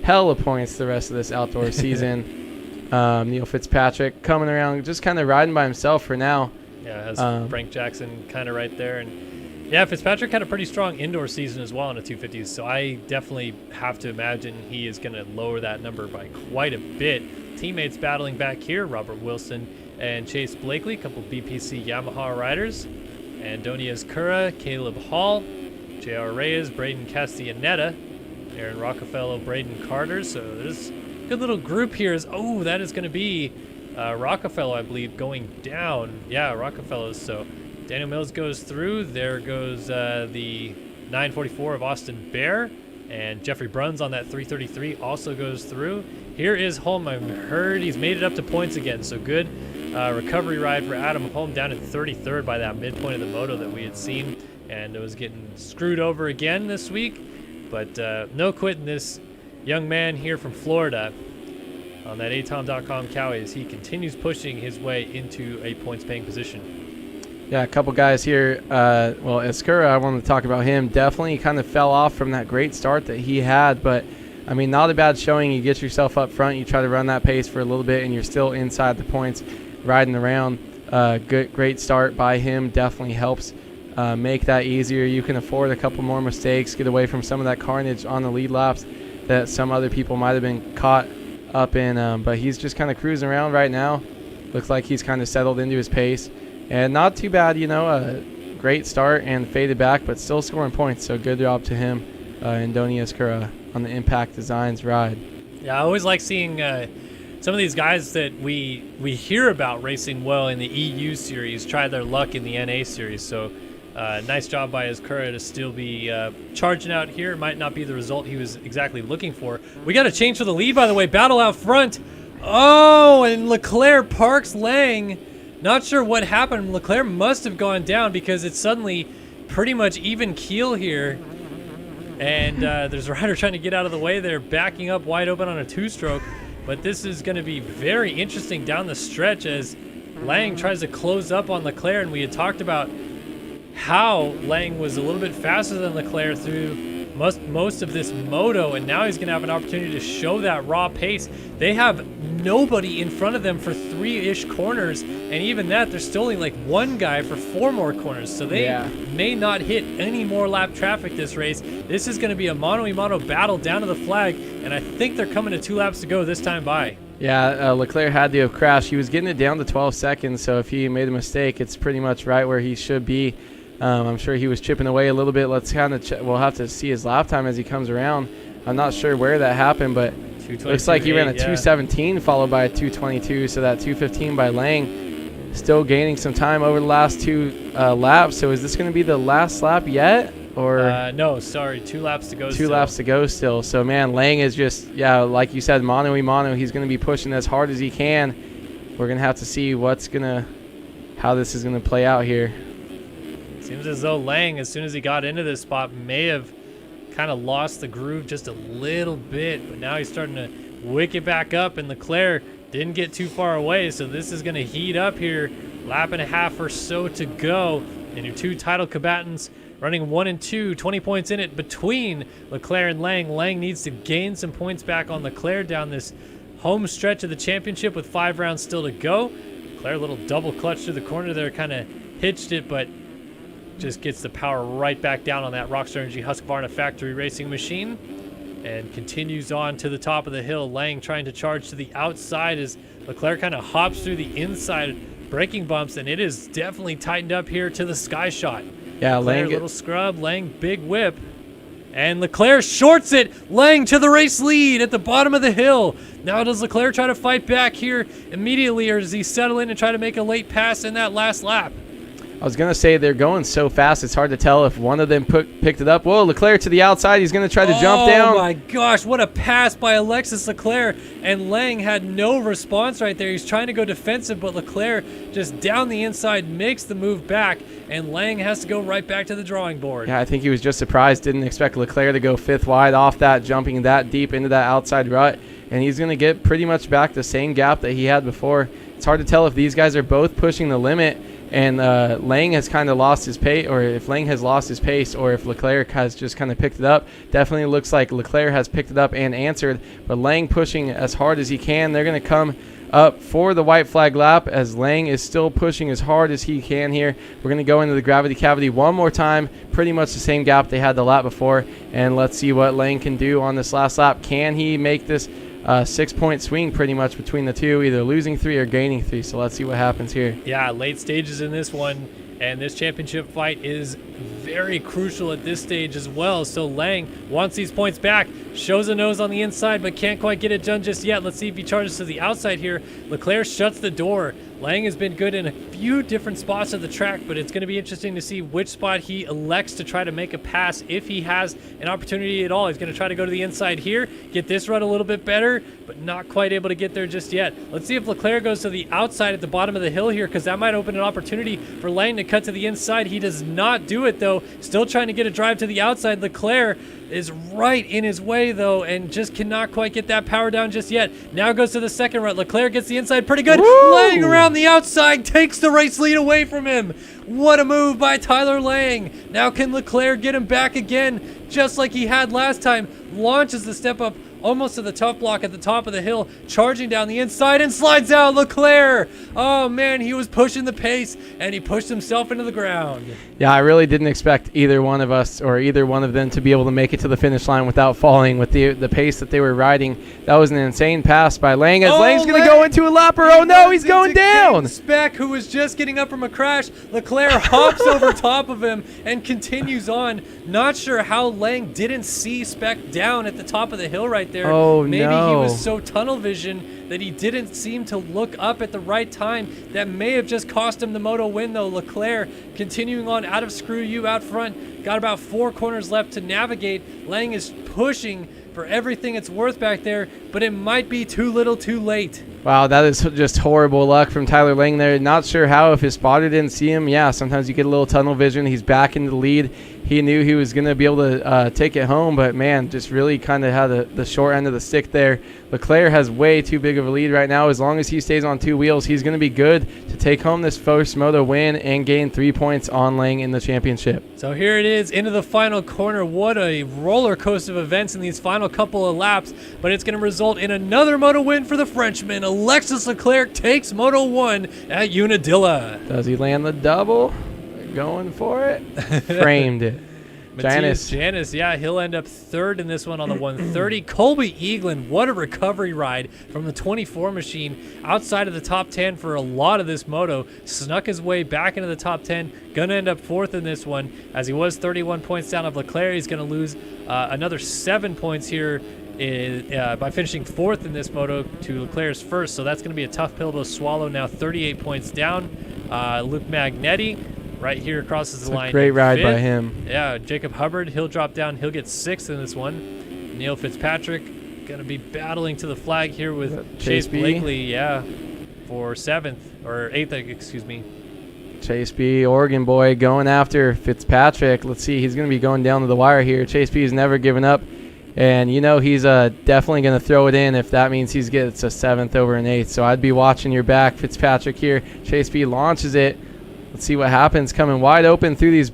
hella points the rest of this outdoor season. Neil Fitzpatrick coming around, just kind of riding by himself for now. Yeah, has Frank Jackson kind of right there. And yeah, Fitzpatrick had a pretty strong indoor season as well in the 250s, so I definitely have to imagine he is going to lower that number by quite a bit. Teammates battling back here, Robert Wilson and Chase Blakely, a couple BPC Yamaha riders. Andonia Escura, Caleb Hall, J.R. Reyes, Braden Castellaneta, Aaron Rockefeller, Braden Carter. So there's a good little group here. That is going to be Rockefeller, I believe, going down. Yeah, Rockefeller's. So Daniel Mills goes through. There goes the 944 of Austin Bear. And Jeffrey Bruns on that 333 also goes through. Here is Holm. I heard he's made it up to points again. So good recovery ride for Adam Holm down at 33rd by that midpoint of the moto that we had seen. And it was getting screwed over again this week. But no quitting this young man here from Florida on that atom.com Cowie as he continues pushing his way into a points-paying position. Yeah, a couple guys here. Escura, I wanted to talk about him. Definitely kind of fell off from that great start that he had, but I mean, not a bad showing. You get yourself up front, you try to run that pace for a little bit, and you're still inside the points, riding around. Great start by him. Definitely helps make that easier. You can afford a couple more mistakes, get away from some of that carnage on the lead laps that some other people might have been caught up in. But he's just kind of cruising around right now. Looks like he's kind of settled into his pace. And not too bad, a great start and faded back, but still scoring points. So good job to him, Andonia Escura, on the Impact Designs ride. Yeah, I always like seeing some of these guys that we hear about racing well in the EU series try their luck in the NA series. So Nice job by Azcura to still be charging out here. It might not be the result he was exactly looking for. We got a change for the lead, by the way. Battle out front. Oh, and Leclerc parks Lang. Not sure what happened. Leclerc must have gone down because it's suddenly pretty much even keel here. And there's a rider trying to get out of the way. They're backing up wide open on a two-stroke. But this is going to be very interesting down the stretch as Lang tries to close up on Leclerc. And we had talked about how Lang was a little bit faster than Leclerc through most of this moto, and now he's going to have an opportunity to show that raw pace. They have nobody in front of them for 3-ish corners, and even that, there's still only like one guy for 4 more corners, so they may not hit any more lap traffic this race. This is going to be a mano-a-mano battle down to the flag, and I think they're coming to 2 laps to go this time by. Yeah, Leclerc had to have crashed. He was getting it down to 12 seconds, so if he made a mistake, it's pretty much right where he should be. I'm sure he was chipping away a little bit. Let's kind of we'll have to see his lap time as he comes around. I'm not sure where that happened, but looks like he ran a 2:17 followed by a 2:22, so that 2:15 by Lang. Still gaining some time over the last 2 laps. So is this going to be the last lap yet? Or no, sorry, 2 laps to go. 2 laps to go still. So, man, Lang is just, like you said, mano-a-mano. He's going to be pushing as hard as he can. We're going to have to see how this is going to play out here. Seems as though Lang, as soon as he got into this spot, may have kind of lost the groove just a little bit, but now he's starting to wick it back up, and Leclerc didn't get too far away, so this is going to heat up here. Lap and a half or so to go, and your 2 title combatants running 1 and 2, 20 points in it between Leclerc and Lang. Lang needs to gain some points back on Leclerc down this home stretch of the championship with 5 rounds still to go. Leclerc, a little double clutch through the corner there, kind of hitched it, but just gets the power right back down on that Rockstar Energy Husqvarna factory racing machine and continues on to the top of the hill. Lang trying to charge to the outside as Leclerc kind of hops through the inside braking bumps, and it is definitely tightened up here to the sky shot. Yeah, Leclerc, little scrub, Lang big whip, and Leclerc shorts it. Lang to the race lead at the bottom of the hill. Now does Leclerc try to fight back here immediately, or does he settle in and try to make a late pass in that last lap? I was going to say they're going so fast, it's hard to tell if one of them picked it up. Whoa, Leclerc to the outside. He's going to try to jump down. Oh, my gosh. What a pass by Alexis Leclerc. And Lang had no response right there. He's trying to go defensive, but Leclerc just down the inside makes the move back, and Lang has to go right back to the drawing board. Yeah, I think he was just surprised. Didn't expect Leclerc to go 5th wide off that, jumping that deep into that outside rut. And he's going to get pretty much back the same gap that he had before. It's hard to tell if these guys are both pushing the limit, and Lang has kind of lost his pace, or if Lang has lost his pace, or if Leclerc has just kind of picked it up. Definitely looks like Leclerc has picked it up and answered, but Lang pushing as hard as he can. They're going to come up for the white flag lap as Lang is still pushing as hard as he can here. We're going to go into the gravity cavity one more time, pretty much the same gap they had the lap before, and let's see what Lang can do on this last lap. Can he make this 6-point swing pretty much between the two, either losing 3 or gaining 3? So let's see what happens here. Yeah, late stages in this one, and this championship fight is very crucial at this stage as well. So Lang wants these points back, shows a nose on the inside, but can't quite get it done just yet. Let's see if he charges to the outside here. Leclerc shuts the door. Lang has been good in a few different spots of the track, but it's going to be interesting to see which spot he elects to try to make a pass if he has an opportunity at all. He's going to try to go to the inside here, get this run a little bit better, but not quite able to get there just yet. Let's see if Leclerc goes to the outside at the bottom of the hill here, because that might open an opportunity for Lang to cut to the inside. He does not do it, though. Still trying to get a drive to the outside. Leclerc is right in his way, though, and just cannot quite get that power down just yet. Now goes to the second rut. Leclerc gets the inside pretty good. Lang around the outside takes the race lead away from him. What a move by Tyler Lang. Now can Leclerc get him back again, just like he had last time? Launches the step up almost to the tough block at the top of the hill, charging down the inside and slides out. Leclerc, oh man, he was pushing the pace and he pushed himself into the ground. Yeah, I really didn't expect either one of us or either one of them to be able to make it to the finish line without falling with the pace that they were riding. That was an insane pass by Lang, as Lang's going to go into a lapper. Oh no, he's going down. Speck, who was just getting up from a crash. Leclerc hops over top of him and continues on. Not sure how Lang didn't see Speck down at the top of the hill right there. Oh, Maybe no. he was so tunnel vision that he didn't seem to look up at the right time. That may have just cost him the moto win, though. Leclerc continuing on out of Screw You out front. Got about 4 corners left to navigate. Lang is pushing for everything it's worth back there, but it might be too little too late. Wow, that is just horrible luck from Tyler Lang there. Not sure how, if his spotter didn't see him. Yeah, sometimes you get a little tunnel vision. He's back into the lead. He knew he was going to be able to take it home, but man, just really kind of had the short end of the stick there. Leclerc has way too big of a lead right now. As long as he stays on 2 wheels, he's going to be good to take home this first moto win and gain 3 points on Lang in the championship. So here it is into the final corner. What a roller coaster of events in these final couple of laps, but it's going to result in another moto win for the Frenchman. Alexis Leclerc takes Moto 1 at Unadilla. Does he land the double? Going for it. Framed it. Janis, yeah, he'll end up 3rd in this one on the 130. Colby Eaglin, what a recovery ride from the 24 machine. Outside of the top 10 for a lot of this moto. Snuck his way back into the top 10. Gonna end up 4th in this one. As he was 31 points down of Leclerc, he's gonna lose another 7 points here by finishing 4th in this moto to Leclerc's 1st. So that's gonna be a tough pill to swallow now. 38 points down. Luke Magnetti right here crosses the line. Great ride 5th. by him. Yeah, Jacob Hubbard, he'll drop down. He'll get 6th in this one. Neil Fitzpatrick going to be battling to the flag here with Chase Blakely, yeah, for 7th, or 8th, excuse me. Chase B, Oregon boy, going after Fitzpatrick. Let's see, he's going to be going down to the wire here. Chase B has never given up, and you know he's definitely going to throw it in if that means he gets a 7th over an 8th. So I'd be watching your back, Fitzpatrick here. Chase B launches it. Let's see what happens. Coming wide open through these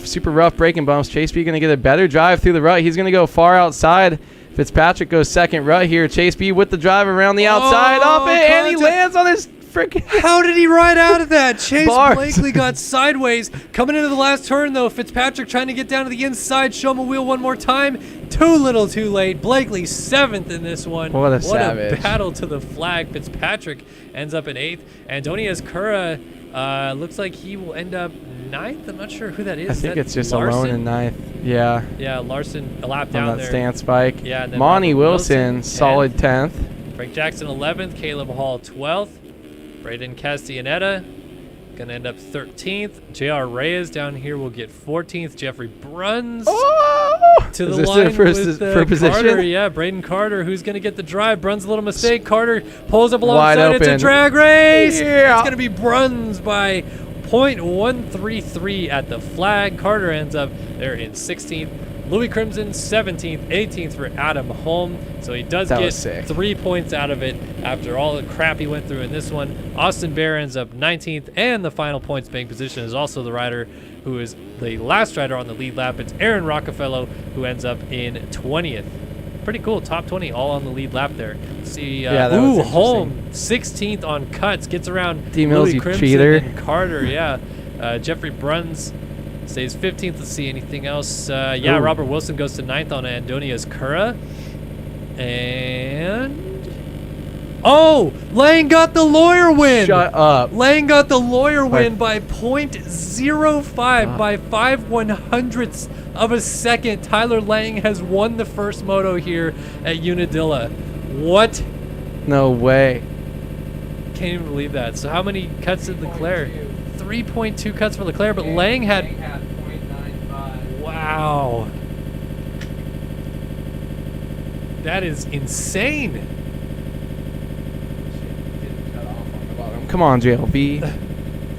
super rough braking bumps. Chase B going to get a better drive through the rut. He's going to go far outside. Fitzpatrick goes 2nd rut here. Chase B with the drive around the outside off it, and he lands on his freaking... How did he ride out of that? Chase Blakely got sideways. Coming into the last turn, though, Fitzpatrick trying to get down to the inside. Show him a wheel one more time. Too little too late. Blakely 7th in this one. What a savage. What a battle to the flag. Fitzpatrick ends up in 8th. Antonius Cura... looks like he will end up 9th. I'm not sure who that is. I think it's just Larson? Alone in 9th. Yeah. Yeah, Larson a lap down on that there. stance bike. Yeah. Monty Wilson, solid 10th. Frank Jackson 11th. Caleb Hall 12th. Braden Castellaneta gonna end up 13th. J.R. Reyes down here will get 14th. Jeffrey Bruns to the line with position? Carter. Yeah, Braden Carter, who's gonna get the drive. Bruns a little mistake. Carter pulls up alongside. It's a drag race. Yeah. It's gonna be Bruns by 0.133 at the flag. Carter ends up there in 16th. Louis Crimson 17th, 18th for Adam Holm. So he does get 3 points out of it after all the crap he went through in this one. Austin Bear ends up 19th, and the final points bank position is also the rider who is the last rider on the lead lap. It's Aaron Rockefeller, who ends up in 20th. Pretty cool, top 20 all on the lead lap there. Let's see, Holm 16th on cuts, gets around Louis Crimson and Carter. Yeah, Jeffrey Bruns stays 15th. Let's see anything else. Robert Wilson goes to 9th on Andonias Cura. And... oh! Lang got the lawyer win! Shut up. Lang got the lawyer win by 0.05, by 5/100ths of a second. Tyler Lang has won the first moto here at Unadilla. What? No way. Can't even believe that. So how many cuts did Leclerc? 3.2 cuts for Leclerc, but Lang had 0.95. Wow. That is insane. Come on, JLB.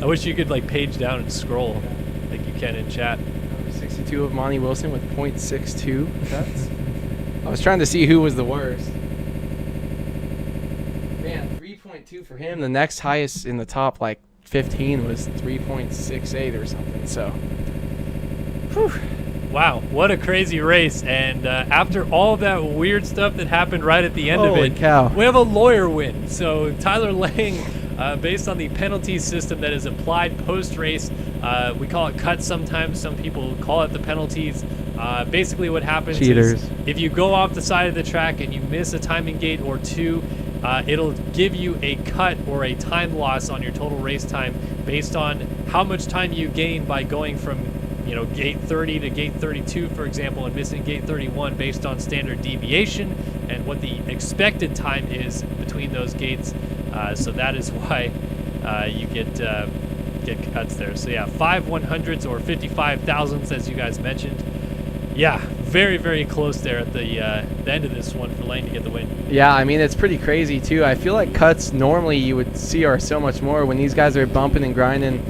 I wish you could like page down and scroll like you can in chat. Number 62 of Monty Wilson with 0.62 cuts. I was trying to see who was the worst. Man, 3.2 for him. The next highest in the top, like 15, was 3.68 or something. So, whew. Wow, what a crazy race. And after all that weird stuff that happened right at the end of it, cow. we have a lawyer win. So Tyler Lang based on the penalty system that is applied post-race. We call it cuts sometimes. Some people call it the penalties. Basically what happens is if you go off the side of the track and you miss a timing gate or two, it'll give you a cut or a time loss on your total race time based on how much time you gain by going from gate 30 to gate 32, for example, and missing gate 31 based on standard deviation and what the expected time is between those gates. So that is why you get cuts there. So yeah, 5 100ths or 55 thousandths, as you guys mentioned. Yeah, very, very close there at the end of this one for Lane to get the win. Yeah, I mean, it's pretty crazy, too. I feel like cuts normally you would see are so much more when these guys are bumping and grinding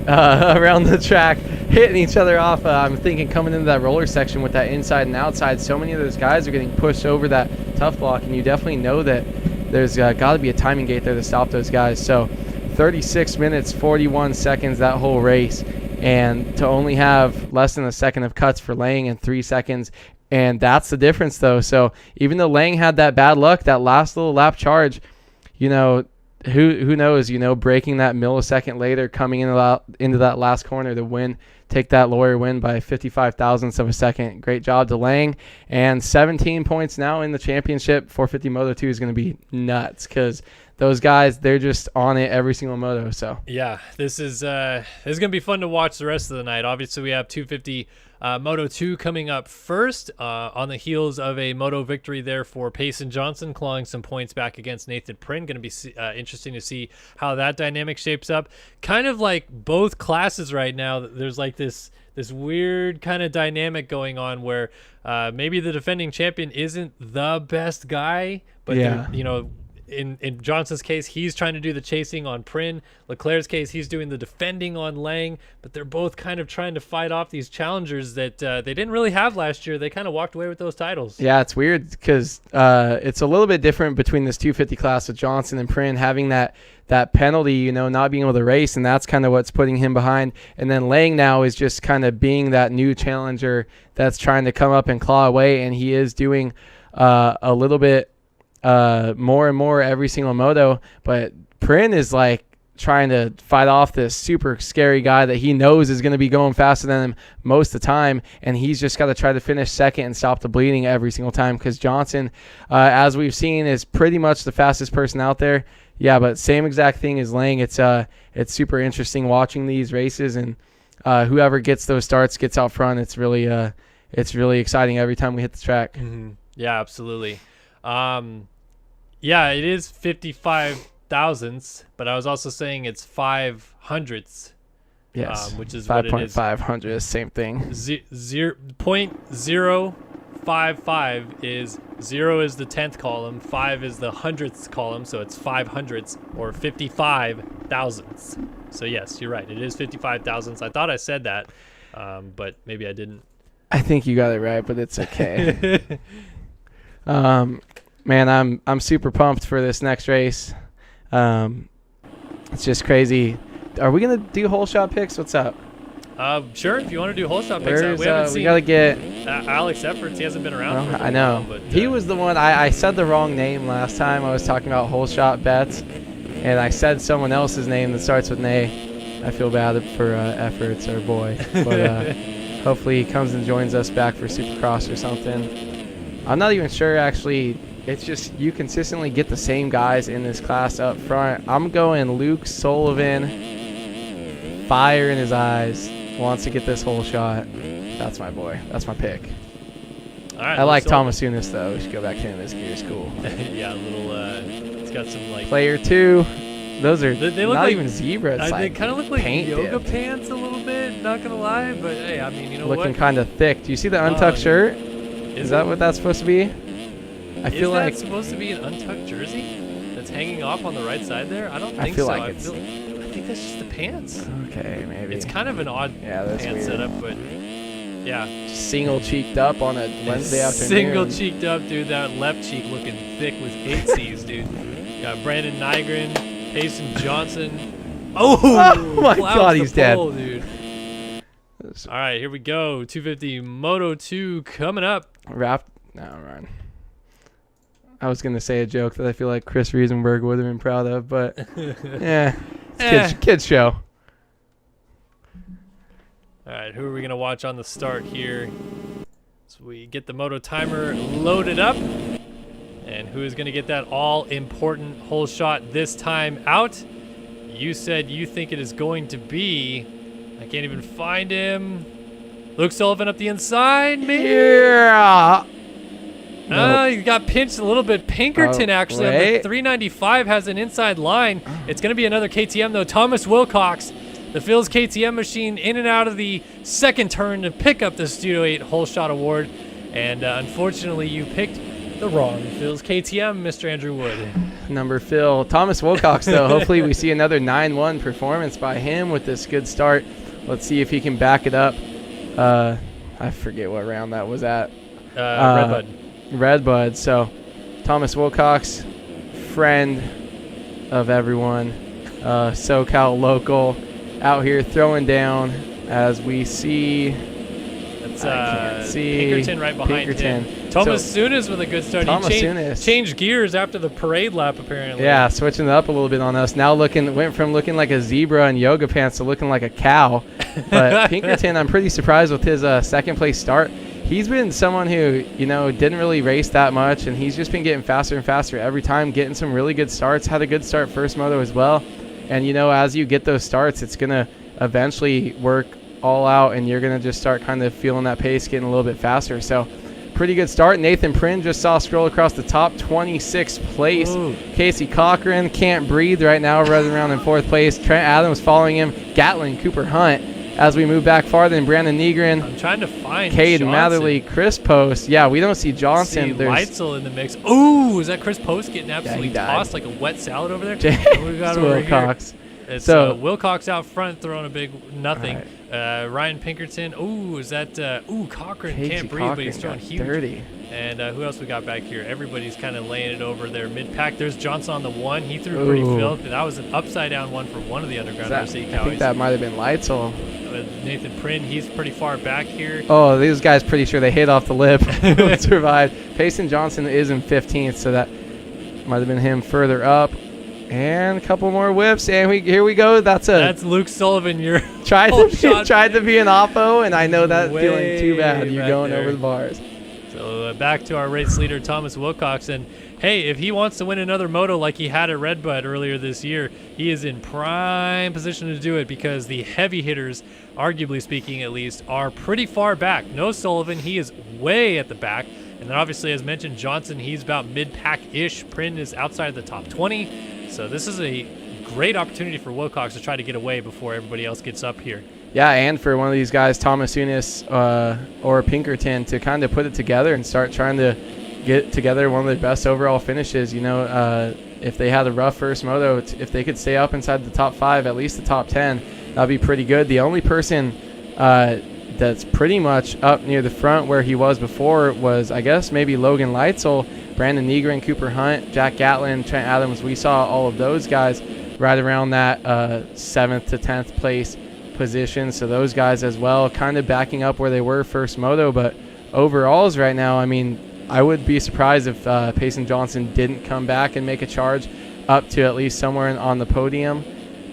around the track, hitting each other off. I'm thinking coming into that roller section with that inside and outside, so many of those guys are getting pushed over that tough block, and you definitely know that there's got to be a timing gate there to stop those guys. So 36 minutes, 41 seconds that whole race. And to only have less than a second of cuts for Lang and 3 seconds. And that's the difference, though. So even though Lang had that bad luck, that last little lap charge, who knows, breaking that millisecond later, coming into that last corner to win, take that lawyer win by 55 thousandths of a second. Great job to Lang. And 17 points now in the championship. 450 Moto 2 is going to be nuts because those guys, they're just on it every single moto. So yeah, this is going to be fun to watch the rest of the night. Obviously, we have 250 Moto 2 coming up first on the heels of a Moto victory there for Payson Johnson, clawing some points back against Nathan Prynne. Going to be interesting to see how that dynamic shapes up. Kind of like both classes right now, there's like this weird kind of dynamic going on where maybe the defending champion isn't the best guy, but yeah. In Johnson's case, he's trying to do the chasing on Prynne. Leclerc's case, he's doing the defending on Lang. But they're both kind of trying to fight off these challengers that they didn't really have last year. They kind of walked away with those titles. Yeah, it's weird because it's a little bit different between this 250 class with Johnson and Prynne having that penalty, not being able to race, and that's kind of what's putting him behind. And then Lang now is just kind of being that new challenger that's trying to come up and claw away, and he is doing a little bit more and more every single moto, but Prynne is like trying to fight off this super scary guy that he knows is going to be going faster than him most of the time, and he's just got to try to finish second and stop the bleeding every single time because Johnson, as we've seen, is pretty much the fastest person out there. Yeah, but same exact thing as Lang. It's super interesting watching these races, and whoever gets those starts gets out front. It's really exciting every time we hit the track. Mm-hmm. Yeah, absolutely. Yeah, it is 55 thousandths, but I was also saying it's 5 hundredths. Yes, which is what it is. 5.5 same thing. 0.055 is 0 is the 10th column, 5 is the hundredths column, so it's 5 hundredths or 55 thousandths. So yes, you're right. It is 55 thousandths. I thought I said that, but maybe I didn't. I think you got it right, but it's okay. Man, I'm super pumped for this next race. It's just crazy. Are we gonna do whole shot picks? What's up? Sure. If you want to do whole shot picks, we haven't seen. We gotta get Alex Efforts. He hasn't been around. I know. While, but, he was the one. I said the wrong name last time. I was talking about whole shot bets, and I said someone else's name that starts with an A. I feel bad for Efforts, our boy, but hopefully he comes and joins us back for Supercross or something. I'm not even sure actually. It's just you consistently get the same guys in this class up front. I'm going Luke Sullivan. Fire in his eyes. Wants to get this whole shot. That's my boy. That's my pick. All right, I like Thomas Unis, though. We should go back to him. This gear is cool. Yeah, a little, it's got some, like... Player 2. Those are they look not like, even zebras. They kind of look like yoga dipped. Pants a little bit, not going to lie. But, hey, I mean, Looking kind of thick. Do you see the untucked shirt? Is that what that's supposed to be? I feel like it's supposed to be an untucked jersey that's hanging off on the right side there. I don't think so. I think that's just the pants. Okay, maybe. It's kind of an odd pants setup, but yeah. Single cheeked up on a Wednesday afternoon. Single cheeked up, dude. That left cheek looking thick with 8 C's, dude. Got Brandon Nygren, Payson Johnson. Oh my God, he's dead. Dude. All right, here we go. 250 Moto 2 coming up. No, run. I was gonna say a joke that I feel like Chris Riesenberg would have been proud of, but yeah, kids show. All right, who are we gonna watch on the start here? So we get the Moto timer loaded up, and who is gonna get that all-important hole shot this time out? You said you think it is going to be. I can't even find him. Luke Sullivan up the inside, maybe. Yeah. Nope. He got pinched a little bit. Pinkerton actually on the 395 has an inside line. It's going to be another KTM though. Thomas Wilcox, the Phil's KTM machine, in and out of the second turn to pick up the Studio 8 hole shot award. And unfortunately, you picked the wrong Phil's KTM, Mr. Andrew Wood. Number Phil. Thomas Wilcox though. Hopefully we see another 9-1 performance by him with this good start. Let's see if he can back it up. I forget what round that was at. Redbud. So Thomas Wilcox, friend of everyone, SoCal local, out here throwing down as we see. That's Pinkerton right behind him. Thomas Sunis with a good start. He changed gears after the parade lap apparently. Yeah, switching it up a little bit on us. Now went from looking like a zebra in yoga pants to looking like a cow. But Pinkerton, I'm pretty surprised with his second place start. He's been someone who, didn't really race that much, and he's just been getting faster and faster every time, getting some really good starts. Had a good start first moto as well. And, as you get those starts, it's going to eventually work all out, and you're going to just start kind of feeling that pace getting a little bit faster. So pretty good start. Nathan Prynne just saw scroll across the top, 26th place. Ooh. Casey Cochran can't breathe right now, running around in 4th place. Trent Adams following him. Gatlin, Cooper Hunt. As we move back farther, and Brandon Negrin. I'm trying to find Cade Matherly, Chris Post. Yeah, we don't see Johnson. There's Leitzel in the mix. Ooh, is that Chris Post getting absolutely tossed like a wet salad over there? We got Wilcox. It's Wilcox out front throwing a big nothing. Right. Ryan Pinkerton. Ooh, is that Cochran can't breathe, but he's throwing huge. Dirty. And who else we got back here? Everybody's kind of laying it over there mid-pack. There's Johnson on the 1. He threw pretty filthy. That was an upside-down one for one of the Underground RC Cowies. I think that might have been Leitzel. Nathan Prynne, he's pretty far back here. Oh, these guys pretty sure they hit off the lip and survived. Payson Johnson is in 15th, so that might have been him further up. And a couple more whips, and here we go. That's Luke Sullivan. You're tried to be an oppo, and I know that feeling too bad. You're going over the bars. So back to our race leader, Thomas Wilcox, and hey, if he wants to win another moto like he had at Redbud earlier this year, he is in prime position to do it because the heavy hitters, arguably speaking at least, are pretty far back. No Sullivan, he is way at the back. And then obviously, as mentioned, Johnson, he's about mid-pack-ish. Prynne is outside of the top 20. So this is a great opportunity for Wilcox to try to get away before everybody else gets up here. Yeah, and for one of these guys, Thomas Unis or Pinkerton, to kind of put it together and start trying to get together one of their best overall finishes. If they had a rough first moto, if they could stay up inside the top 5, at least the top 10, that'd be pretty good. The only person that's pretty much up near the front where he was before was, I guess, maybe Logan Leitzel, Brandon Negrin, Cooper Hunt, Jack Gatlin, Trent Adams. We saw all of those guys right around that 7th to 10th place position. So those guys as well kind of backing up where they were first moto. But overalls right now, I mean, I would be surprised if Payson Johnson didn't come back and make a charge up to at least somewhere on the podium.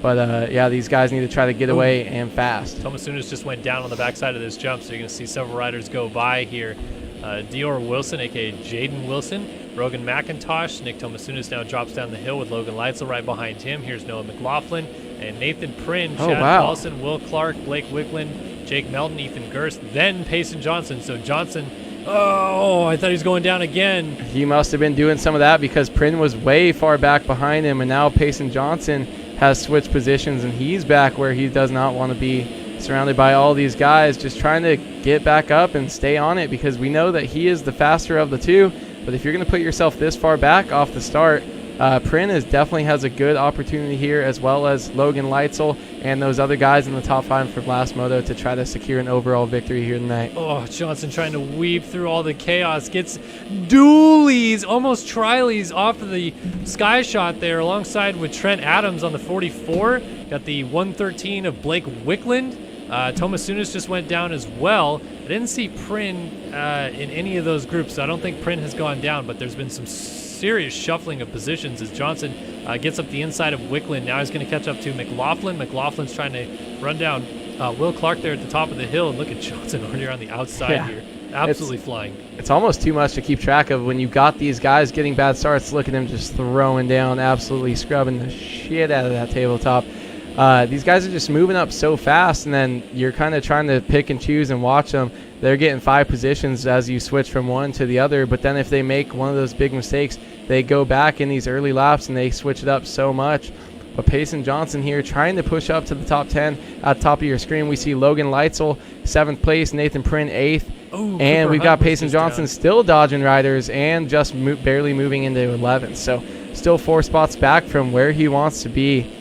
But, yeah, these guys need to try to get away and fast. Thomas Sunis just went down on the backside of this jump, so you're going to see several riders go by here. Dior Wilson, a.k.a. Jaden Wilson, Rogan McIntosh. Nick Tomasunis now drops down the hill with Logan Leitzel right behind him. Here's Noah McLaughlin and Nathan Prynne, Chad Paulson, Will Clark, Blake Wicklund, Jake Melton, Ethan Gerst, then Payson Johnson. So Johnson, I thought he was going down again. He must have been doing some of that because Prynne was way far back behind him, and now Payson Johnson has switched positions, and he's back where he does not want to be, surrounded by all these guys, just trying to get back up and stay on it because we know that he is the faster of the two. But if you're going to put yourself this far back off the start, Prynne definitely has a good opportunity here, as well as Logan Leitzel and those other guys in the top 5 from last moto to try to secure an overall victory here tonight. Oh, Johnson trying to weave through all the chaos. Gets dualies, almost trialies off of the sky shot there alongside with Trent Adams on the 44. Got the 113 of Blake Wicklund. Tomasunis just went down as well. I didn't see Prynne in any of those groups, so I don't think Prynne has gone down, but there's been some serious shuffling of positions as Johnson gets up the inside of Wicklund. Now he's going to catch up to McLaughlin. McLaughlin's trying to run down Will Clark there at the top of the hill. And look at Johnson over here on the outside here. Absolutely flying. It's almost too much to keep track of when you got these guys getting bad starts. Look at him just throwing down, absolutely scrubbing the shit out of that tabletop. These guys are just moving up so fast, and then you're kind of trying to pick and choose and watch them. They're getting 5 positions as you switch from one to the other, but then if they make one of those big mistakes, they go back in these early laps and they switch it up so much. But Payson Johnson here trying to push up to the top 10. At the top of your screen, we see Logan Leitzel, 7th place, Nathan Prynn, 8th. Ooh, and we've got Payson Johnson down. still dodging riders and just barely moving into 11th. So still 4 spots back from where he wants to be.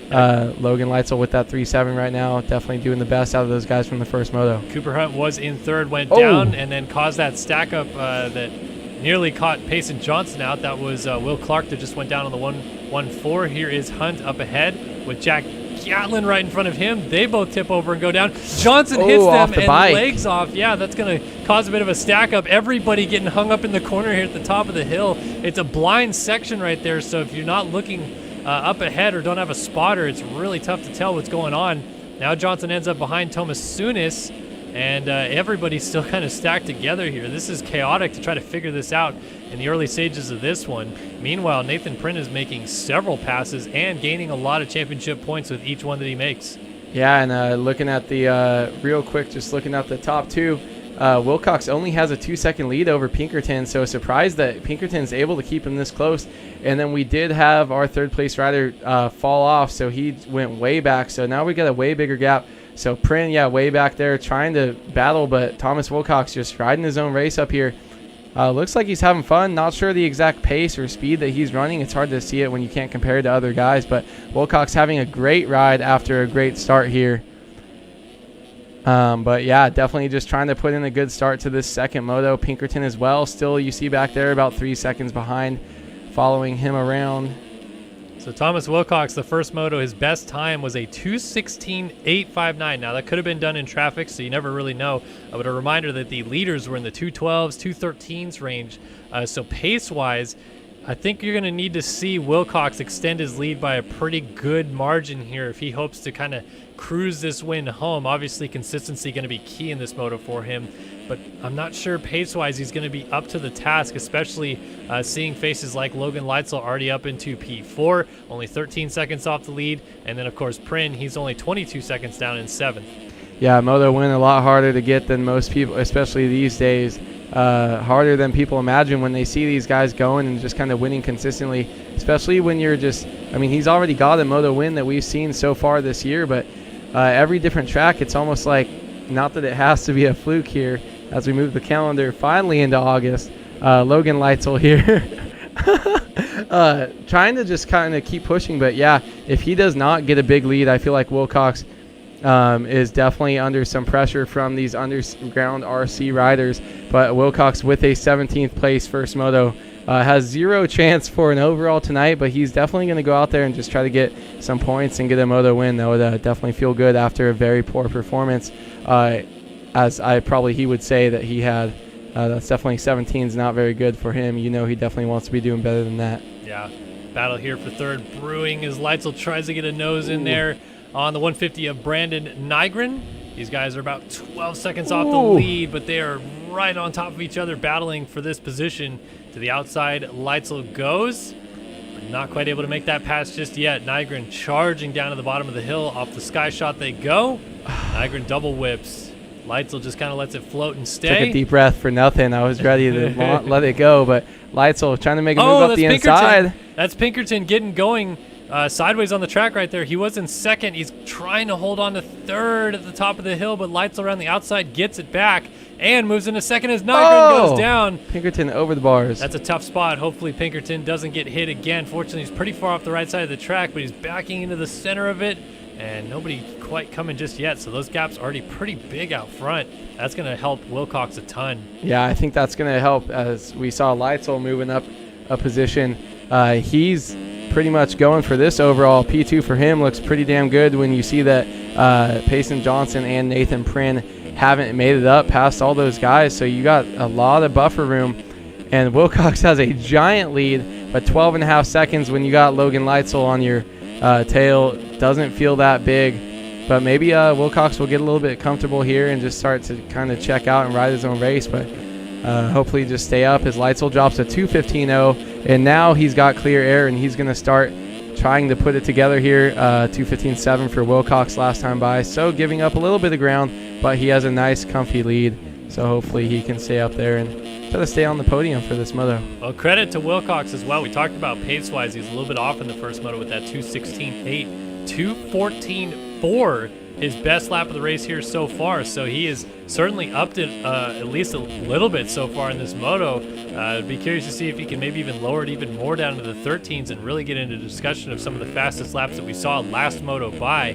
Logan Leitzel with that 3.7 right now, definitely doing the best out of those guys from the first moto. Cooper Hunt was in 3rd, went down, and then caused that stack up that nearly caught Payson Johnson out. That was Will Clark that just went down on the 1-1-4. Here is Hunt up ahead with Jack Gatlin right in front of him. They both tip over and go down. Johnson hits them and legs off. Yeah, that's going to cause a bit of a stack up. Everybody getting hung up in the corner here at the top of the hill. It's a blind section right there, so if you're not looking up ahead or don't have a spotter, it's really tough to tell what's going on. Now Johnson ends up behind Thomas Sunis, and everybody's still kind of stacked together here. This is chaotic to try to figure this out in the early stages of this one. Meanwhile, Nathan Prynn is making several passes and gaining a lot of championship points with each one that he makes. Yeah, and looking at the real quick, just looking at the top 2, Wilcox only has a 2-second lead over Pinkerton, so surprised that Pinkerton's able to keep him this close. And then we did have our 3rd place rider fall off, so he went way back. So now we got a way bigger gap. So Prynn, yeah, way back there trying to battle, but Thomas Wilcox just riding his own race up here. Looks like he's having fun. Not sure the exact pace or speed that he's running. It's hard to see it when you can't compare it to other guys, but Wilcox having a great ride after a great start here. But yeah, definitely just trying to put in a good start to this second moto. Pinkerton as well. Still, you see back there about 3 seconds behind, following him around. So Thomas Wilcox, the first moto, his best time was a 2:16.859. Now that could have been done in traffic, so you never really know. But a reminder that the leaders were in the 2:12s, 2:13s range. So pace-wise, I think you're going to need to see Wilcox extend his lead by a pretty good margin here if he hopes to kind of cruise this win home. Obviously, consistency going to be key in this moto for him, but I'm not sure pace-wise he's going to be up to the task, especially seeing faces like Logan Leitzel already up into P4, only 13 seconds off the lead, and then, of course, Prynn, he's only 22 seconds down in 7th. Yeah, moto win a lot harder to get than most people, especially these days. Harder than people imagine when they see these guys going and just kind of winning consistently, especially when you're just, I mean, he's already got a moto win that we've seen so far this year, but every different track, it's almost like, not that it has to be a fluke here as we move the calendar finally into August. Logan Leitzel here trying to just kind of keep pushing, but yeah, if he does not get a big lead, I feel like Wilcox is definitely under some pressure from these underground RC riders. But Wilcox with a 17th place first moto has 0 chance for an overall tonight, but he's definitely going to go out there and just try to get some points and get a moto win. That would definitely feel good after a very poor performance, as he would say that he had. That's definitely 17 is not very good for him. You know, he definitely wants to be doing better than that. Yeah, battle here for 3rd brewing as Leitzel tries to get a nose in there on the 150 of Brandon Nygren. These guys are about 12 seconds off the lead, but they are right on top of each other battling for this position. To the outside, Leitzel goes, but not quite able to make that pass just yet. Nygren charging down to the bottom of the hill. Off the sky shot they go. Nygren double whips. Leitzel just kind of lets it float and stay. Took a deep breath for nothing. I was ready to let it go, but Leitzel trying to make a move up the inside. That's Pinkerton getting going sideways on the track right there. He was in 2nd. He's trying to hold on to 3rd at the top of the hill, but Leitzel around the outside gets it back and moves into 2nd as Nygren goes down. Pinkerton over the bars. That's a tough spot. Hopefully Pinkerton doesn't get hit again. Fortunately, he's pretty far off the right side of the track, but he's backing into the center of it, and nobody quite coming just yet. So those gaps already pretty big out front. That's going to help Wilcox a ton. Yeah, I think that's going to help, as we saw Leitzel moving up a position. He's pretty much going for this overall. P2 for him looks pretty damn good when you see that Payson Johnson and Nathan Prynn haven't made it up past all those guys. So you got a lot of buffer room And Wilcox has a giant lead, but 12.5 seconds when you got Logan Leitzel on your tail doesn't feel that big. But maybe Wilcox will get a little bit comfortable here and just start to kind of check out and ride his own race. But hopefully just stay up. His Leitzel drops a 2:15.0, and now he's got clear air, and he's going to start trying to put it together here. 2:15.7 for Wilcox last time by. So giving up a little bit of ground, but he has a nice, comfy lead. So hopefully he can stay up there and try to stay on the podium for this moto. Well, credit to Wilcox as well. We talked about pace-wise. He's a little bit off in the first moto with that 2:16.8. 2:14.4, his best lap of the race here so far. So he is certainly upped it at least a little bit so far in this moto. I'd be curious to see if he can maybe even lower it even more down to the 13s and really get into discussion of some of the fastest laps that we saw last moto by.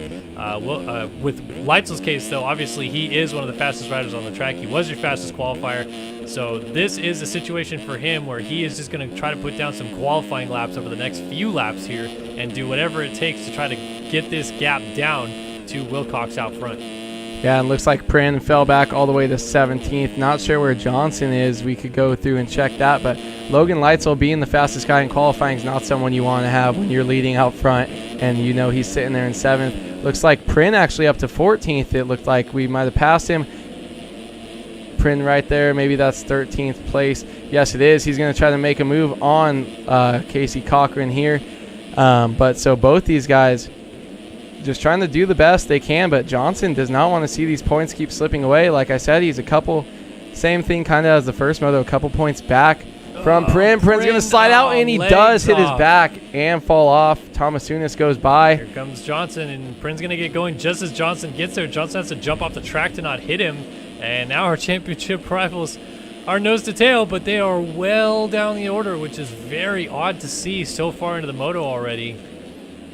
With Leitzel's case, though, obviously he is one of the fastest riders on the track. He was your fastest qualifier. So this is a situation for him where he is just going to try to put down some qualifying laps over the next few laps here and do whatever it takes to try to get this gap down to Wilcox out front. Yeah, and looks like Prin fell back all the way to 17th. Not sure where Johnson is. We could go through and check that, but Logan Leitzel being the fastest guy in qualifying is not someone you want to have when you're leading out front, and you know he's sitting there in 7th. Looks like Prin actually up to 14th. It looked like we might have passed him. Prin right there, maybe that's 13th place. Yes, it is. He's going to try to make a move on Casey Cochran here. But so both these guys just trying to do the best they can, but Johnson does not want to see these points keep slipping away. Like I said, he's a couple, same thing kind of as the first moto, a couple points back from Prin. Prin's going to slide out, and he does hit his back and fall off. Tomasunis goes by. Here comes Johnson, and Prin's going to get going just as Johnson gets there. Johnson has to jump off the track to not hit him, and now our championship rivals are nose to tail, but they are well down the order, which is very odd to see so far into the moto already.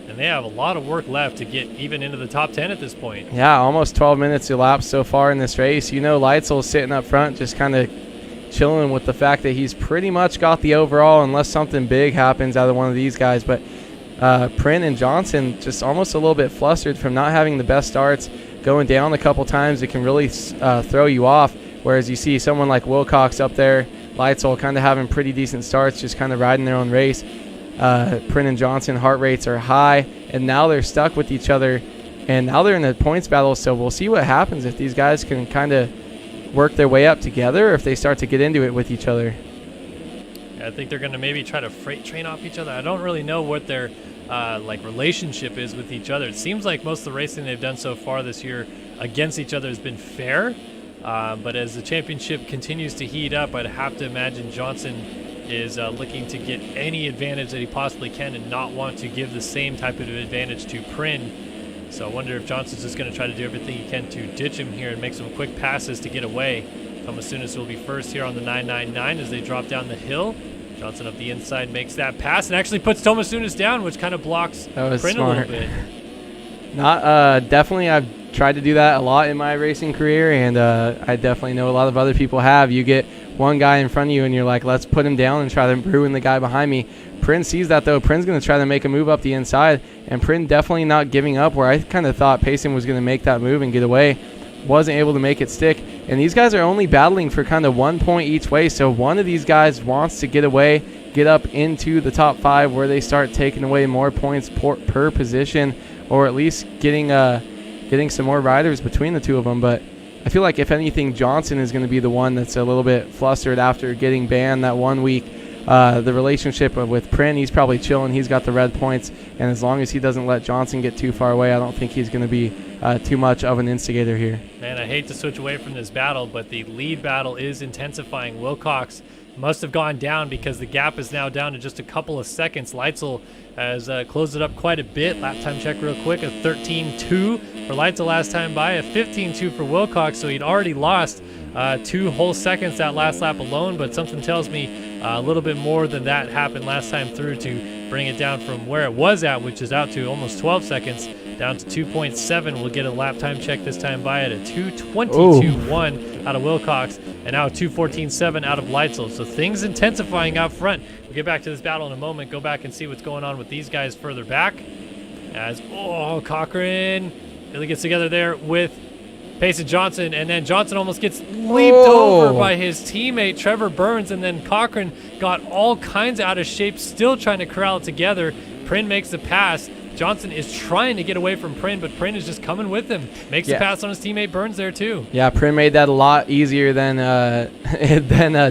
And they have a lot of work left to get even into the top 10 at this point. Yeah, almost 12 minutes elapsed so far in this race. You know, Leitzel's sitting up front just kind of chilling with the fact that he's pretty much got the overall unless something big happens out of one of these guys. But Prin and Johnson just almost a little bit flustered from not having the best starts. Going down a couple times, it can really throw you off. Whereas you see someone like Wilcox up there, Leitzel kind of having pretty decent starts, just kind of riding their own race. Prin and Johnson heart rates are high, and now they're stuck with each other, and now they're in the points battle. So we'll see what happens if these guys can kind of work their way up together, or if they start to get into it with each other. Yeah, I think they're going to maybe try to freight train off each other. I don't really know what their relationship is with each other. It seems like most of the racing they've done so far this year against each other has been fair, but as the championship continues to heat up, I'd have to imagine Johnson is looking to get any advantage that he possibly can and not want to give the same type of advantage to Prin. So I wonder if Johnson's just going to try to do everything he can to ditch him here and make some quick passes to get away. Tomasunis will be first here on the 999 as they drop down the hill. Johnson up the inside makes that pass and actually puts Tomasunis down, which kind of blocks Prin smart. a little bit. Not definitely. I've tried to do that a lot in my racing career, and I definitely know a lot of other people have. You get one guy in front of you, and you're like, let's put him down and try to ruin the guy behind me. Prin sees that, though. Prin's going to try to make a move up the inside, and Prin definitely not giving up, where I kind of thought Payson was going to make that move and get away. Wasn't able to make it stick, and these guys are only battling for kind of 1 point each way, so one of these guys wants to get away, get up into the top 5 where they start taking away more points per position, or at least getting some more riders between the two of them. But I feel like if anything, Johnson is going to be the one that's a little bit flustered after getting banned that 1 week. The relationship with Prin, he's probably chilling. He's got the red points, and as long as he doesn't let Johnson get too far away, I don't think he's going to be too much of an instigator here. Man, I hate to switch away from this battle, but the lead battle is intensifying. Wilcox must have gone down because the gap is now down to just a couple of seconds. Leitzel has closed it up quite a bit. Lap time check real quick, a 13.2 for Leitzel last time by, a 15.2 for Wilcox, so he'd already lost 2 whole seconds that last lap alone, but something tells me a little bit more than that happened last time through to bring it down from where it was at, which is out to almost 12 seconds, down to 2.7. We'll get a lap time check this time by at a 2:22.1 out of Wilcox, and now a 2:14.7 out of Leitzel. So things intensifying out front. We'll get back to this battle in a moment, go back and see what's going on with these guys further back. As, Cochran really gets together there with Payson Johnson, and then Johnson almost gets leaped over by his teammate Trevor Burns, and then Cochran got all kinds out of shape, still trying to corral it together. Prin makes the pass. Johnson is trying to get away from Prin, but Prin is just coming with him. Makes the pass on his teammate Burns there too. Yeah, Prin made that a lot easier than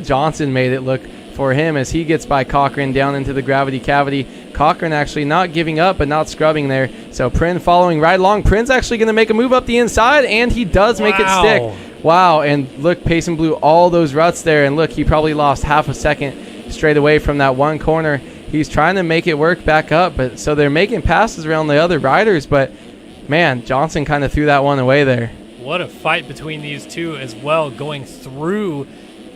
Johnson made it look for him as he gets by Cochran down into the gravity cavity. Cochran actually not giving up but not scrubbing there. So Prin following right along. Prin's actually going to make a move up the inside, and he does make it stick. Wow, and look, Payson blew all those ruts there, and look, he probably lost half a second straight away from that one corner. He's trying to make it work back up, but so they're making passes around the other riders, but man, Johnson kind of threw that one away there. What a fight between these two as well, going through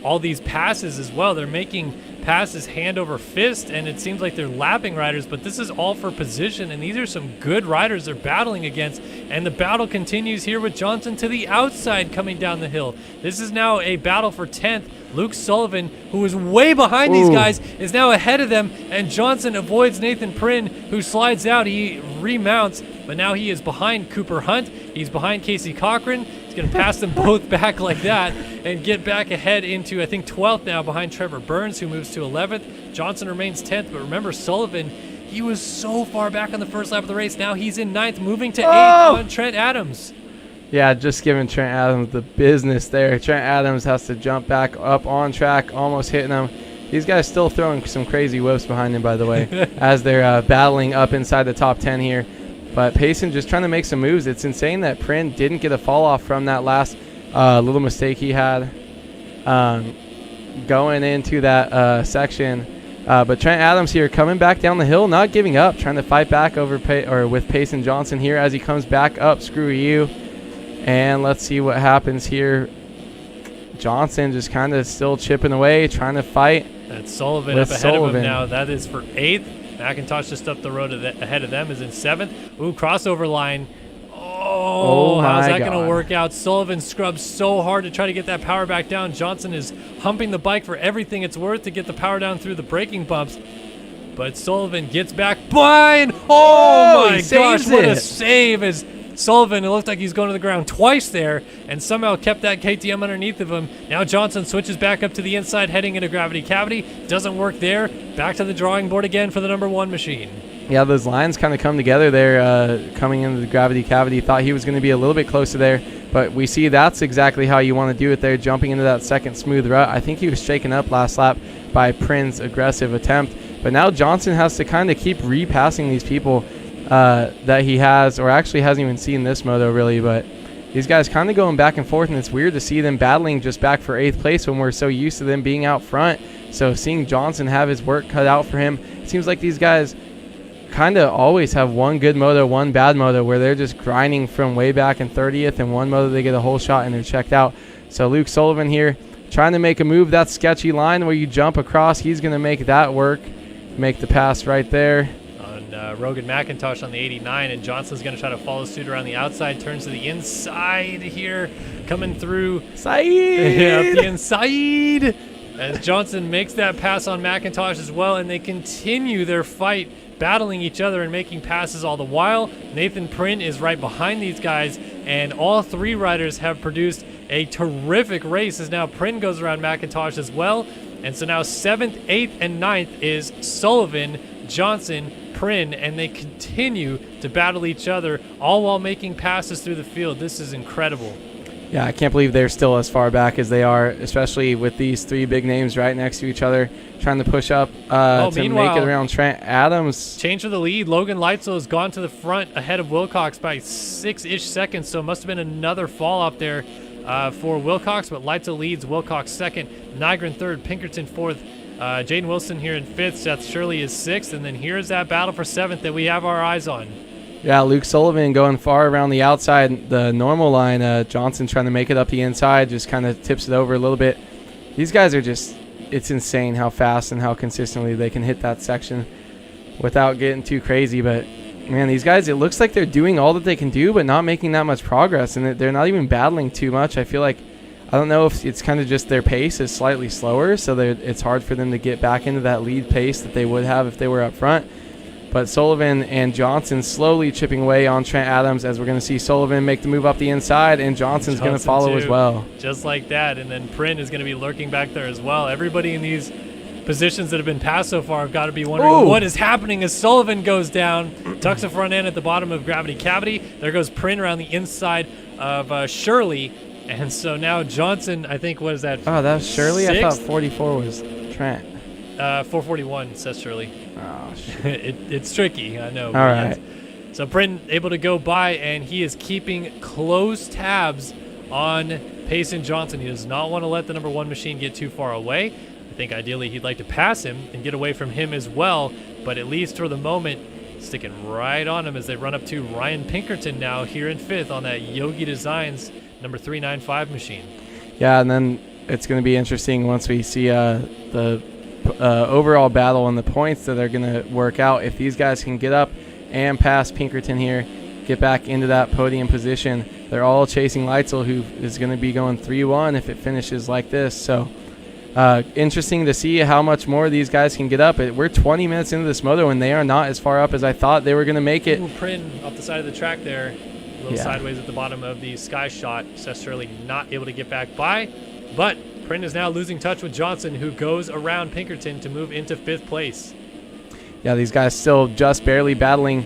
all these passes as well. They're making passes hand over fist, and it seems like they're lapping riders, but this is all for position, and these are some good riders they're battling against, and the battle continues here with Johnson to the outside coming down the hill. This is now a battle for 10th. Luke Sullivan, who is way behind these guys, is now ahead of them, and Johnson avoids Nathan Prin, who slides out. He remounts, but now he is behind Cooper Hunt. He's behind Casey Cochran. He's going to pass them both back like that and get back ahead into, I think, 12th now behind Trevor Burns, who moves to 11th. Johnson remains 10th, but remember, Sullivan, he was so far back on the first lap of the race. Now he's in 9th, moving to 8th on Trent Adams. Yeah, just giving Trent Adams the business there. Trent Adams has to jump back up on track, almost hitting him. These guys still throwing some crazy whips behind him, by the way, as they're battling up inside the top 10 here. But Payson just trying to make some moves. It's insane that Prin didn't get a fall off from that last little mistake he had going into that section. But Trent Adams here coming back down the hill, not giving up, trying to fight back over with Payson Johnson here as he comes back up. Screw you. And let's see what happens here. Johnson just kind of still chipping away, trying to fight. That's Sullivan up ahead of him now. That is for 8th. McIntosh just up the road ahead of them is in 7th. Ooh, crossover line. Oh how's that going to work out? Sullivan scrubs so hard to try to get that power back down. Johnson is humping the bike for everything it's worth to get the power down through the braking bumps. But Sullivan gets back by, and oh my gosh, what a save as Sullivan, it looked like he's going to the ground twice there and somehow kept that KTM underneath of him. Now Johnson switches back up to the inside, heading into gravity cavity. Doesn't work there. Back to the drawing board again for the number 1 machine. Yeah, those lines kind of come together there coming into the gravity cavity. Thought he was going to be a little bit closer there, but we see that's exactly how you want to do it there, jumping into that second smooth rut. I think he was shaken up last lap by Prin's aggressive attempt, but now Johnson has to kind of keep repassing these people that he has, or actually hasn't even seen this moto really, but these guys kind of going back and forth, and it's weird to see them battling just back for 8th place when we're so used to them being out front. So seeing Johnson have his work cut out for him, it seems like these guys kind of always have one good moto, one bad moto, where they're just grinding from way back in 30th, and one moto they get a whole shot and they're checked out. So Luke Sullivan here trying to make a move. That sketchy line where you jump across, he's going to make that work, make the pass right there. Rogan McIntosh on the 89, and Johnson's going to try to follow suit around the outside, turns to the inside here, coming through. Side! Yeah, the inside, as Johnson makes that pass on McIntosh as well, and they continue their fight, battling each other and making passes all the while. Nathan Prin is right behind these guys, and all 3 riders have produced a terrific race, as now Prin goes around McIntosh as well. And so now 7th, 8th, and 9th is Sullivan, Johnson, Prin, and they continue to battle each other, all while making passes through the field. This is incredible. Yeah, I can't believe they're still as far back as they are, especially with these 3 big names right next to each other, trying to push up to make it around Trent Adams. Change for the lead. Logan Leitzel has gone to the front ahead of Wilcox by 6-ish seconds, so it must have been another fall up there for Wilcox, but Leitzel leads, Wilcox 2nd, Nygren 3rd, Pinkerton 4th, Jaden Wilson here in 5th, Seth Shirley is 6th, and then here's that battle for 7th that we have our eyes on. Yeah, Luke Sullivan going far around the outside, the normal line. Johnson trying to make it up the inside, just kind of tips it over a little bit. These guys are just, it's insane how fast and how consistently they can hit that section without getting too crazy. But, man, these guys, it looks like they're doing all that they can do, but not making that much progress, and they're not even battling too much. I feel like, I don't know if it's kind of just their pace is slightly slower, so it's hard for them to get back into that lead pace that they would have if they were up front. But Sullivan and Johnson slowly chipping away on Trent Adams, as we're going to see Sullivan make the move up the inside, and Johnson's going to follow as well. Just like that. And then Prin is going to be lurking back there as well. Everybody in these positions that have been passed so far have got to be wondering what is happening as Sullivan goes down, tucks the front end at the bottom of Gravity Cavity. There goes Prin around the inside of Shirley. And so now Johnson, I think, was that? Oh, that was Shirley? Sixth? I thought 44 was Trent. 441 says Shirley. Oh, shit. It's tricky, I know. All right. So Prin able to go by, and he is keeping close tabs on Payson Johnson. He does not want to let the number 1 machine get too far away. I think ideally he'd like to pass him and get away from him as well, but at least for the moment, sticking right on him as they run up to Ryan Pinkerton now here in 5th on that Yogi Designs number 395 machine. Yeah, and then it's going to be interesting once we see the overall battle and the points that are going to work out. If these guys can get up and pass Pinkerton here, get back into that podium position, they're all chasing Leitzel, who is going to be going 3-1 if it finishes like this. So interesting to see how much more these guys can get up. We're 20 minutes into this moto, and they are not as far up as I thought they were going to make it. Ooh, Prin off the side of the track there, a little sideways at the bottom of the sky shot. Seth Shirley not able to get back by, but Prin is now losing touch with Johnson, who goes around Pinkerton to move into 5th place. Yeah, these guys still just barely battling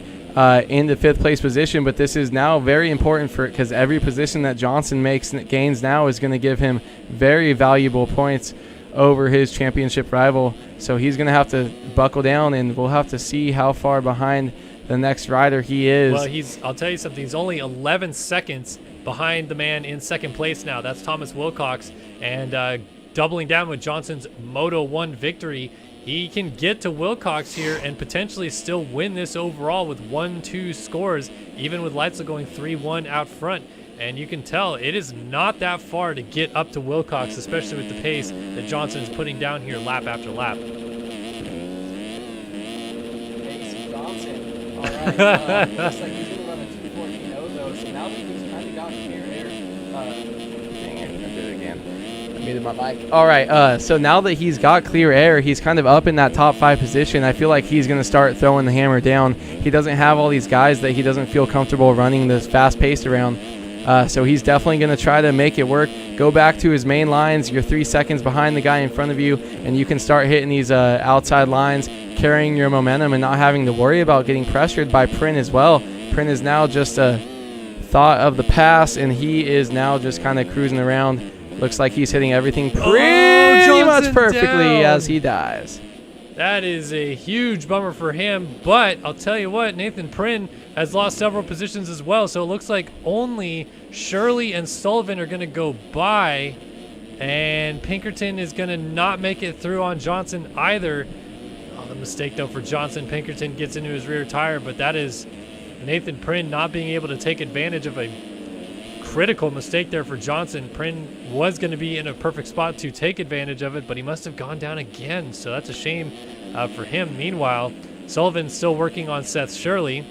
in the 5th place position, but this is now very important for it, because every position that Johnson gains now is going to give him very valuable points over his championship rival. So he's going to have to buckle down, and we'll have to see how far behind the next rider he is. Well, I'll tell you something. He's only 11 seconds behind the man in 2nd place now. That's Thomas Wilcox. And doubling down with Johnson's Moto 1 victory, he can get to Wilcox here and potentially still win this overall with 1-2 scores, even with Leitzel going 3-1 out front. And you can tell it is not that far to get up to Wilcox, especially with the pace that Johnson is putting down here lap after lap. Johnson. All right. Looks like he's going to run a 2:14.0 though. So now that he's kind of got clear air. Dang it, I did it again. I muted my mic. All right. So now that he's got clear air, he's kind of up in that top 5 position. I feel like he's going to start throwing the hammer down. He doesn't have all these guys that he doesn't feel comfortable running this fast pace around. So he's definitely going to try to make it work. Go back to his main lines. You're 3 seconds behind the guy in front of you, and you can start hitting these outside lines, carrying your momentum and not having to worry about getting pressured by Prin as well. Prin is now just a thought of the pass, and he is now just kind of cruising around. Looks like he's hitting everything pretty much perfectly as he dies. That is a huge bummer for him, but I'll tell you what, Nathan Prin has lost several positions as well, so it looks like only Shirley and Sullivan are going to go by, and Pinkerton is going to not make it through on Johnson either. Oh, the mistake, though, for Johnson. Pinkerton gets into his rear tire, but that is Nathan Prin not being able to take advantage of a critical mistake there for Johnson. Prin was going to be in a perfect spot to take advantage of it, but he must have gone down again, so that's a shame for him. Meanwhile, Sullivan's still working on Seth Shirley.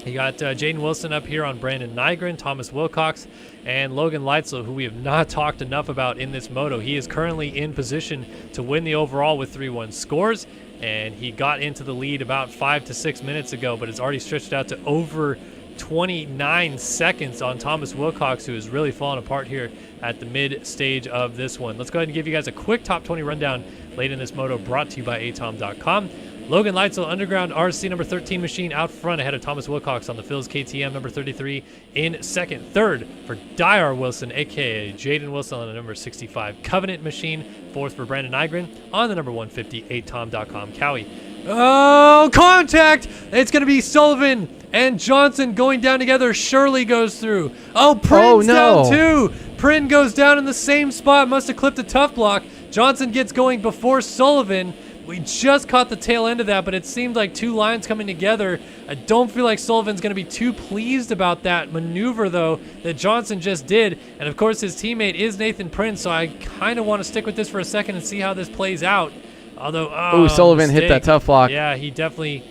He got Jaden Wilson up here on Brandon Nygren, Thomas Wilcox, and Logan Leitzel, who we have not talked enough about in this moto. He is currently in position to win the overall with 3-1 scores, and he got into the lead about 5 to 6 minutes ago, but it's already stretched out to over 29 seconds on Thomas Wilcox, who is really falling apart here at the mid stage of this one. Let's go ahead and give you guys a quick top 20 rundown late in this moto, brought to you by atom.com. Logan Leitzel, Underground RC number 13 machine out front ahead of Thomas Wilcox on the Phil's KTM number 33 in second. Third for Dyer Wilson, aka Jaden Wilson on the number 65 Covenant machine. Fourth for Brandon Nygren on the number 150 atom.com Cowie. Oh, contact! It's going to be Sullivan and Johnson going down together. Shirley goes through. Oh, Prin's down too. Prin goes down in the same spot. Must have clipped a tough block. Johnson gets going before Sullivan. We just caught the tail end of that, but it seemed like 2 lines coming together. I don't feel like Sullivan's going to be too pleased about that maneuver, though, that Johnson just did. And, of course, his teammate is Nathan Prin, so I kind of want to stick with this for a second and see how this plays out. Although, Sullivan mistake. hit that tough block. Yeah, he definitely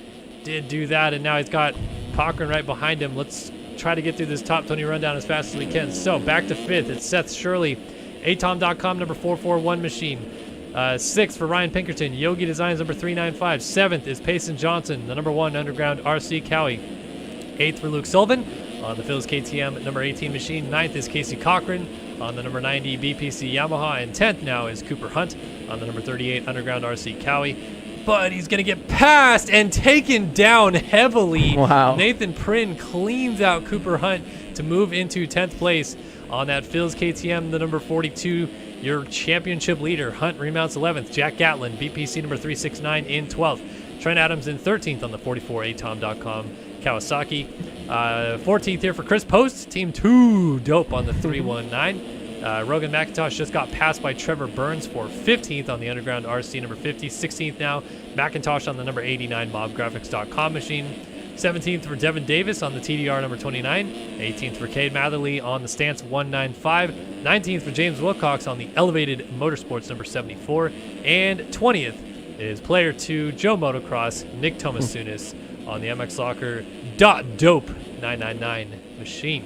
did do that, and now he's got Cochran right behind him. Let's try to get through this top 20 rundown as fast as we can. So, back to 5th. It's Seth Shirley, atom.com number 441 machine. Sixth for Ryan Pinkerton, Yogi Designs number 395. Seventh is Payson Johnson, the number 1 underground RC Cowie. Eighth for Luke Sullivan on the Phil's KTM number 18 machine. Ninth is Casey Cochran on the number 90 BPC Yamaha. And 10th now is Cooper Hunt on the number 38 underground RC Cowie. But he's going to get passed and taken down heavily. Wow. Nathan Prynn cleans out Cooper Hunt to move into 10th place on that Phil's KTM, the number 42. Your championship leader, Hunt, remounts 11th. Jack Gatlin, BPC number 369 in 12th. Trent Adams in 13th on the 44atom.com Kawasaki. 14th here for Chris Post, Team 2 Dope on the 319. Rogan McIntosh just got passed by Trevor Burns for 15th on the Underground RC number 50. 16th now, McIntosh on the number 89 mobgraphics.com machine. 17th for Devin Davis on the TDR number 29. 18th for Cade Matherly on the Stance 195. 19th for James Wilcox on the Elevated Motorsports number 74. And 20th is player 2 Joe Motocross, Nick Tomasunis on the MX Locker .dope 999 machine.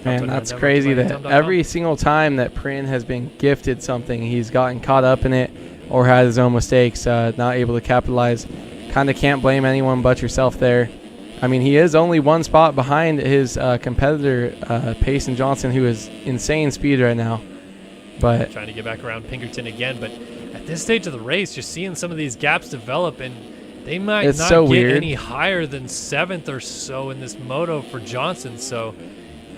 Man, that's crazy that every single time that Prynn has been gifted something, he's gotten caught up in it or had his own mistakes, not able to capitalize. Kind of can't blame anyone but yourself there. I mean, he is only one spot behind his competitor, Payson Johnson, who is insane speed right now. But trying to get back around Pinkerton again, but at this stage of the race, you're seeing some of these gaps develop, and they might not so get weird. any higher than 7th or so in this moto for Johnson. So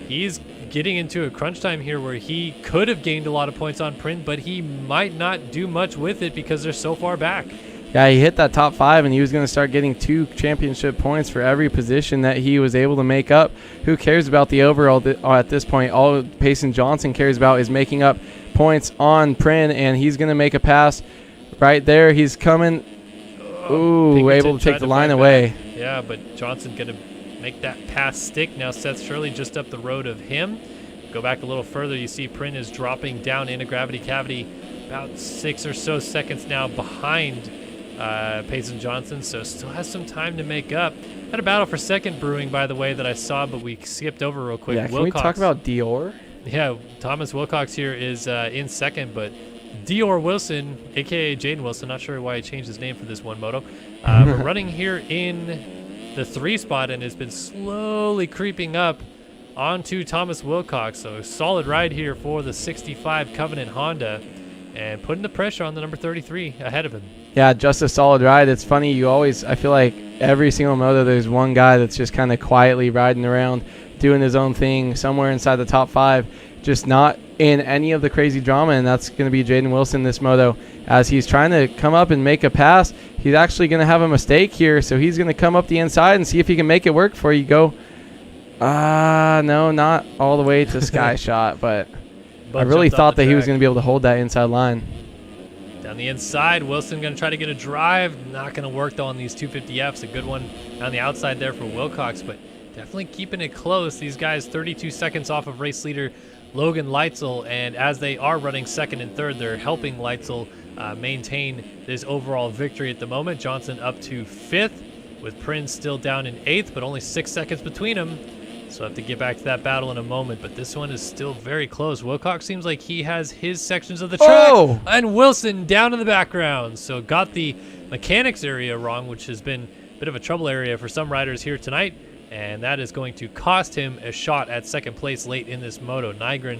he's getting into a crunch time here where he could have gained a lot of points on Prynn, but he might not do much with it because they're so far back. Yeah, he hit that top 5, and he was going to start getting 2 championship points for every position that he was able to make up. Who cares about the overall at this point? All Payson Johnson cares about is making up points on Prynn, and he's going to make a pass right there. He's coming. Ooh, able to take the line away. Yeah, but Johnson going to make that pass stick. Now Seth Shirley just up the road of him. Go back a little further. You see Prynn is dropping down into gravity cavity about 6 or so seconds now behind Payson Johnson, so still has some time to make up. Had a battle for second brewing, by the way, that I saw, but we skipped over real quick. Yeah, can we talk about Dior? Yeah, Thomas Wilcox here is in second, but Dior Wilson, a.k.a. Jaden Wilson, not sure why he changed his name for this one moto, but running here in the 3 spot and has been slowly creeping up onto Thomas Wilcox. So solid ride here for the 65 Covenant Honda and putting the pressure on the number 33 ahead of him. Yeah, just a solid ride. It's funny, I feel like every single moto there's one guy that's just kind of quietly riding around, doing his own thing somewhere inside the top 5, just not in any of the crazy drama, and that's going to be Jaden Wilson this moto. As he's trying to come up and make a pass, he's actually going to have a mistake here, so he's going to come up the inside and see if he can make it work before you go. No, not all the way to Sky Shot, but I really thought that he was going to be able to hold that inside line. Down the inside, Wilson going to try to get a drive. Not going to work, though, on these 250Fs. A good one on the outside there for Wilcox, but definitely keeping it close. These guys 32 seconds off of race leader Logan Leitzel, and as they are running second and third, they're helping Leitzel maintain this overall victory at the moment. Johnson up to 5th, with Prynn still down in 8th, but only 6 seconds between them. So I have to get back to that battle in a moment, but this one is still very close. Wilcox seems like he has his sections of the track, and Wilson down in the background. So got the mechanics area wrong, which has been a bit of a trouble area for some riders here tonight, and that is going to cost him a shot at second place late in this moto. Nygren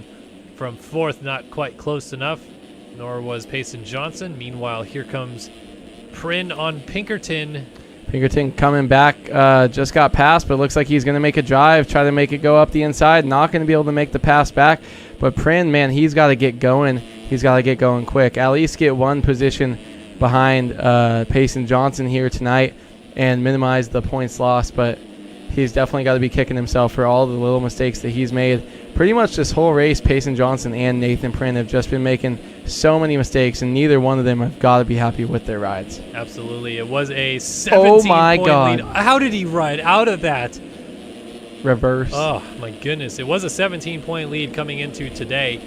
from 4th, not quite close enough, nor was Payson Johnson. Meanwhile, here comes Prynn on Pinkerton. Pinkerton coming back, just got passed, but looks like he's going to make a drive, try to make it go up the inside. Not going to be able to make the pass back. But Prynn, man, he's got to get going. He's got to get going quick. At least get one position behind Payson Johnson here tonight and minimize the points lost. But he's definitely got to be kicking himself for all the little mistakes that he's made. Pretty much this whole race, Payson Johnson and Nathan Prynn have just been making so many mistakes, and neither one of them have got to be happy with their rides. Absolutely. It was a 17-point lead. How did he ride out of that? Reverse. Oh, my goodness. It was a 17-point lead coming into today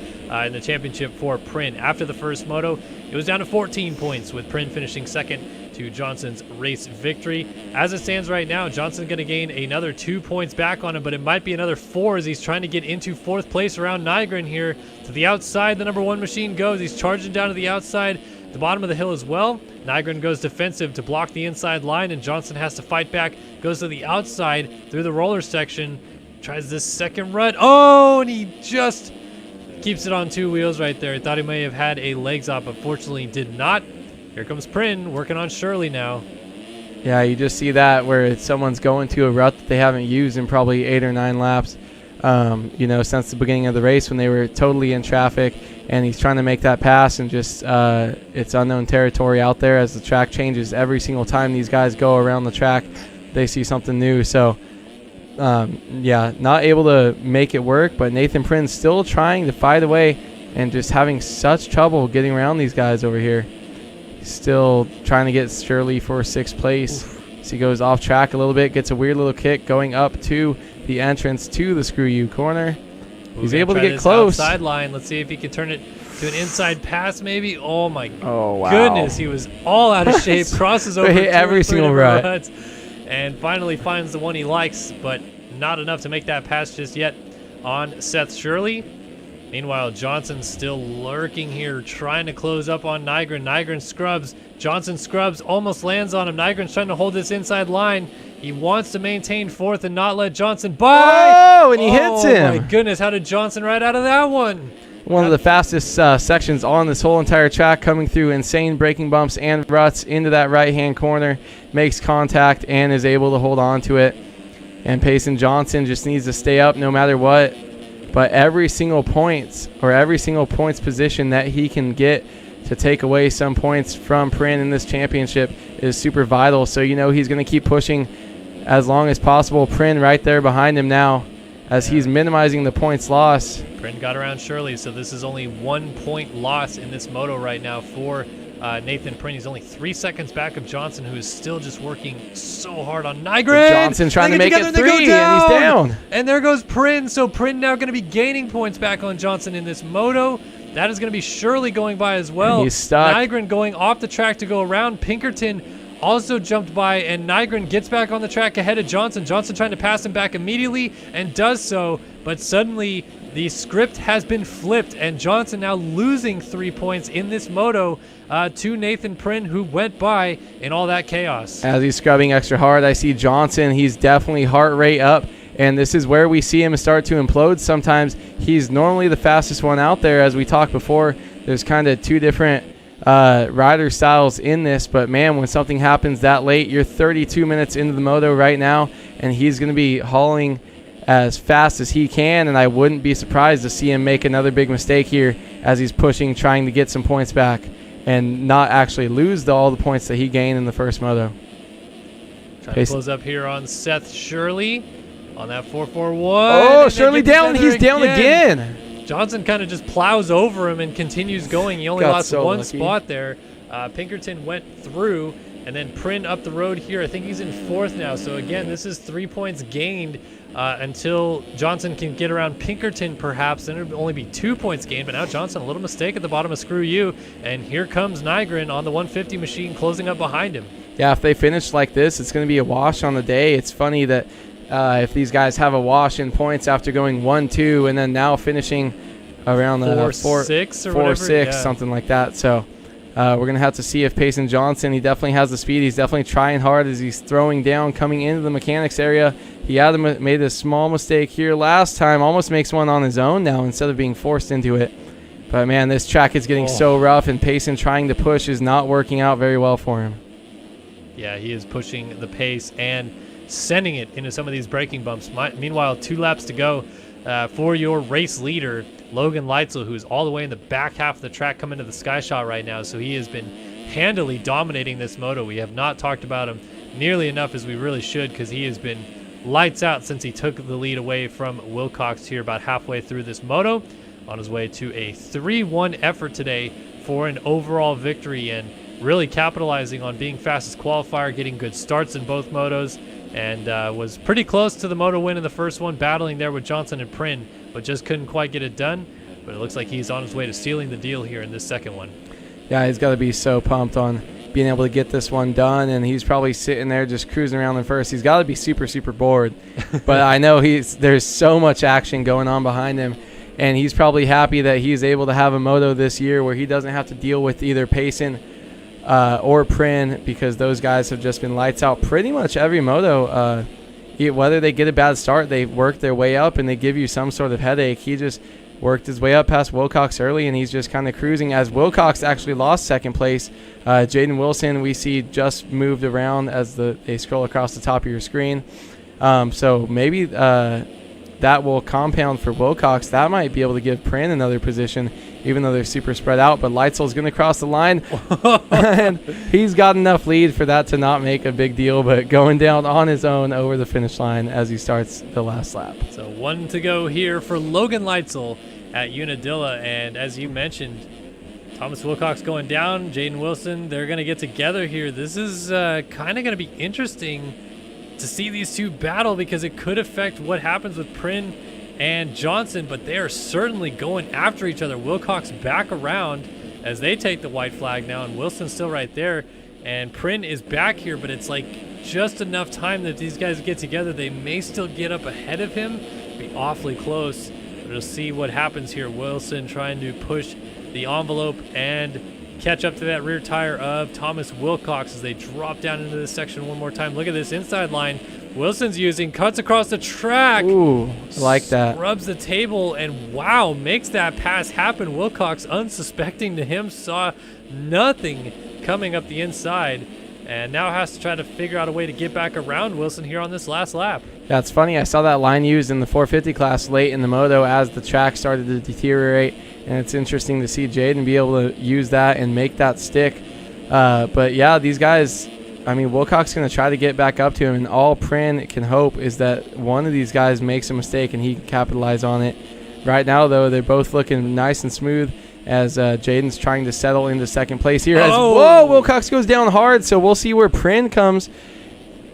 in the championship for Prynn. After the first moto, it was down to 14 points, with Prynn finishing second to Johnson's race victory. As it stands right now, Johnson's going to gain another 2 points back on him, but it might be another 4 as he's trying to get into 4th place around Nygren here. To the outside, the number 1 machine goes. He's charging down to the outside. the bottom of the hill as well. Nygren goes defensive to block the inside line, and Johnson has to fight back. Goes to the outside through the roller section. Tries this second run. Oh, and he just keeps it on 2 wheels right there. I thought he may have had a legs up, but fortunately did not. Here comes Prin working on Shirley now. Yeah, you just see that where someone's going to a route that they haven't used in probably 8 or 9 laps, since the beginning of the race when they were totally in traffic, and he's trying to make that pass, and just it's unknown territory out there as the track changes. Every single time these guys go around the track, they see something new. So, not able to make it work, but Nathan Prin's still trying to fight away and just having such trouble getting around these guys over here. Still trying to get Shirley for 6th place. So he goes off track a little bit, gets a weird little kick going up to the entrance to the Screw You corner. He's able to get close. Sideline. Let's see if he can turn it to an inside pass maybe. Oh my wow. goodness, he was all out of shape. Crosses over hit every single rut. And finally finds the one he likes, but not enough to make that pass just yet on Seth Shirley. Meanwhile, Johnson still lurking here, trying to close up on Nygren. Nygren scrubs. Johnson scrubs, almost lands on him. Nygren's trying to hold this inside line. He wants to maintain 4th and not let Johnson by. Oh, and he hits him. Oh, my goodness. How did Johnson ride out of that one? One of the fastest sections on this whole entire track, coming through insane braking bumps and ruts into that right-hand corner. Makes contact and is able to hold on to it. And Payson Johnson just needs to stay up no matter what. But every single points position that he can get to take away some points from Prin in this championship is super vital. So, he's going to keep pushing as long as possible. Prin right there behind him now as he's minimizing the points loss. Prin got around Shirley, so this is only 1 point loss in this moto right now for Nathan Prin. He's only 3 seconds back of Johnson, who is still just working so hard on Nygren. Johnson trying to make it 3, and he's down. And there goes Prin. So Prin now going to be gaining points back on Johnson in this moto. That is going to be Shirley going by as well. And he's stuck. Nygren going off the track to go around. Pinkerton also jumped by, and Nygren gets back on the track ahead of Johnson. Johnson trying to pass him back immediately and does so, but suddenly the script has been flipped, and Johnson now losing 3 points in this moto to Nathan Prin, who went by in all that chaos. As he's scrubbing extra hard, I see Johnson. He's definitely heart rate up, and this is where we see him start to implode sometimes. He's normally the fastest one out there. As we talked before, there's kind of 2 different rider styles in this, but man, when something happens that late, you're 32 minutes into the moto right now, and he's going to be hauling as fast as he can, and I wouldn't be surprised to see him make another big mistake here as he's pushing, trying to get some points back and not actually lose all the points that he gained in the first moto. Trying to close up here on Seth Shirley on that 441. Oh, Shirley down. He's down again. Johnson kind of just plows over him and continues going. He only lost so one lucky. spot there. Pinkerton went through, and then Prin up the road here. I think he's in 4th now. So again, this is 3 points gained until Johnson can get around Pinkerton perhaps. Then it'll only be 2 points gained. But now Johnson, a little mistake at the bottom of Screw You. And here comes Nygren on the 150 machine closing up behind him. Yeah, if they finish like this, it's going to be a wash on the day. It's funny that if these guys have a wash in points after going 1-2 and then now finishing around the 4-6 or whatever, 4-6, something like that. So we're going to have to see if Payson Johnson, he definitely has the speed. He's definitely trying hard as he's throwing down, coming into the mechanics area. He had made a small mistake here last time, almost makes one on his own now instead of being forced into it. But, man, this track is getting so rough, and Payson trying to push is not working out very well for him. Yeah, he is pushing the pace and sending it into some of these braking bumps. Meanwhile, 2 laps to go for your race leader, Logan Leitzel, who is all the way in the back half of the track coming to the sky shot right now. So he has been handily dominating this moto. We have not talked about him nearly enough as we really should, because he has been lights out since he took the lead away from Wilcox here about halfway through this moto, on his way to a 3-1 effort today for an overall victory, and really capitalizing on being fastest qualifier, getting good starts in both motos, and was pretty close to the moto win in the first one, battling there with Johnson and Prin, but just couldn't quite get it done. But it looks like he's on his way to sealing the deal here in this second one. Yeah, he's got to be so pumped on being able to get this one done, and he's probably sitting there just cruising around in first. He's got to be super, super bored. But I know there's so much action going on behind him, and he's probably happy that he's able to have a moto this year where he doesn't have to deal with either Payson or Prin, because those guys have just been lights out pretty much every moto. Whether they get a bad start, they work their way up and they give you some sort of headache. He just worked his way up past Wilcox early, and he's just kind of cruising, as Wilcox actually lost second place. Jaden Wilson, we see, just moved around as they scroll across the top of your screen. So maybe that will compound for Wilcox. That might be able to give Pran another position, even though they're super spread out. But Leitzel's going to cross the line, and he's got enough lead for that to not make a big deal, but going down on his own over the finish line as he starts the last lap. So 1 to go here for Logan Leitzel at Unadilla, and as you mentioned, Thomas Wilcox going down, Jaden Wilson, they're going to get together here. This is kind of going to be interesting to see these two battle, because it could affect what happens with Prin and Johnson, but they are certainly going after each other. Wilcox back around as they take the white flag now, and Wilson's still right there, and Prin is back here, but it's like just enough time that these guys get together. They may still get up ahead of him, be awfully close, but we'll see what happens here. Wilson trying to push the envelope and catch up to that rear tire of Thomas Wilcox as they drop down into this section one more time. Look at this inside line Wilson's using, cuts across the track. Ooh, I like that. Rubs the table, and wow, makes that pass happen. Wilcox, unsuspecting to him, saw nothing coming up the inside, and now has to try to figure out a way to get back around Wilson here on this last lap. Yeah, it's funny. I saw that line used in the 450 class late in the moto as the track started to deteriorate, and it's interesting to see Jaden be able to use that and make that stick. But yeah, these guys, I mean, Wilcox is going to try to get back up to him, and all Prin can hope is that one of these guys makes a mistake and he can capitalize on it. Right now, though, they're both looking nice and smooth as Jaden's trying to settle into second place here. Whoa, Wilcox goes down hard, so we'll see where Prin comes.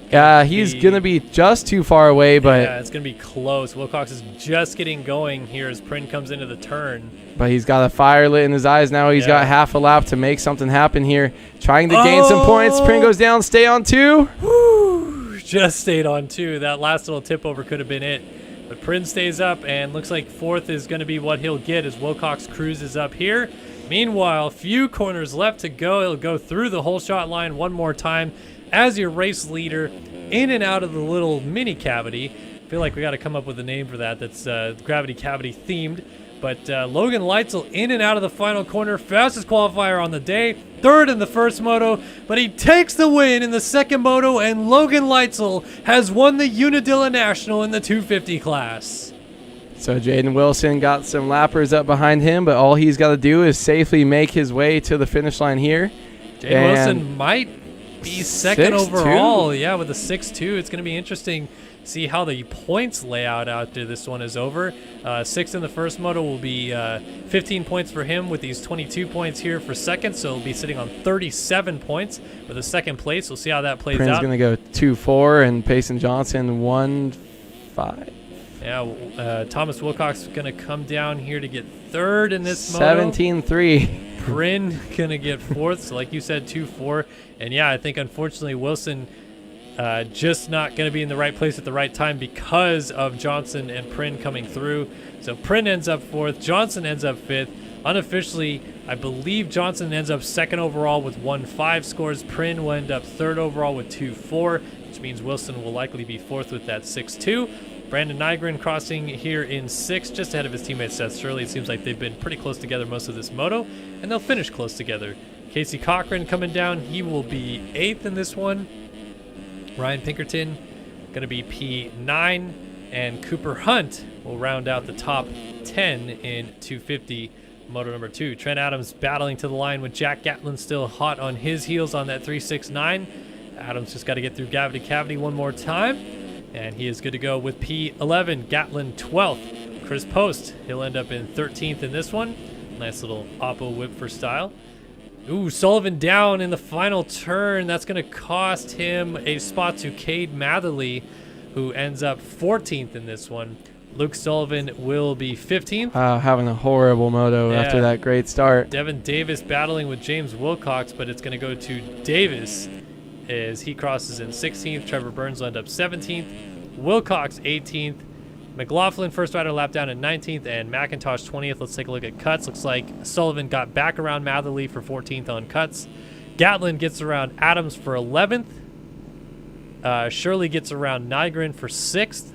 He's going to be just too far away, but yeah, it's going to be close. Wilcox is just getting going here as Prin comes into the turn. But he's got a fire lit in his eyes now. He's got half a lap to make something happen here. Trying to gain some points. Prin goes down, stay on 2. Woo, just stayed on 2. That last little tip over could have been it. But Prin stays up, and looks like 4th is going to be what he'll get as Wilcox cruises up here. Meanwhile, few corners left to go. He'll go through the whole shot line one more time as your race leader, in and out of the little mini cavity. I feel like we got to come up with a name for that that's gravity cavity themed. But Logan Leitzel in and out of the final corner, fastest qualifier on the day, 3rd in the first moto, but he takes the win in the second moto, and Logan Leitzel has won the Unadilla National in the 250 class. So Jaden Wilson got some lappers up behind him, but all he's got to do is safely make his way to the finish line here. Jaden Wilson might be second overall. Yeah, with a 6-2. It's going to be interesting to see how the points lay out after this one is over. 6th in the first moto will be 15 points for him with these 22 points here for second, so he'll be sitting on 37 points for the second place. We'll see how that plays out. Prin's going to go 2-4 and Payson Johnson 1-5. Yeah, Thomas Wilcox is going to come down here to get 3rd in this moto. 17-3. Prin going to get 4th, so like you said, 2-4. And yeah, I think unfortunately Wilson just not going to be in the right place at the right time because of Johnson and Prin coming through. So Prin ends up 4th, Johnson ends up 5th. Unofficially, I believe Johnson ends up 2nd overall with 1-5 scores. Prin will end up 3rd overall with 2-4, which means Wilson will likely be 4th with that 6-2. Brandon Nygren crossing here in 6th, just ahead of his teammate Seth Shirley. It seems like they've been pretty close together most of this moto, and they'll finish close together. Casey Cochran coming down. He will be 8th in this one. Ryan Pinkerton going to be P9, and Cooper Hunt will round out the top 10 in 250 moto number 2. Trent Adams battling to the line with Jack Gatlin still hot on his heels on that 369. Adams just got to get through Gravity Cavity one more time, and he is good to go with P11. Gatlin 12th. Chris Post, he'll end up in 13th in this one. Nice little Oppo whip for style. Ooh, Sullivan down in the final turn. That's going to cost him a spot to Cade Matherly, who ends up 14th in this one. Luke Sullivan will be 15th. Having a horrible moto after that great start. Devin Davis battling with James Wilcox, but it's going to go to Davis as he crosses in 16th. Trevor Burns will end up 17th. Wilcox 18th. McLaughlin, first rider lap down in 19th, and McIntosh 20th. Let's take a look at cuts. Looks like Sullivan got back around Matherly for 14th on cuts. Gatlin gets around Adams for 11th. Shirley gets around Nygren for 6th.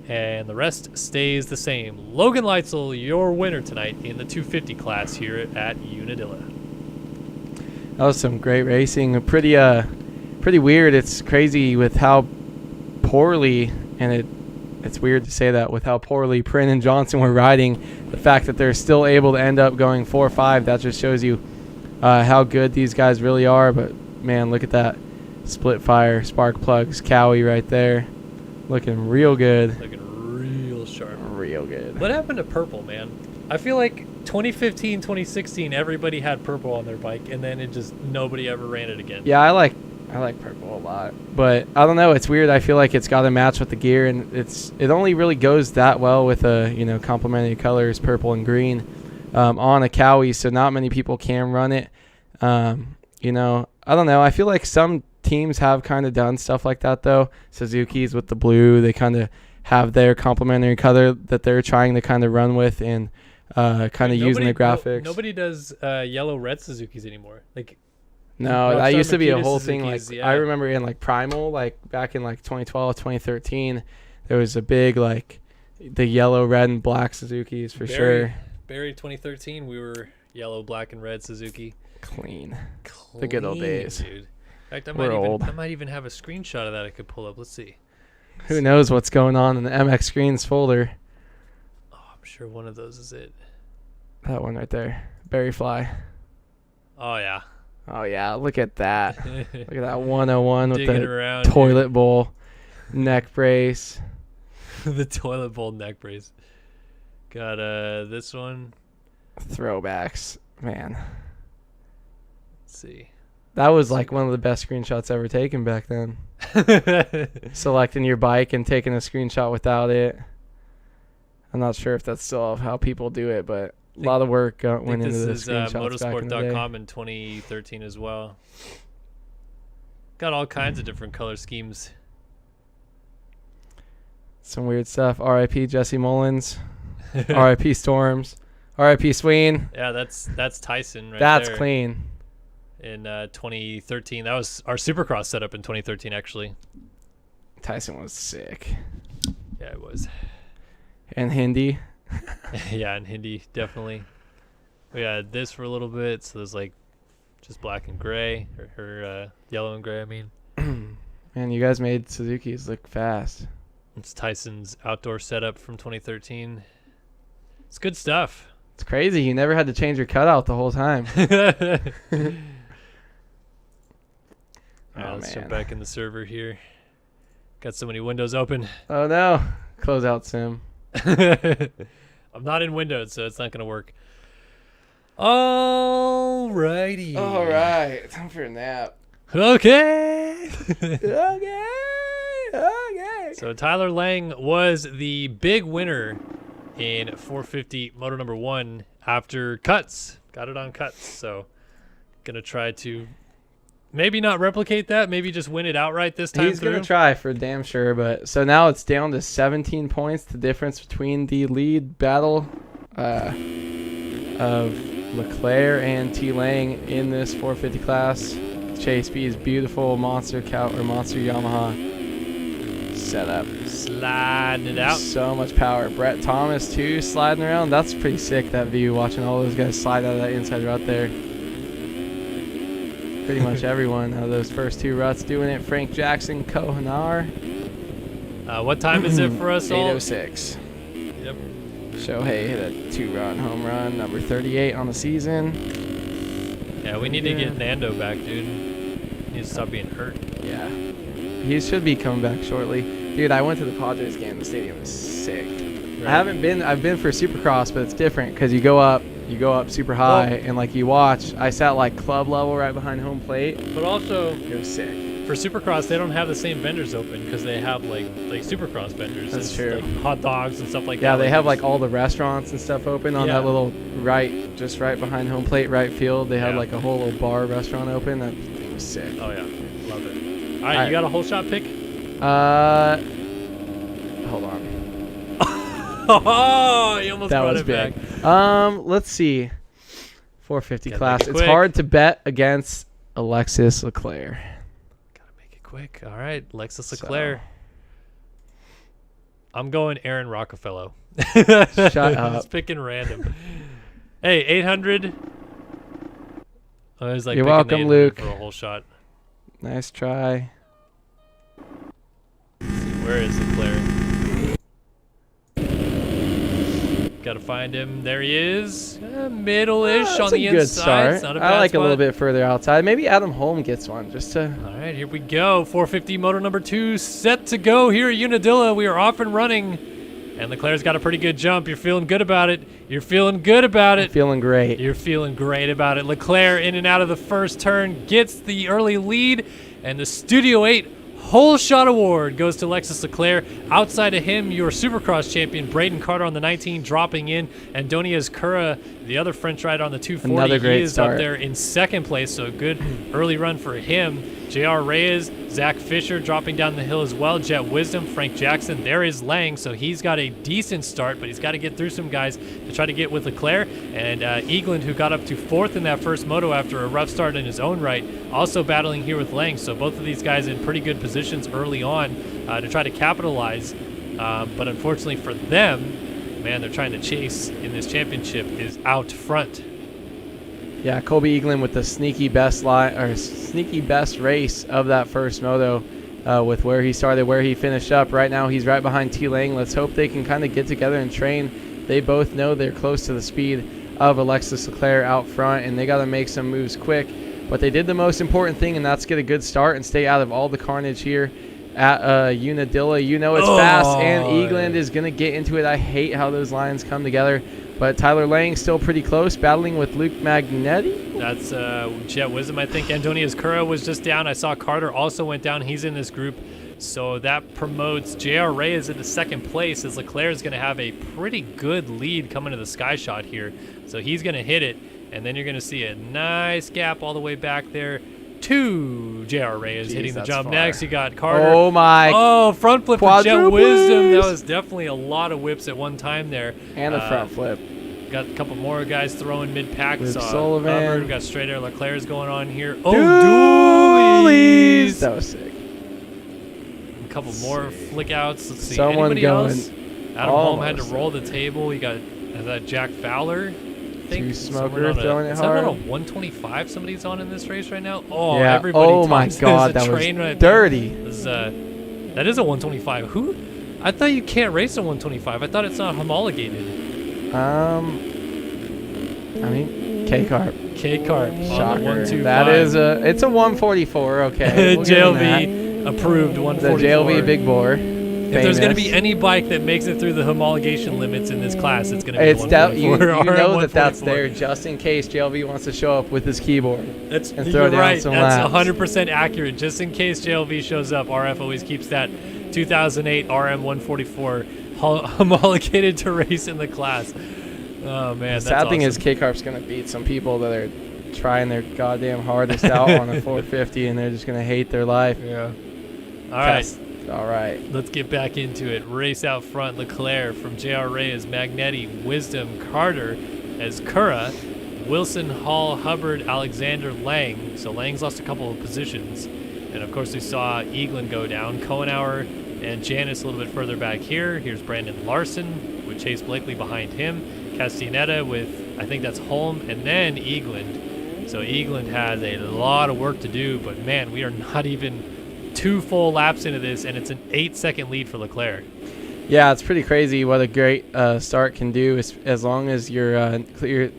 And the rest stays the same. Logan Leitzel, your winner tonight in the 250 class here at Unadilla. That was some great racing. Pretty weird. It's crazy with how poorly, and it's weird to say that, with how poorly Prin and Johnson were riding. The fact that they're still able to end up going 4-5, that just shows you how good these guys really are. But man, look at that split fire, spark plugs, Cowie right there, looking real good. Looking real sharp. Real good. What happened to purple, man? I feel like 2015, 2016, everybody had purple on their bike, and then nobody ever ran it again. Yeah, I like purple a lot, but I don't know. It's weird. I feel like it's got to match with the gear, and it only really goes that well with complementary colors, purple and green, on a Cowie. So not many people can run it. I don't know. I feel like some teams have kind of done stuff like that though. Suzuki's with the blue, they kind of have their complementary color that they're trying to kind of run with, and kind of using the graphics. Nobody does yellow red Suzukis anymore. No, that used to be a whole thing. Yeah. I remember in Primal, back in 2012, 2013, there was a big the yellow, red, and black Suzukis for sure. Barry 2013, we were yellow, black, and red Suzuki. Clean. The good old days. Dude. In fact, We're I might even have a screenshot of that I could pull up. Let's see. Who knows what's going on in the MX Screens folder? Oh, I'm sure one of those is it. That one right there. Berry Fly. Oh, yeah. Oh, yeah. Look at that. Look at that 101 with Digging the around, toilet bowl, neck brace. The toilet bowl neck brace. Got this one. Throwbacks. Man. Let's see. That was one of the best screenshots ever taken back then. Selecting your bike and taking a screenshot without it. I'm not sure if that's still how people do it, but a lot of work went into the screenshots back in the day. Motorsport.com in 2013 as well. Got all kinds of different color schemes. Some weird stuff. R.I.P. Jesse Mullins. R.I.P. Storms. R.I.P. Sween. Yeah, that's Tyson right That's there. clean. In 2013. That was our Supercross setup in 2013, actually. Tyson was sick. Yeah, it was. And Hindi. Yeah, and Hindi, definitely. We had this for a little bit, so there's just black and gray, or yellow and gray, I mean. Man, you guys made Suzuki's look fast. It's Tyson's outdoor setup from 2013. It's good stuff. It's crazy. You never had to change your cutout the whole time. Let's jump back in the server here. Got so many windows open. Oh, no. Close out sim. I'm not in Windows, so it's not going to work. Alrighty. All right. Time for a nap. Okay. Okay. So Tyler Lang was the big winner in 450 Moto number 1 after cuts. Got it on cuts. So going to try to maybe not replicate that. Maybe just win it outright this time. He's going to try for damn sure. But so now it's down to 17 points. The difference between the lead battle of Leclerc and T. Lang in this 450 class. Chase B's beautiful monster Yamaha setup. Sliding it out. So much power. Brett Thomas too sliding around. That's pretty sick, that view, watching all those guys slide out of that inside rut there. Pretty much everyone out of those first 2 ruts doing it. Frank Jackson, Kohanar. What time is it for us all? 8:06. Yep. Shohei hit a 2-run home run, number 38 on the season. Yeah, we need to get Nando back, dude. He needs to stop being hurt. Yeah. He should be coming back shortly. Dude, I went to the Padres game. The stadium is sick. Right. I've been for Supercross, but it's different because you go up super high, and you watch. I sat club level right behind home plate. But also, it was sick. For Supercross, they don't have the same vendors open because they have like Supercross vendors. That's true. Hot dogs and stuff like that. Yeah, they have all the restaurants and stuff open on that little just right behind home plate, right field. They had a whole little bar restaurant open. That was sick. Oh yeah, love it. All right, you got a whole shot pick? Hold on. Oh, he almost That brought was it big. back. Let's see. 450 Gotta class. make it It's quick. hard to bet against Alexis Leclerc. Gotta make it quick. All right, Lexus So- Leclerc. I'm going Aaron Rockefeller. Shut up. Just picking random. Hey, 800. I was like You're picking welcome, 800 Luke. for a whole shot. Nice try. Where is Leclerc? Gotta find him. There he is. Middle-ish That's on the a good inside. start. It's not a I bad like spot. a little bit further outside. Maybe Adam Holm gets one just to. All right, here we go. 450 moto number 2 set to go here at Unadilla. We are off and running. And Leclerc's got a pretty good jump. You're feeling good about it. You're feeling good about it. Feeling great. You're feeling great about it. Leclerc in and out of the first turn gets the early lead. And the Studio 8 Whole Shot Award goes to Lexus Leclerc. Outside of him, your Supercross champion, Braden Carter on the 19 dropping in. And Doniaz Cura, the other French rider on the 240. Another great he is start. up there in second place, so a good early run for him. JR Reyes, Zach Fisher dropping down the hill as well. Jet Wisdom, Frank Jackson. There is Lang, so he's got a decent start, but he's got to get through some guys to try to get with Leclerc. And Eagland, who got up to 4th in that first moto after a rough start in his own right, also battling here with Lang. So both of these guys in pretty good positions early on to try to capitalize. But unfortunately for them, man, they're trying to chase in this championship is out front. Yeah, Colby Eaglin with the sneaky best race of that first moto, with where he started, where he finished up. Right now, he's right behind T Lang. Let's hope they can kind of get together and train. They both know they're close to the speed of Alexis Leclerc out front, and they got to make some moves quick. But they did the most important thing, and that's get a good start and stay out of all the carnage here at Unadilla. You know it's fast, and Eagland is going to get into it. I hate how those lines come together. But Tyler Lang still pretty close, battling with Luke Magnetti. That's Jet Wisdom, I think. Antonius Cura was just down. I saw Carter also went down. He's in this group. So that promotes J.R. Reyes into second place, as Leclerc is going to have a pretty good lead coming to the sky shot here. So he's going to hit it, and then you're going to see a nice gap all the way back there to J.R. Reyes hitting the jump. far. Next, you got Carter. Oh, my. Oh, front flip for Jet Quadruplets. Wisdom. That was definitely a lot of whips at one time there. And a front flip. Got a couple more guys throwing mid-pack. Luke Saw Sullivan. Hubbard, got straight air Leclerc's going on here. Oh, Doolies. dualies. That was sick. A couple more flick outs. Let's see. Someone Anybody going else? Adam Holm had to almost. roll the table. You got that Jack Fowler. I think Two someone Smoker on a- throwing it is that on a hard. 125 somebody's on in this race right now? Oh, Yeah. everybody Oh, my talks. God. There's a That was train right there. dirty. That is a 125. Who? I thought you can't race a 125. I thought it's not homologated. I mean, K-Carp. K-Carp. on the Shocker. 125. That is it's a 144, okay. We'll give them JLV approved that. 144. The JLV Big Bore. If there's going to be any bike that makes it through the homologation limits in this class, it's going to be It's that you 144. know that that's 144. there just in case JLV wants to show up with his keyboard. That's and you're throw down right. some That's laps. 100% accurate. Just in case JLV shows up, RF always keeps that 2008 RM 144 homologated to race in the class. Oh man, The that's sad thing is awesome. K-Carp's going to beat some people that are trying their goddamn hardest out on a 450, and they're just going to hate their life. Yeah. All right. All right. Let's get back into it. Race out front, Leclerc from JR Reyes, Magnetti, Wisdom, Carter as Cura, Wilson, Hall, Hubbard, Alexander, Lang. So Lang's lost a couple of positions. And of course we saw Eaglin go down. Cohenauer and Janice a little bit further back here. Here's Brandon Larson with Chase Blakely behind him. Castaneda with, I think that's Holm, and then Eagland. So Eagland has a lot of work to do, but man, we are not even 2 full laps into this, and it's an 8-second lead for Leclerc. Yeah, it's pretty crazy what a great start can do as long as your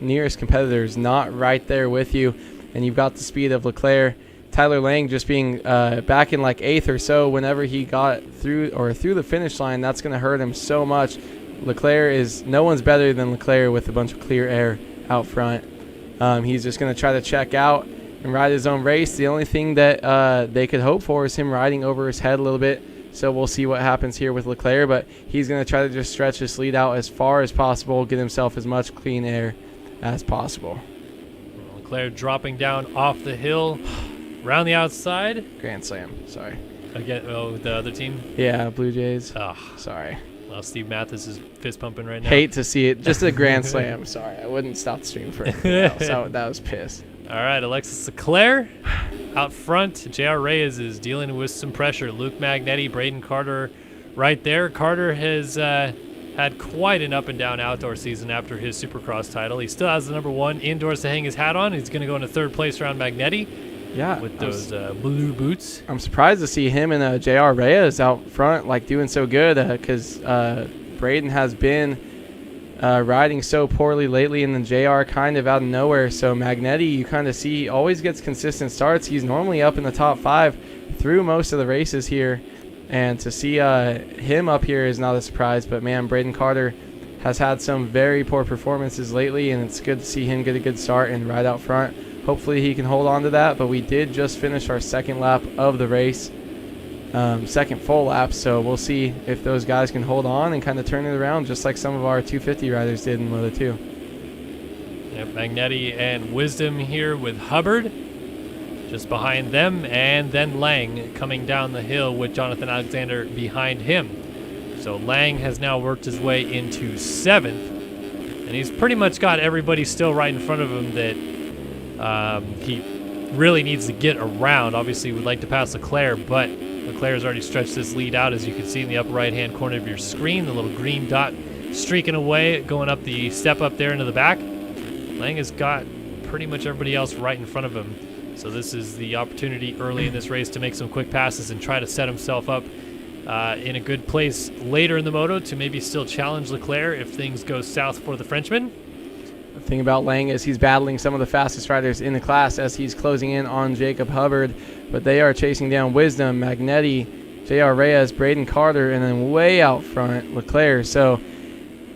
nearest competitor is not right there with you, and you've got the speed of Leclerc. Tyler Lang just being back in like 8th or so whenever he got through the finish line, that's going to hurt him so much. No one's better than Leclerc with a bunch of clear air out front. He's just going to try to check out and ride his own race. The only thing that they could hope for is him riding over his head a little bit. So we'll see what happens here with Leclerc, but he's going to try to just stretch this lead out as far as possible, get himself as much clean air as possible. Leclerc dropping down off the hill, round the outside. Grand Slam, sorry. Again, the other team. Yeah, Blue Jays. Oh, Sorry. Well, Steve Mathis is fist pumping right now. Hate to see it. Just a grand slam. Sorry, I wouldn't stop the stream for anything else. That was pissed. All right, Alexis Leclerc out front. JR Reyes is dealing with some pressure. Luke Magnetti, Braden Carter right there. Carter has had quite an up and down outdoor season after his Supercross title. He still has the #1 indoors to hang his hat on. He's going to go into 3rd place around Magnetti. Yeah, with those blue boots. I'm surprised to see him and JR Reyes out front, like doing so good, because Braden has been riding so poorly lately, and then JR kind of out of nowhere. So Magnetti, you kind of see, always gets consistent starts. He's normally up in the top 5 through most of the races here, and to see him up here is not a surprise. But man, Braden Carter has had some very poor performances lately, and it's good to see him get a good start and ride out front. Hopefully he can hold on to that, but we did just finish our 2nd lap of the race, 2nd full lap, so we'll see if those guys can hold on and kind of turn it around just like some of our 250 riders did in Moto 2. Yep, Magnetti and Wisdom here with Hubbard just behind them, and then Lang coming down the hill with Jonathan Alexander behind him. So Lang has now worked his way into 7th, and he's pretty much got everybody still right in front of him that he really needs to get around. Obviously, would like to pass Leclerc, but Leclerc has already stretched this lead out, as you can see in the upper right-hand corner of your screen. The little green dot streaking away, going up the step up there into the back. Lang has got pretty much everybody else right in front of him. So this is the opportunity early in this race to make some quick passes and try to set himself up in a good place later in the moto to maybe still challenge Leclerc if things go south for the Frenchman. The thing about Lang is he's battling some of the fastest riders in the class as he's closing in on Jacob Hubbard, but they are chasing down Wisdom, Magnetti, JR Reyes, Braden Carter, and then way out front, Leclerc. So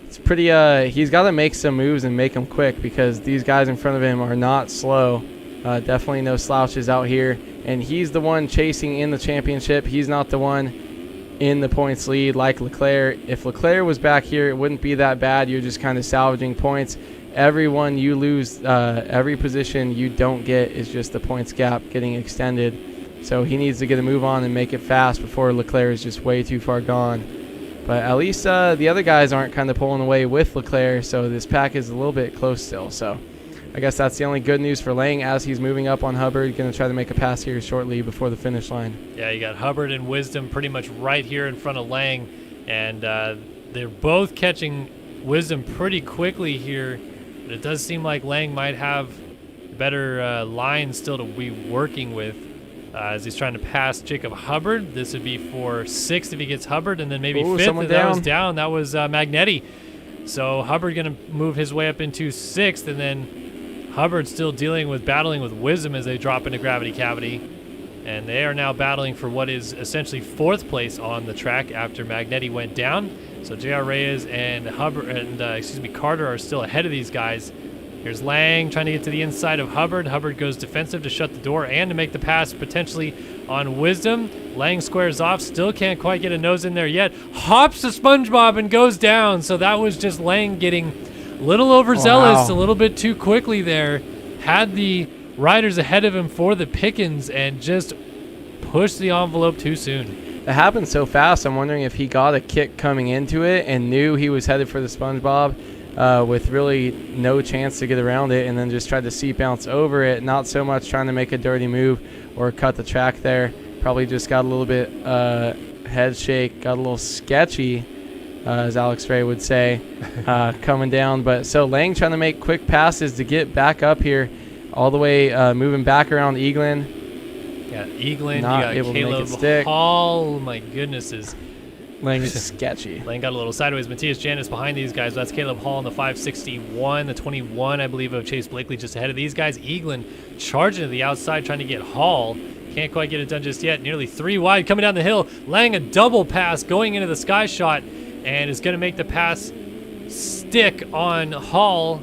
it's pretty, he's got to make some moves and make them quick, because these guys in front of him are not slow. Definitely no slouches out here, and he's the one chasing in the championship. He's not the one in the points lead like Leclerc. If Leclerc was back here, it wouldn't be that bad. You're just kind of salvaging points. Everyone you lose, every position you don't get is just the points gap getting extended. So he needs to get a move on and make it fast before Leclerc is just way too far gone. But at least the other guys aren't kind of pulling away with Leclerc, so this pack is a little bit close still. So I guess that's the only good news for Lang as he's moving up on Hubbard. Going to try to make a pass here shortly before the finish line. Yeah, you got Hubbard and Wisdom pretty much right here in front of Lang, and they're both catching Wisdom pretty quickly here. But it does seem like Lang might have better lines still to be working with as he's trying to pass Jacob Hubbard. This would be for 6th if he gets Hubbard, and then maybe 5th if that was down. That was Magnetti. So Hubbard going to move his way up into 6th, and then Hubbard still battling with Wisdom as they drop into Gravity Cavity. And they are now battling for what is essentially 4th place on the track after Magnetti went down. So JR Reyes and Carter are still ahead of these guys. Here's Lang trying to get to the inside of Hubbard. Hubbard goes defensive to shut the door and to make the pass potentially on Wisdom. Lang squares off, still can't quite get a nose in there yet. Hops the SpongeBob and goes down. So that was just Lang getting a little overzealous, a little bit too quickly there. Had the riders ahead of him for the pickings and just pushed the envelope too soon. It happened so fast, I'm wondering if he got a kick coming into it and knew he was headed for the SpongeBob with really no chance to get around it, and then just tried to seat bounce over it, not so much trying to make a dirty move or cut the track there. Probably just got a little bit head shake, got a little sketchy, as Alex Ray would say, coming down. But so Lang trying to make quick passes to get back up here, all the way moving back around Eaglin. Yeah, Eaglin, not you got able to make it Caleb stick. Hall. My goodness, Lang is sketchy. Lang got a little sideways. Matthias Janis behind these guys. That's Caleb Hall in the 561, the 21, I believe, of Chase Blakely just ahead of these guys. Eaglin charging to the outside, trying to get Hall. Can't quite get it done just yet. Nearly 3 wide coming down the hill. Lang a double pass going into the sky shot, and is going to make the pass stick on Hall,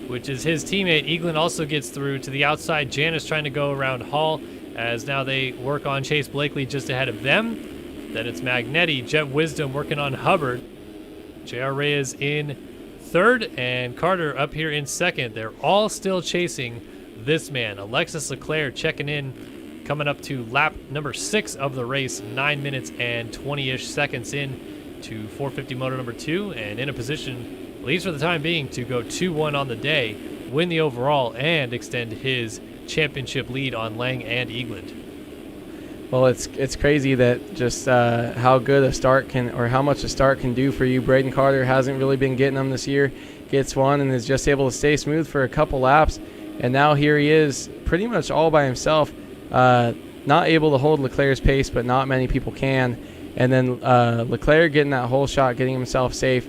which is his teammate. Eaglin also gets through to the outside. Janis trying to go around Hall, as now they work on Chase Blakely just ahead of them. Then it's Magnetti, Jet Wisdom working on Hubbard. JR Reyes in 3rd, and Carter up here in 2nd. They're all still chasing this man. Alexis Leclerc checking in, coming up to lap number 6 of the race, 9 minutes and 20-ish seconds in to 450 moto number 2 and in a position, at least for the time being, to go 2-1 on the day, win the overall, and extend his championship lead on Lang and Eagland. Well, it's crazy that just how good a start can, or how much a start can do for you. Braden Carter hasn't really been getting them this year. Gets one and is just able to stay smooth for a couple laps. And now here he is pretty much all by himself. Not able to hold Leclerc's pace, but not many people can. And then Leclerc getting that whole shot, getting himself safe.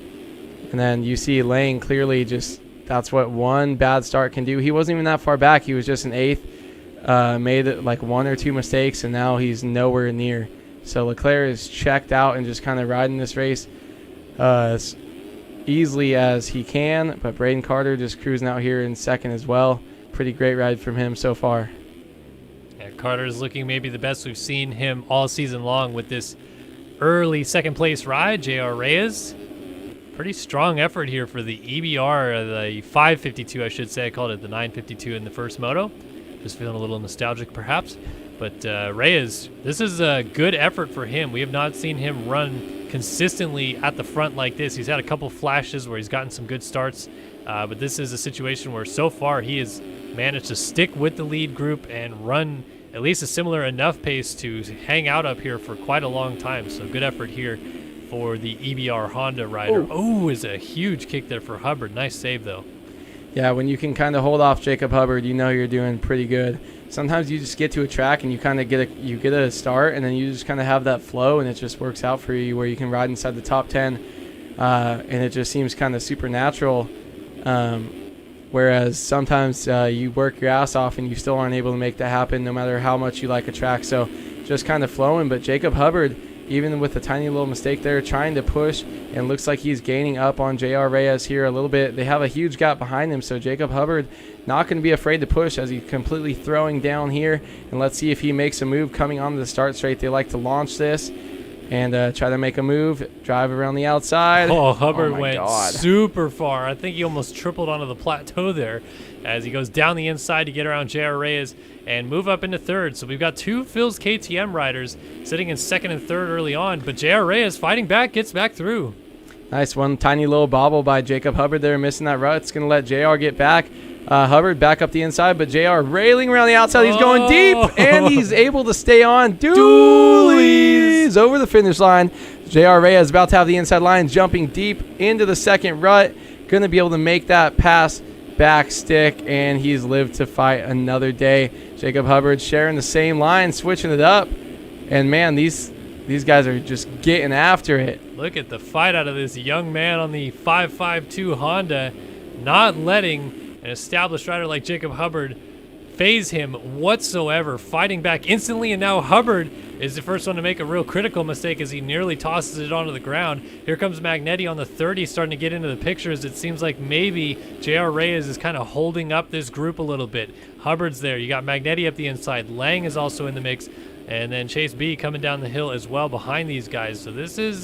And then you see Lang clearly just, that's what one bad start can do. He wasn't even that far back. He was just in 8th. Made like 1 or 2 mistakes, and now he's nowhere near. So Leclerc is checked out and just kind of riding this race as easily as he can. But Braden Carter just cruising out here in 2nd as well. Pretty great ride from him so far. Yeah, Carter's looking maybe the best we've seen him all season long with this early 2nd place ride. JR Reyes, pretty strong effort here for the EBR, the 552 I should say. I called it the 952 in the first moto. Just feeling a little nostalgic perhaps. But Reyes, this is a good effort for him. We have not seen him run consistently at the front like this. He's had a couple flashes where he's gotten some good starts. But this is a situation where so far he has managed to stick with the lead group and run at least a similar enough pace to hang out up here for quite a long time. So good effort here for the EBR Honda rider. Oh, is a huge kick there for Hubbard. Nice save though. Yeah, when you can kind of hold off Jacob Hubbard, you know you're doing pretty good. Sometimes you just get to a track and you kind of get a start, and then you just kind of have that flow, and it just works out for you where you can ride inside the top 10, and it just seems kind of supernatural. Whereas sometimes you work your ass off and you still aren't able to make that happen no matter how much you like a track. So just kind of flowing. But Jacob Hubbard, even with a tiny little mistake there, trying to push, and looks like he's gaining up on JR Reyes here a little bit. They have a huge gap behind him, so Jacob Hubbard not going to be afraid to push as he's completely throwing down here. And let's see if he makes a move coming onto the start straight. They like to launch this and try to make a move, drive around the outside. Oh, Hubbard went super far. I think he almost tripled onto the plateau there as he goes down the inside to get around JR Reyes and move up into 3rd. So we've got 2 Phil's KTM riders sitting in 2nd and 3rd early on, but JR Reyes fighting back, gets back through. Nice one, tiny little bobble by Jacob Hubbard there, missing that rut. It's going to let JR get back. Hubbard back up the inside, but JR railing around the outside. He's going deep, and he's able to stay on. Dualies over the finish line. JR Reyes about to have the inside line, jumping deep into the 2nd rut. Going to be able to make that pass back stick, and he's lived to fight another day. Jacob Hubbard sharing the same line, switching it up. And, man, these guys are just getting after it. Look at the fight out of this young man on the 552 Honda, not letting an established rider like Jacob Hubbard phase him whatsoever, fighting back instantly. And now Hubbard is the first one to make a real critical mistake as he nearly tosses it onto the ground. Here comes Magnetti on the 30 starting to get into the pictures. It seems like maybe JR Reyes is kind of holding up this group a little bit. Hubbard's there. You got Magnetti up the inside. Lang is also in the mix. And then Chase B coming down the hill as well behind these guys. So this is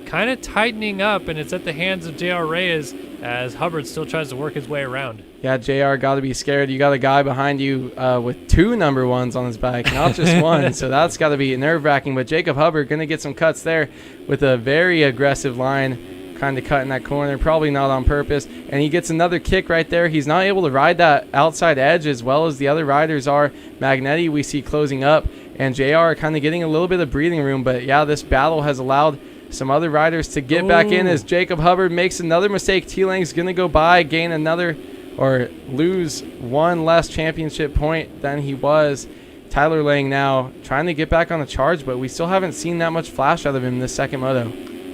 kind of tightening up, and it's at the hands of JR Reyes as Hubbard still tries to work his way around. Yeah, JR got to be scared. You got a guy behind you with 2 number 1s on his bike, not just one. So that's got to be nerve-wracking. But Jacob Hubbard going to get some cuts there with a very aggressive line, kind of cutting that corner, probably not on purpose. And he gets another kick right there. He's not able to ride that outside edge as well as the other riders are. Magnetti we see closing up, and JR kind of getting a little bit of breathing room. But, yeah, this battle has allowed some other riders to get back in as Jacob Hubbard makes another mistake. T-Lang's going to go by, gain another, or lose 1 less championship point than he was. Tyler Lang now trying to get back on the charge, but we still haven't seen that much flash out of him in this 2nd moto.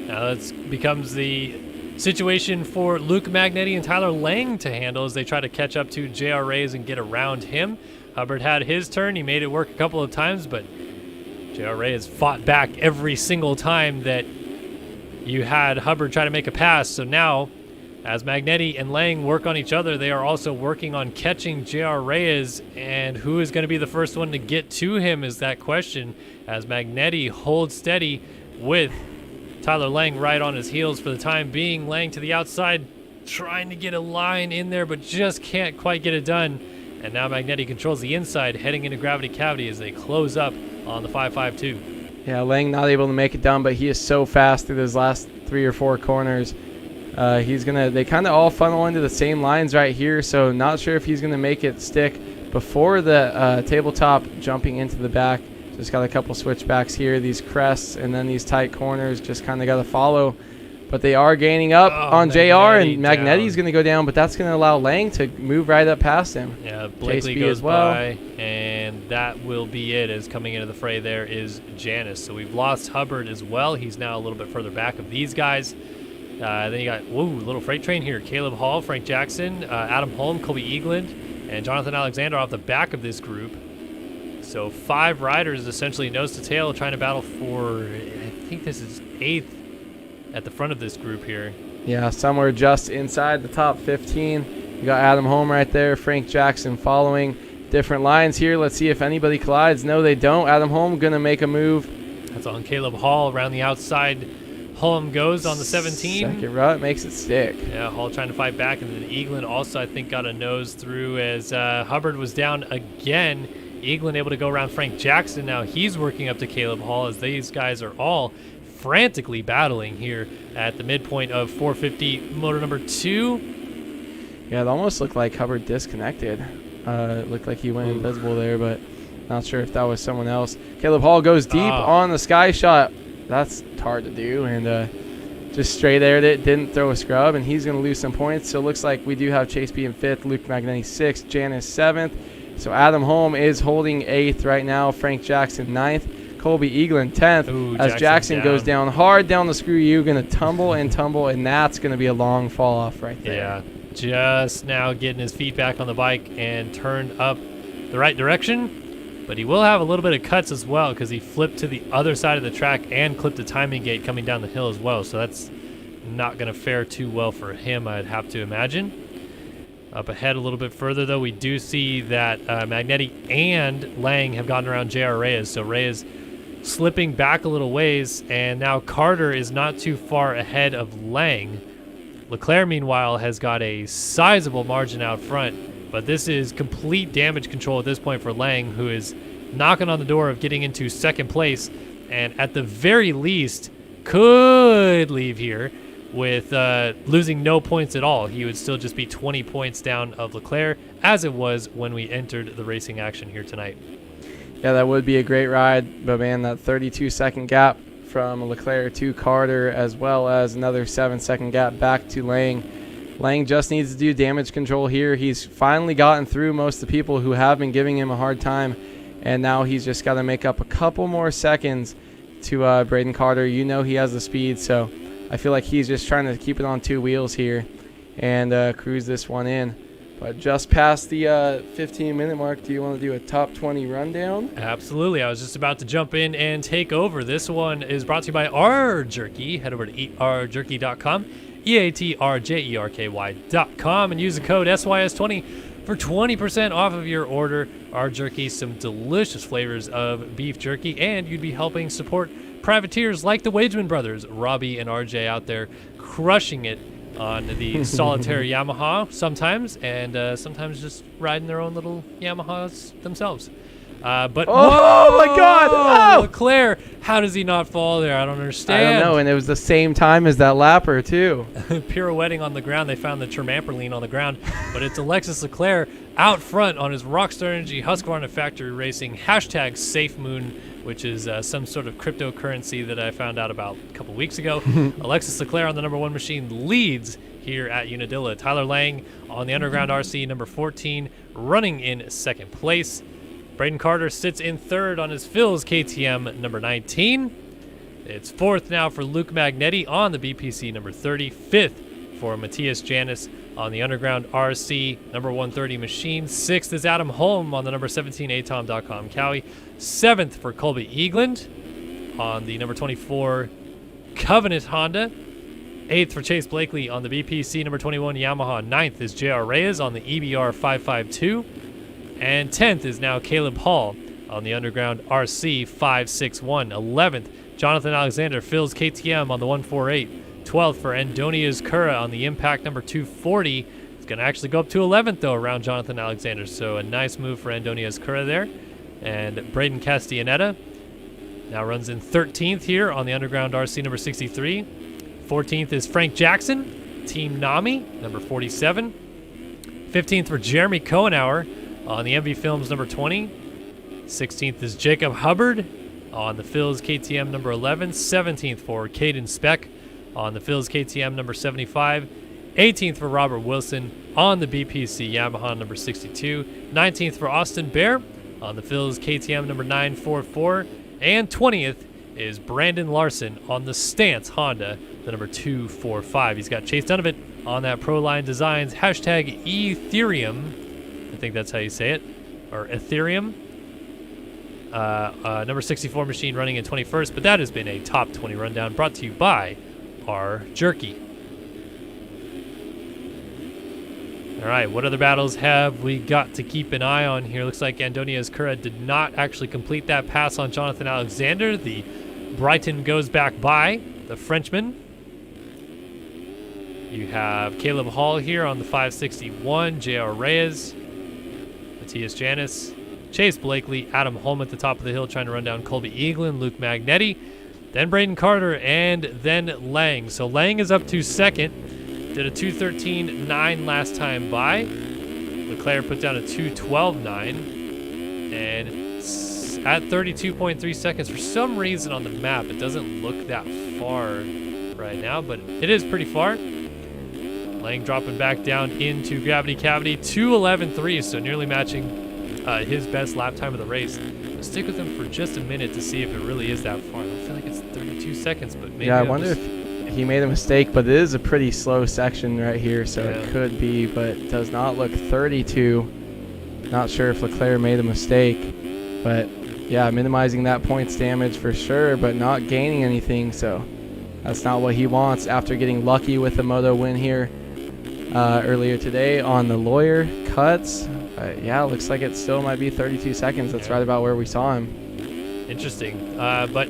Now that becomes the situation for Luke Magnetti and Tyler Lang to handle as they try to catch up to JR Reyes and get around him. Hubbard had his turn. He made it work a couple of times, but JR Reyes fought back every single time that you had Hubbard try to make a pass. So now, as Magnetti and Lang work on each other, they are also working on catching JR Reyes. And who is going to be the first one to get to him is that question, as Magnetti holds steady with Tyler Lang right on his heels for the time being. Lang to the outside, trying to get a line in there, but just can't quite get it done. And now Magnetti controls the inside, heading into Gravity Cavity as they close up on the 552. Yeah, Lang not able to make it down, but he is so fast through those last 3 or 4 corners. They kind of all funnel into the same lines right here, so not sure if he's going to make it stick before the tabletop jumping into the back. Just got a couple switchbacks here, these crests, and then these tight corners. Just kind of got to follow. But they are gaining up on JR, and Magnetti's going to go down, but that's going to allow Lang to move right up past him. Yeah, Blakely goes by, and that will be it. As coming into the fray there is Janice. So we've lost Hubbard as well. He's now a little bit further back of these guys. Then you got, little freight train here. Caleb Hall, Frank Jackson, Adam Holm, Colby Eagland, and Jonathan Alexander off the back of this group. So 5 riders essentially nose to tail trying to battle for, I think this is 8th at the front of this group here. Yeah, somewhere just inside the top 15. You got Adam Holm right there, Frank Jackson following. Different lines here. Let's see if anybody collides. No, they don't. Adam Holm going to make a move. That's on Caleb Hall around the outside. Holm goes on the 17. Second rut makes it stick. Yeah, Hall trying to fight back, and then Eagland also, I think, got a nose through as Hubbard was down again. Eagland able to go around Frank Jackson. Now he's working up to Caleb Hall as these guys are all frantically battling here at the midpoint of 450 motor number 2. Yeah, it almost looked like Hubbard disconnected. It looked like he went invisible there, but not sure if that was someone else. Caleb Hall goes deep on the sky shot. That's hard to do, and just straight aired it, didn't throw a scrub, and he's going to lose some points. So it looks like we do have Chase B in 5th, Luke Magnetti 6th, Janice 7th. So Adam Holm is holding 8th right now, Frank Jackson 9th. Colby Eagland 10th. As Jackson goes down hard down the screw U, going to tumble, and that's going to be a long fall off right there. Yeah, just now getting his feet back on the bike and turned up the right direction, but he will have a little bit of cuts as well because he flipped to the other side of the track and clipped the timing gate coming down the hill as well, so that's not going to fare too well for him, I'd have to imagine. Up ahead a little bit further, though, we do see that Magnetti and Lang have gotten around J.R. Reyes, so Reyes slipping back a little ways, and now Carter is not too far ahead of Lang. Leclerc, meanwhile, has got a sizable margin out front, but this is complete damage control at this point for Lang, who is knocking on the door of getting into 2nd place, and at the very least could leave here with losing no points at all. He would still just be 20 points down of Leclerc, as it was when we entered the racing action here tonight. Yeah, that would be a great ride, but man, that 32-second gap from Leclerc to Carter, as well as another 7-second gap back to Lang. Lang just needs to do damage control here. He's finally gotten through most of the people who have been giving him a hard time, and now he's just got to make up a couple more seconds to Braden Carter. You know he has the speed, so I feel like he's just trying to keep it on 2 wheels here and cruise this one in. But just past the 15-minute mark, do you want to do a top 20 rundown? Absolutely. I was just about to jump in and take over. This one is brought to you by R Jerky. Head over to eatrjerky.com, eatrjerky.com, and use the code SYS20 for 20% off of your order. R Jerky, some delicious flavors of beef jerky, and you'd be helping support privateers like the Wageman brothers, Robbie and RJ out there crushing it on the solitary Yamaha sometimes, and sometimes just riding their own little Yamahas themselves. But oh my God! Oh! Leclerc, how does he not fall there? I don't understand. I don't know, and it was the same time as that lapper too. Pirouetting on the ground, they found the trampoline on the ground, but it's Alexis Leclerc out front on his Rockstar Energy Husqvarna Factory Racing #SafeMoon, which is some sort of cryptocurrency that I found out about a couple weeks ago. Alexis Leclerc on the number 1 machine leads here at Unadilla. Tyler Lang on the Underground RC number 14, running in 2nd place. Braden Carter sits in 3rd on his Phil's KTM number 19. It's 4th now for Luke Magnetti on the BPC number 30. 5th for Matthias Janis on the Underground RC number 130 machine. 6th is Adam Holm on the number 17 atom.com Cowie. 7th for Colby Eagland on the number 24 Covenant Honda. 8th for Chase Blakely on the BPC number 21 Yamaha. 9th is JR Reyes on the EBR 552. And 10th is now Caleb Hall on the Underground RC 561. 11th, Jonathan Alexander, Phil's KTM on the 148. 12th for Andonias Cura on the Impact number 240. It's going to actually go up to 11th, though, around Jonathan Alexander. So a nice move for Andonias Cura there. And Braden Castellaneta Now runs in 13th here on the Underground RC number 63. 14th is Frank Jackson, Team Nami, number 47. 15th for Jeremy Cohenauer on the MV Films number 20. 16th is Jacob Hubbard on the Phil's KTM number 11. 17th for Caden Speck on the Phil's KTM number 75. 18th for Robert Wilson on the BPC Yamaha number 62. 19th for Austin Bear on the Phil's KTM number 944. And 20th is Brandon Larson on the Stance Honda, the number 245. He's got Chase Donovan on that Proline Designs hashtag Ethereum. I think that's how you say it, or Ethereum. Number 64 machine running in 21st, but that has been a top 20 rundown brought to you by our Jerky. All right, what other battles have we got to keep an eye on here? Looks like Antonio Ezcurra did not actually complete that pass on Jonathan Alexander. The Brighton goes back by the Frenchman. You have Caleb Hall here on the 561, J.R. Reyes, Matthias Janis, Chase Blakely, Adam Holm at the top of the hill trying to run down Colby Eaglin, Luke Magnetti, then Braden Carter, and then Lang. So Lang is up to second. Did a 2:13.9 last time by. Leclerc put down a 2:12.9. And at 32.3 seconds, for some reason on the map, it doesn't look that far right now, but it is pretty far. Lang dropping back down into Gravity Cavity, 2:11.3, so nearly matching his best lap time of the race. I'll stick with him for just a minute to see if it really is that far. I feel like it's 32 seconds, but maybe I wonder if he made a mistake, but it is a pretty slow section right here, so yeah, it could be, but it does not look 32. Not sure if Leclerc made a mistake, but yeah, minimizing that points damage for sure, but not gaining anything, so that's not what he wants after getting lucky with the Moto win here earlier today on the Lawyer cuts. Yeah, looks like it still might be 32 seconds. That's right about where we saw him. Interesting. But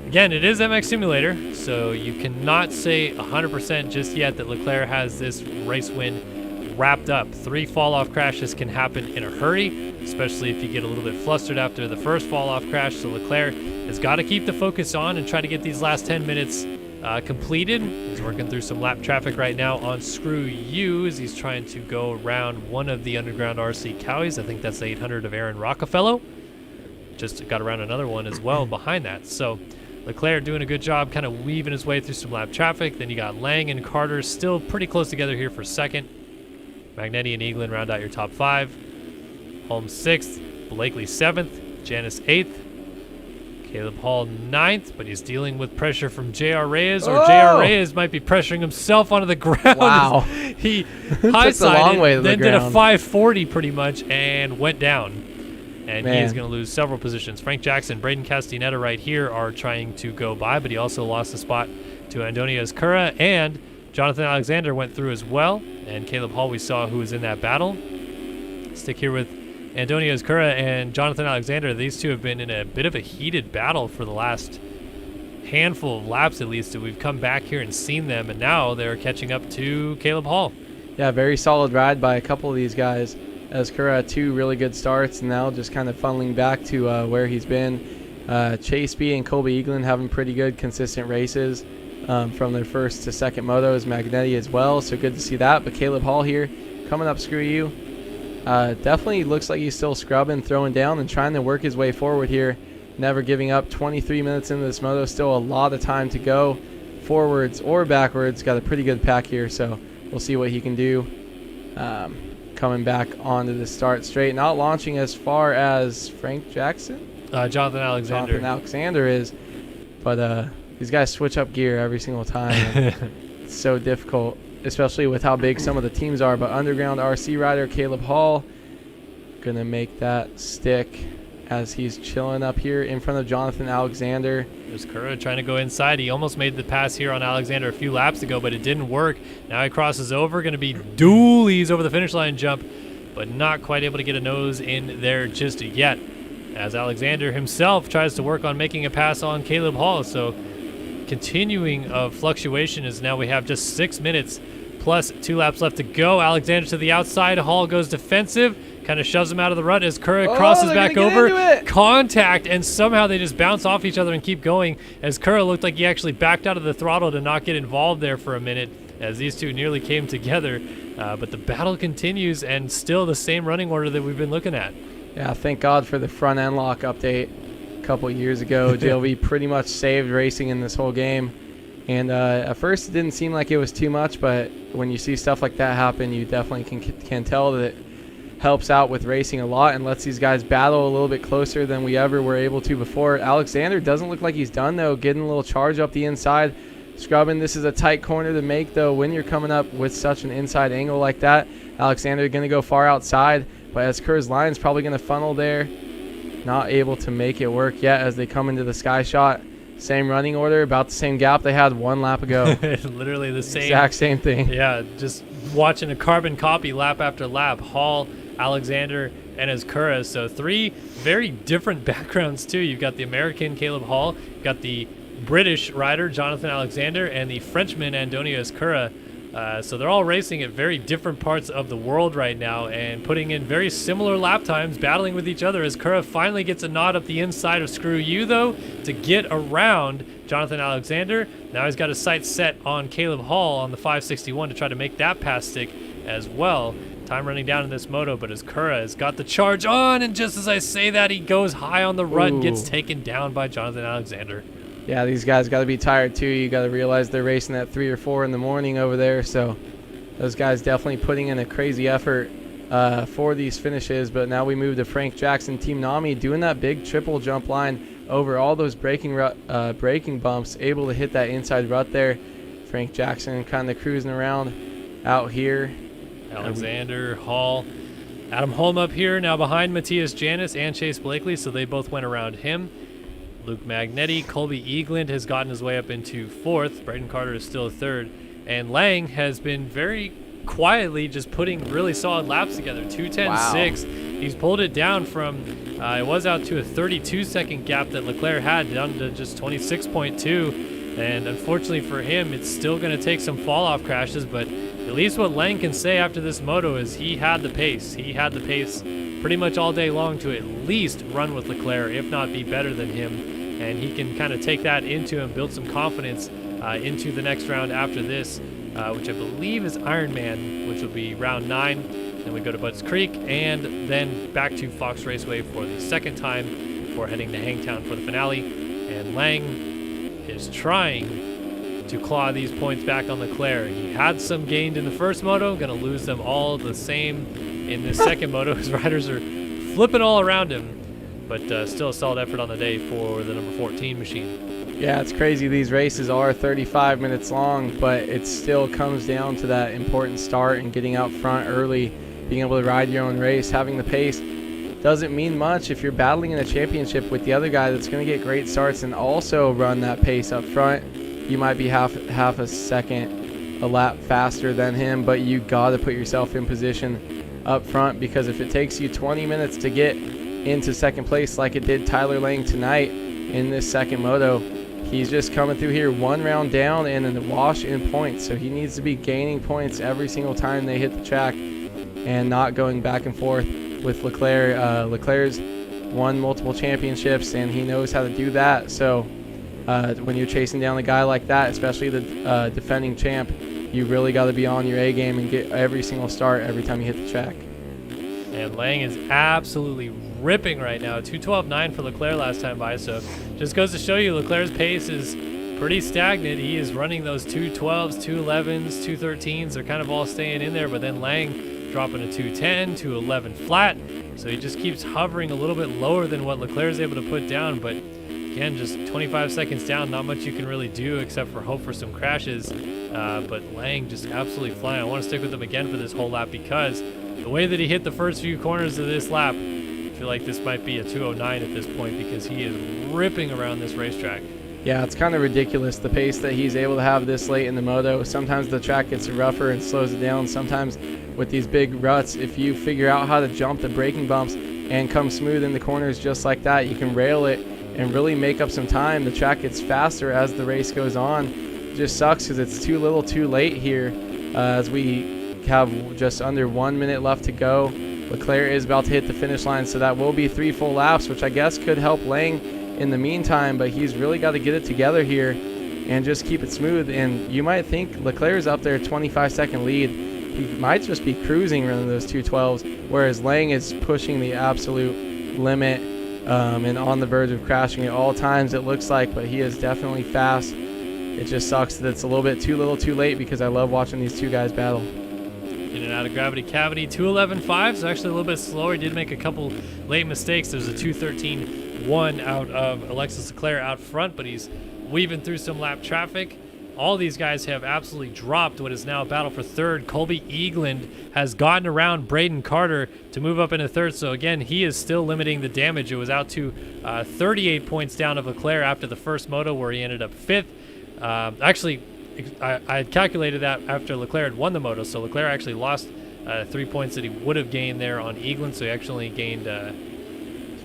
again, it is MX Simulator, so you cannot say 100% just yet that Leclerc has this race win wrapped up. 3 fall-off crashes can happen in a hurry, especially if you get a little bit flustered after the first fall-off crash. So Leclerc has got to keep the focus on and try to get these last 10 minutes completed. He's working through some lap traffic right now on Screw You as he's trying to go around one of the Underground RC Cowies. I think that's the 800 of Aaron Rockefeller. Just got around another one as well behind that. So Leclerc doing a good job kind of weaving his way through some lap traffic. Then you got Lang and Carter still pretty close together here for second. Magnetti and Eaglin round out your top 5. Holmes 6th, Blakely 7th, Janis 8th, Caleb Hall 9th, but he's dealing with pressure from J.R. Reyes, or J.R. Reyes might be pressuring himself onto the ground. Wow. He high-sided, then did a ground. 540 pretty much, and went down. And Man. he is going to lose several positions. Frank Jackson, Braden Castaneda right here are trying to go by, but he also lost the spot to Antonio Ezcurra, and Jonathan Alexander went through as well. And Caleb Hall, we saw who was in that battle. Stick here with Antonio Ezcurra and Jonathan Alexander. These two have been in a bit of a heated battle for the last handful of laps, at least, that we've come back here and seen them, and now they're catching up to Caleb Hall. Yeah, very solid ride by a couple of these guys. Ezcurra, 2 really good starts, and now just kind of funneling back to where he's been. Chase B and Colby Eaglin having pretty good, consistent races from their first to second motos. Magnetti as well, so good to see that. But Caleb Hall here, coming up, Screw You. Definitely looks like he's still scrubbing, throwing down, and trying to work his way forward here. Never giving up. 23 minutes into this moto, still a lot of time to go, forwards or backwards. Got a pretty good pack here, so we'll see what he can do. Coming back onto the start straight, not launching as far as Frank Jackson. Jonathan Alexander is, but these guys switch up gear every single time. It's so difficult, especially with how big some of the teams are. But Underground RC rider Caleb Hall gonna make that stick as he's chilling up here in front of Jonathan Alexander. There's Ezcurra trying to go inside. He almost made the pass here on Alexander a few laps ago, but it didn't work. Now he crosses over, going to be dualies over the finish line jump, but not quite able to get a nose in there just yet, as Alexander himself tries to work on making a pass on Caleb Hall. So continuing of fluctuation as now we have just 6 minutes plus 2 laps left to go. Alexander to the outside. Hall goes defensive. kind of shoves him out of the rut as Kura crosses back over. Contact, and somehow they just bounce off each other and keep going, as Kura looked like he actually backed out of the throttle to not get involved there for a minute, as these two nearly came together. But the battle continues, and still the same running order that we've been looking at. Yeah, thank God for the front end lock update a couple years ago. JLV pretty much saved racing in this whole game. And at first it didn't seem like it was too much, but when you see stuff like that happen, you definitely can tell that it helps out with racing a lot and lets these guys battle a little bit closer than we ever were able to before. Alexander doesn't look like he's done, though, getting a little charge up the inside. Scrubbing, this is a tight corner to make, though, when you're coming up with such an inside angle like that. Alexander going to go far outside, but as Kerr's line's probably going to funnel there. Not able to make it work yet as they come into the sky shot. Same running order, about the same gap they had 1 lap ago. Literally the same. Exact same thing. Yeah, just watching a carbon copy lap after lap. Hall, Alexander, and Azkura. So 3 very different backgrounds, too. You've got the American Caleb Hall, you've got the British rider Jonathan Alexander, and the Frenchman Antonio Azkura. So they're all racing at very different parts of the world right now and putting in very similar lap times, battling with each other. As Azkura finally gets a nod up the inside of Screw You, though, to get around Jonathan Alexander. Now he's got his sights set on Caleb Hall on the 561 to try to make that pass stick as well. Time running down in this moto, but Azkura has got the charge on, and just as I say that, he goes high on the rut and gets taken down by Jonathan Alexander. Yeah, these guys got to be tired, too. You got to realize they're racing at 3 or 4 in the morning over there. So those guys definitely putting in a crazy effort for these finishes. But now we move to Frank Jackson, Team Nami, doing that big triple jump line over all those braking bumps, able to hit that inside rut there. Frank Jackson kind of cruising around out here. Alexander, Hall, Adam Holm up here now behind Matthias Janis and Chase Blakely, so they both went around him. Luke Magnetti, Colby Eagland has gotten his way up into 4th. Braden Carter is still 3rd. And Lang has been very quietly just putting really solid laps together. 2:10.6. He's pulled it down from, it was out to a 32-second gap that Leclerc had, down to just 26.2. And unfortunately for him, it's still going to take some fall-off crashes, but at least what Lang can say after this moto is he had the pace. He had the pace pretty much all day long to at least run with Leclerc, if not be better than him. And he can kind of take that into and build some confidence into the next round after this, which I believe is Ironman, which will be round 9. Then we go to Butts Creek and then back to Fox Raceway for the second time before heading to Hangtown for the finale. And Lang is trying to claw these points back on Leclerc. He had some gained in the first moto, going to lose them all the same in the second moto. His riders are flipping all around him. But still a solid effort on the day for the number 14 machine. Yeah, it's crazy. These races are 35 minutes long, but it still comes down to that important start and getting out front early, being able to ride your own race, having the pace. Doesn't mean much if you're battling in a championship with the other guy that's going to get great starts and also run that pace up front. You might be half a second a lap faster than him, but you got to put yourself in position up front, because if it takes you 20 minutes to get into second place like it did Tyler Lang tonight in this second moto, he's just coming through here 1 round down and in the wash in points. So he needs to be gaining points every single time they hit the track and not going back and forth with Leclerc. Leclerc's won multiple championships and he knows how to do that. So when you're chasing down a guy like that, especially the defending champ, you really got to be on your A game and get every single start every time you hit the track. And Lang is absolutely ripping right now. 2:12.9 for Leclerc last time by, so just goes to show you Leclerc's pace is pretty stagnant. He is running those 2:12s, 2:11s, 2:13s. They're kind of all staying in there, but then Lang dropping a 2:10, 2:11 flat. So he just keeps hovering a little bit lower than what Leclerc is able to put down, but again, just 25 seconds down, not much you can really do except for hope for some crashes. But Lang just absolutely flying. I want to stick with him again for this whole lap because the way that he hit the first few corners of this lap, I feel like this might be a 2:09 at this point because he is ripping around this racetrack. Yeah, it's kind of ridiculous, the pace that he's able to have this late in the moto. Sometimes the track gets rougher and slows it down. Sometimes with these big ruts, if you figure out how to jump the braking bumps and come smooth in the corners just like that, you can rail it and really make up some time. The track gets faster as the race goes on. It just sucks because it's too little too late here as we have just under 1 minute left to go. Leclerc is about to hit the finish line, so that will be 3 full laps, which I guess could help Lang in the meantime, but he's really got to get it together here and just keep it smooth. And you might think Leclerc's up there 25-second lead. He might just be cruising running those 212s, whereas Lang is pushing the absolute limit and on the verge of crashing at all times, it looks like, but he is definitely fast. It just sucks that it's a little bit too little too late, because I love watching these two guys battle. In and out of gravity cavity, 211.5, so actually a little bit slower. He did make a couple late mistakes. There's a 213.1 out of Alexis Leclerc out front, but he's weaving through some lap traffic. All these guys have absolutely dropped what is now a battle for third. Colby Eagland has gotten around Braden Carter to move up into third. So again, he is still limiting the damage. It was out to 38 points down of Leclerc after the first moto, where he ended up 5th. Actually, I had calculated that after Leclerc had won the moto. So Leclerc actually lost 3 points that he would have gained there on Eagland. So he actually gained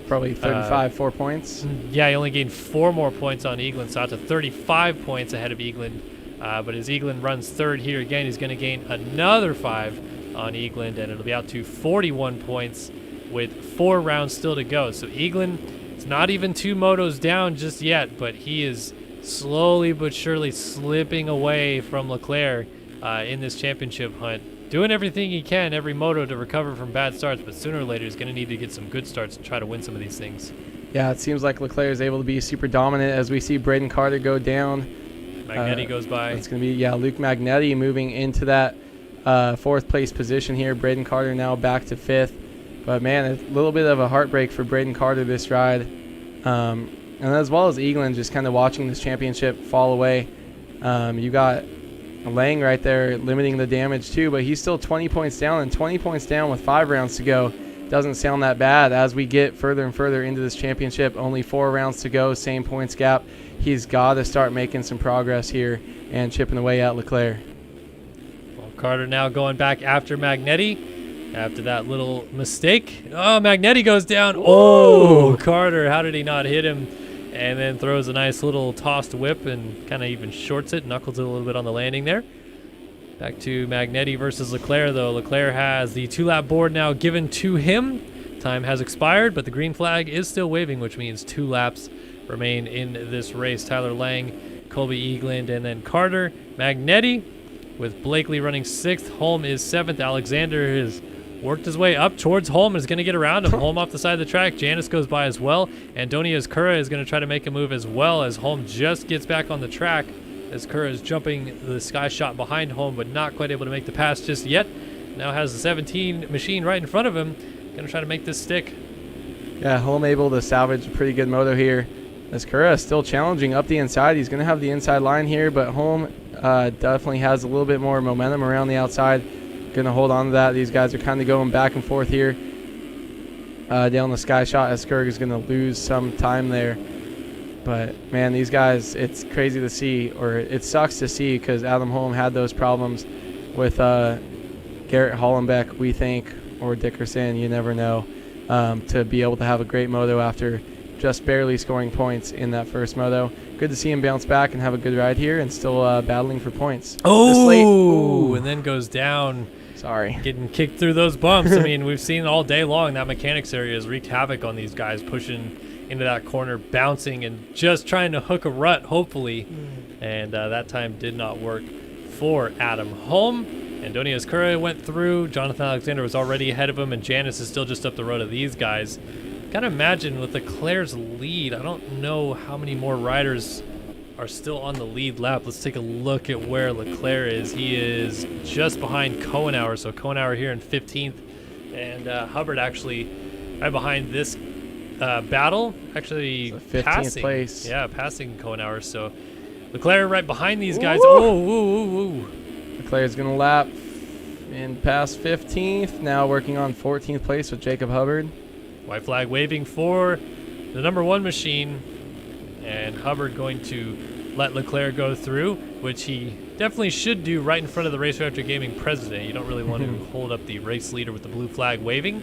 probably 4 points. Yeah, he only gained 4 more points on Eagland, so out to 35 points ahead of Eagland. But as Eagland runs third here again, he's going to gain another 5 on Eagland, and it'll be out to 41 points with 4 rounds still to go. So Eagland is not even 2 motos down just yet, but he is slowly but surely slipping away from Leclerc in this championship hunt. Doing everything he can every moto to recover from bad starts, but sooner or later he's going to need to get some good starts to try to win some of these things. Yeah, it seems like Leclerc is able to be super dominant as we see Braden Carter go down. Magnetti goes by. It's going to be, Luke Magnetti moving into that 4th place position here. Braden Carter now back to 5th. But, man, a little bit of a heartbreak for Braden Carter this ride. And as well as Eagland just kind of watching this championship fall away. You got Lang right there limiting the damage too, but he's still 20 points down, and 20 points down with 5 rounds to go doesn't sound that bad. As we get further and further into this championship, only 4 rounds to go, same points gap. He's got to start making some progress here and chipping away at Leclerc. Well, Carter now going back after Magnetti after that little mistake. Oh, Magnetti goes down. Oh, Carter, how did he not hit him? And then throws a nice little tossed whip and kind of even shorts it, knuckles it a little bit on the landing there. Back to Magnetti versus Leclerc, though. Leclerc has the 2-lap board now given to him. Time has expired, but the green flag is still waving, which means 2 laps remain in this race. Tyler Lang, Colby Eagland, and then Carter. Magnetti with Blakely running 6th. Holm is 7th. Alexander is worked his way up towards Holm, is going to get around him. Holm off the side of the track. Janice goes by as well. Antonias Cura is going to try to make a move as well, as Holm just gets back on the track, as Cura is jumping the sky shot behind Holm, but not quite able to make the pass just yet. Now has the 17 machine right in front of him. Going to try to make this stick. Yeah, Holm able to salvage a pretty good moto here, as Cura is still challenging up the inside. He's going to have the inside line here, but Holm definitely has a little bit more momentum around the outside. Going to hold on to that. These guys are kind of going back and forth here down the sky shot, as Kurg is going to lose some time there. But, man, these guys, it's crazy to see, or it sucks to see, because Adam Holm had those problems with Garrett Hollenbeck, we think, or Dickerson, you never know, to be able to have a great moto after just barely scoring points in that first moto. Good to see him bounce back and have a good ride here and still battling for points. Oh, and then goes down. Sorry. Getting kicked through those bumps. I mean, we've seen all day long that mechanics area has wreaked havoc on these guys, pushing into that corner, bouncing, and just trying to hook a rut, hopefully. And that time did not work for Adam Holm. Antonias Cura went through. Jonathan Alexander was already ahead of him, and Janice is still just up the road of these guys. Gotta imagine with Leclerc's lead, I don't know how many more riders are still on the lead lap. Let's take a look at where Leclerc is. He is just behind Kohenauer, so Kohenauer here in 15th, and Hubbard actually right behind this battle, actually 15th passing. place. Yeah, passing Kohenauer. So Leclerc right behind these guys. Ooh. Oh. Leclerc's going to lap in past 15th, now working on 14th place with Jacob Hubbard. White flag waving for the number 1 machine, and Hubbard going to let Leclerc go through, which he definitely should do right in front of the RaceFactory Gaming president. You don't really want to hold up the race leader with the blue flag waving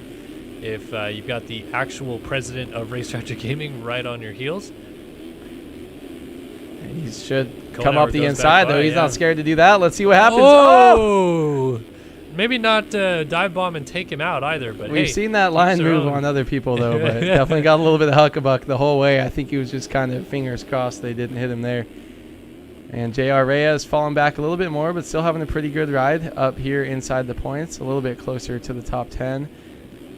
if you've got the actual president of RaceFactory Gaming right on your heels. He should come up the inside, though. He's not scared to do that. Let's see what happens. Oh! maybe not dive bomb and take him out either. But we've hey, seen that line each their move own. on other people though, but definitely got a little bit of huckabuck the whole way. I think he was just kind of fingers crossed they didn't hit him there. And JR Reyes falling back a little bit more, but still having a pretty good ride up here inside the points, a little bit closer to the top 10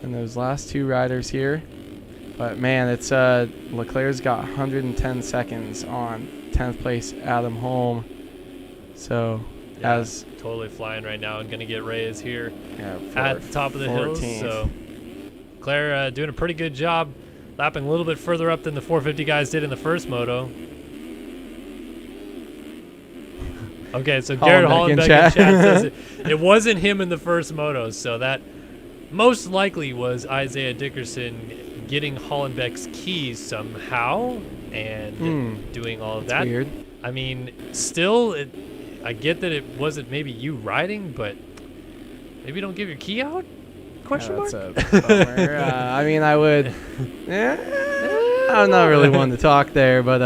than those last two riders here. But man, it's Leclerc's got 110 seconds on 10th place Adam Holm. So Yeah, as totally flying right now and going to get Reyes here yeah, at the top of the hills. 14th. So Leclerc doing a pretty good job, lapping a little bit further up than the 450 guys did in the first moto. Okay, so Garrett Hollenbeck in chat says it wasn't him in the first moto, so that most likely was Isaiah Dickerson getting Hollenbeck's keys somehow and doing all of that. Weird. I mean, still, I get that it wasn't maybe you riding, but maybe don't give your key out? Question mark? That's a bummer. I mean, I would. I'm not really one to talk there, but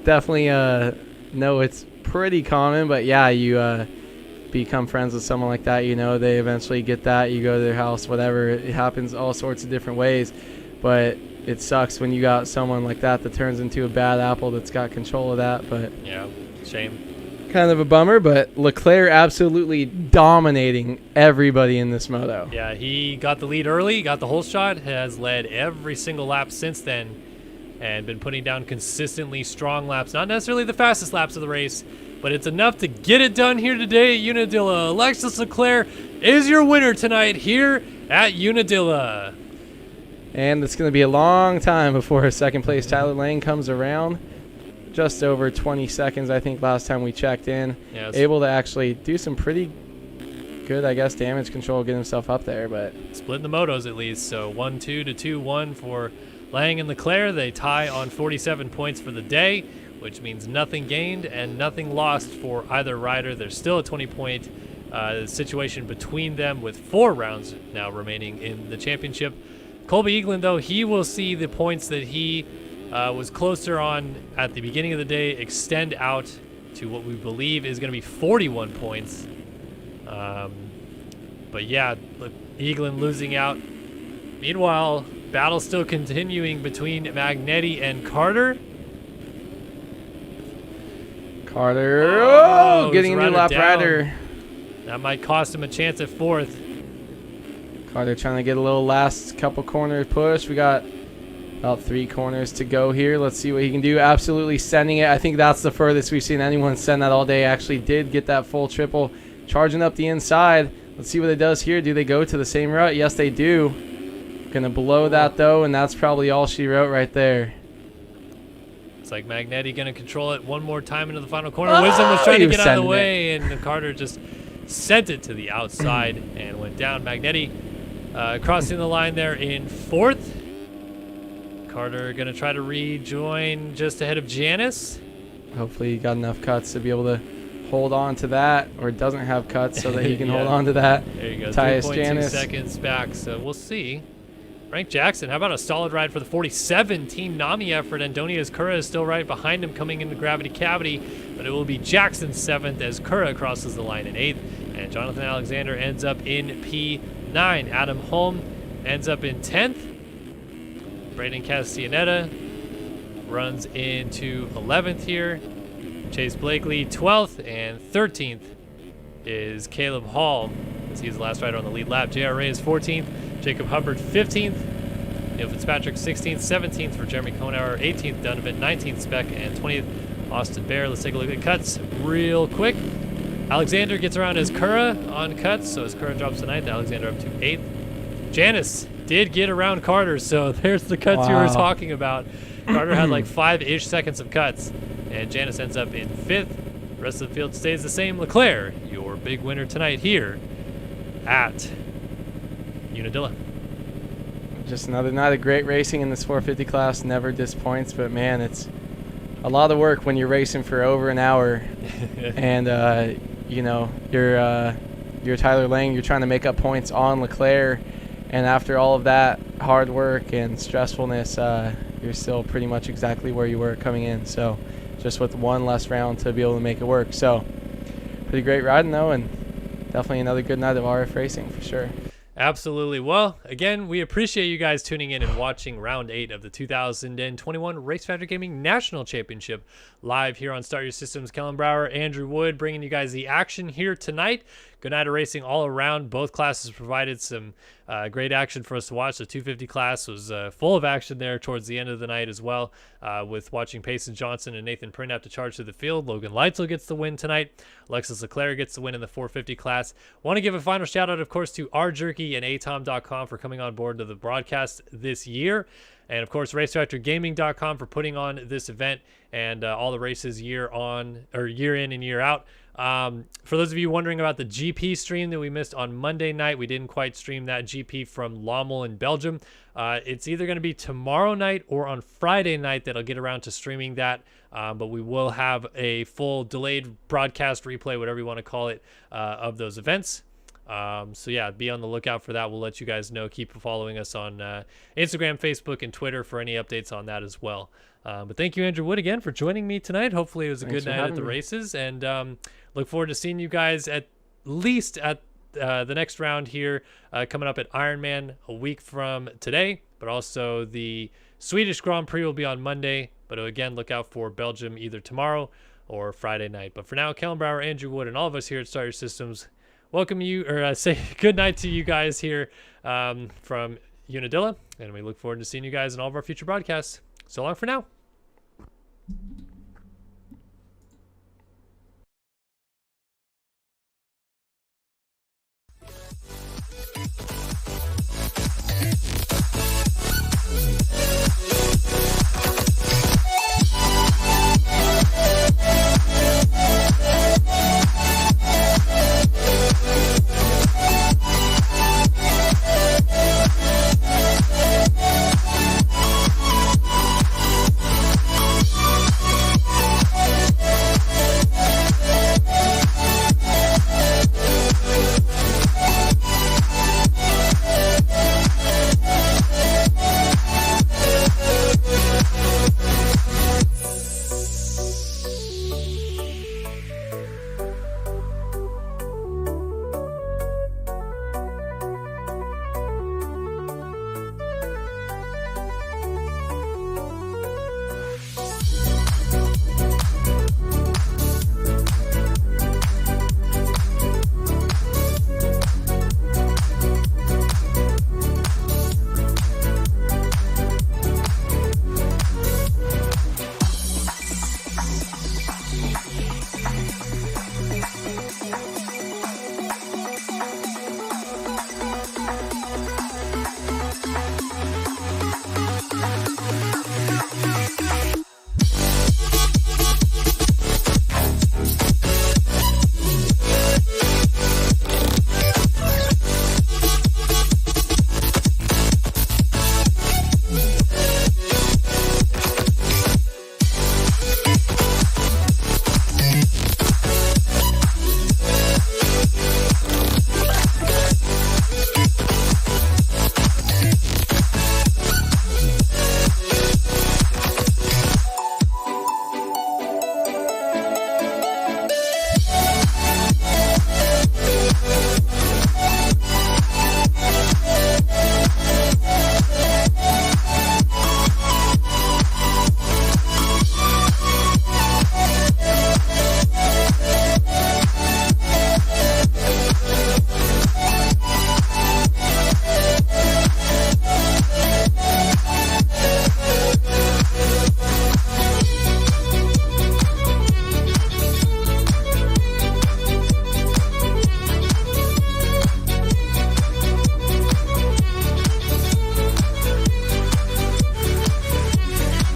definitely know it's pretty common. But yeah, you become friends with someone like that. You know, they eventually get that. You go to their house, whatever. It happens all sorts of different ways. But it sucks when you got someone like that turns into a bad apple that's got control of that. But yeah, shame. Kind of a bummer, but Leclerc absolutely dominating everybody in this moto. Yeah, he got the lead early, got the whole shot, has led every single lap since then, and been putting down consistently strong laps. Not necessarily the fastest laps of the race, but it's enough to get it done here today at Unadilla. Alexis Leclerc is your winner tonight here at Unadilla. And it's going to be a long time before second place Tyler Lane comes around. Just over 20 seconds, I think, last time we checked in. Yes. Able to actually do some pretty good, I guess, damage control, get himself up there. But splitting the motos at least. So 1-2 to 2-1 for Lang and Leclerc. They tie on 47 points for the day, which means nothing gained and nothing lost for either rider. There's still a 20-point situation between them with 4 rounds now remaining in the championship. Colby Eaglin, though, he will see the points that he was closer on at the beginning of the day extend out to what we believe is going to be 41 points. But yeah, Eaglin losing out. Meanwhile, battle still continuing between Magnetti and Carter. Carter getting a new lap down. rider. That might cost him a chance at 4th. Carter trying to get a little last couple corner push. We got about 3 corners to go here. Let's see what he can do. Absolutely sending it. I think that's the furthest we've seen anyone send that all day. Actually did get that full triple. Charging up the inside. Let's see what it does here. Do they go to the same route? Yes, they do. Gonna blow that, though, and that's probably all she wrote right there. It's like Magnetti going to control it one more time into the final corner. Wisdom was trying to get out of the way, and Carter just sent it to the outside and went down. Magnetti crossing the line there in 4th. Carter going to try to rejoin just ahead of Janice. Hopefully he got enough cuts to be able to hold on to that, or doesn't have cuts so that he can Yeah. hold on to that. There you go, Tyus 3.2 Janice. seconds back, so we'll see. Frank Jackson, how about a solid ride for the 47 Team Nami effort? Andonias Cura is still right behind him coming into Gravity Cavity, but it will be Jackson 7th as Cura crosses the line in 8th, and Jonathan Alexander ends up in P9. Adam Holm ends up in 10th. Brayden Castellaneta runs into 11th here. Chase Blakely 12th, and 13th is Caleb Hall, as he's the last rider on the lead lap. J.R. Ray is 14th, Jacob Hubbard 15th, Neil Fitzpatrick 16th, 17th for Jeremy Konauer, 18th Donovan, 19th Speck, and 20th Austin Bear. Let's take a look at cuts real quick. Alexander gets around as Cura on cuts, so as Cura drops to 9th, Alexander up to 8th. Janice did get around Carter, so there's the cuts you were talking about. Carter had like 5-ish seconds of cuts, and Janice ends up in 5th. The rest of the field stays the same. Leclerc, your big winner tonight here at Unadilla. Just another night of great racing in this 450 class. Never disappoints, but man, it's a lot of work when you're racing for over an hour, and you know you're Tyler Lang. You're trying to make up points on Leclerc, and after all of that hard work and stressfulness, you're still pretty much exactly where you were coming in. So just with one less round to be able to make it work. So pretty great riding though, and definitely another good night of RF racing for sure. Absolutely. Well, again, we appreciate you guys tuning in and watching round 8 of the 2021 RaceFactory Gaming National Championship live here on Start Your Systems. Kellen Brower, Andrew Wood, bringing you guys the action here tonight. Good night of racing all around. Both classes provided some great action for us to watch. The 250 class was full of action there towards the end of the night as well, with watching Payson Johnson and Nathan Print have to charge to the field. Logan Leitzel gets the win tonight. Alexis Leclerc gets the win in the 450 class. Want to give a final shout out, of course, to RJerky and atom.com for coming on board to the broadcast this year. And of course, RaceFactoryGaming.com for putting on this event and all the races year in and year out. For those of you wondering about the GP stream that we missed on Monday night, we didn't quite stream that GP from Lommel in Belgium. It's either going to be tomorrow night or on Friday night that I'll get around to streaming that. But we will have a full delayed broadcast replay, whatever you want to call it, of those events. So yeah, be on the lookout for that. We'll let you guys know. Keep following us on Instagram, Facebook, and Twitter for any updates on that as well. But thank you, Andrew Wood, again for joining me tonight. Hopefully it was a good night at the races, and look forward to seeing you guys at least at the next round here coming up at Ironman a week from today. But also the Swedish Grand Prix will be on Monday. But again, look out for Belgium either tomorrow or Friday night. But for now, Kellen Brower, Andrew Wood, and all of us here at Start Your Systems welcome you, or say good night to you guys here from Unadilla, and we look forward to seeing you guys in all of our future broadcasts. So long for now.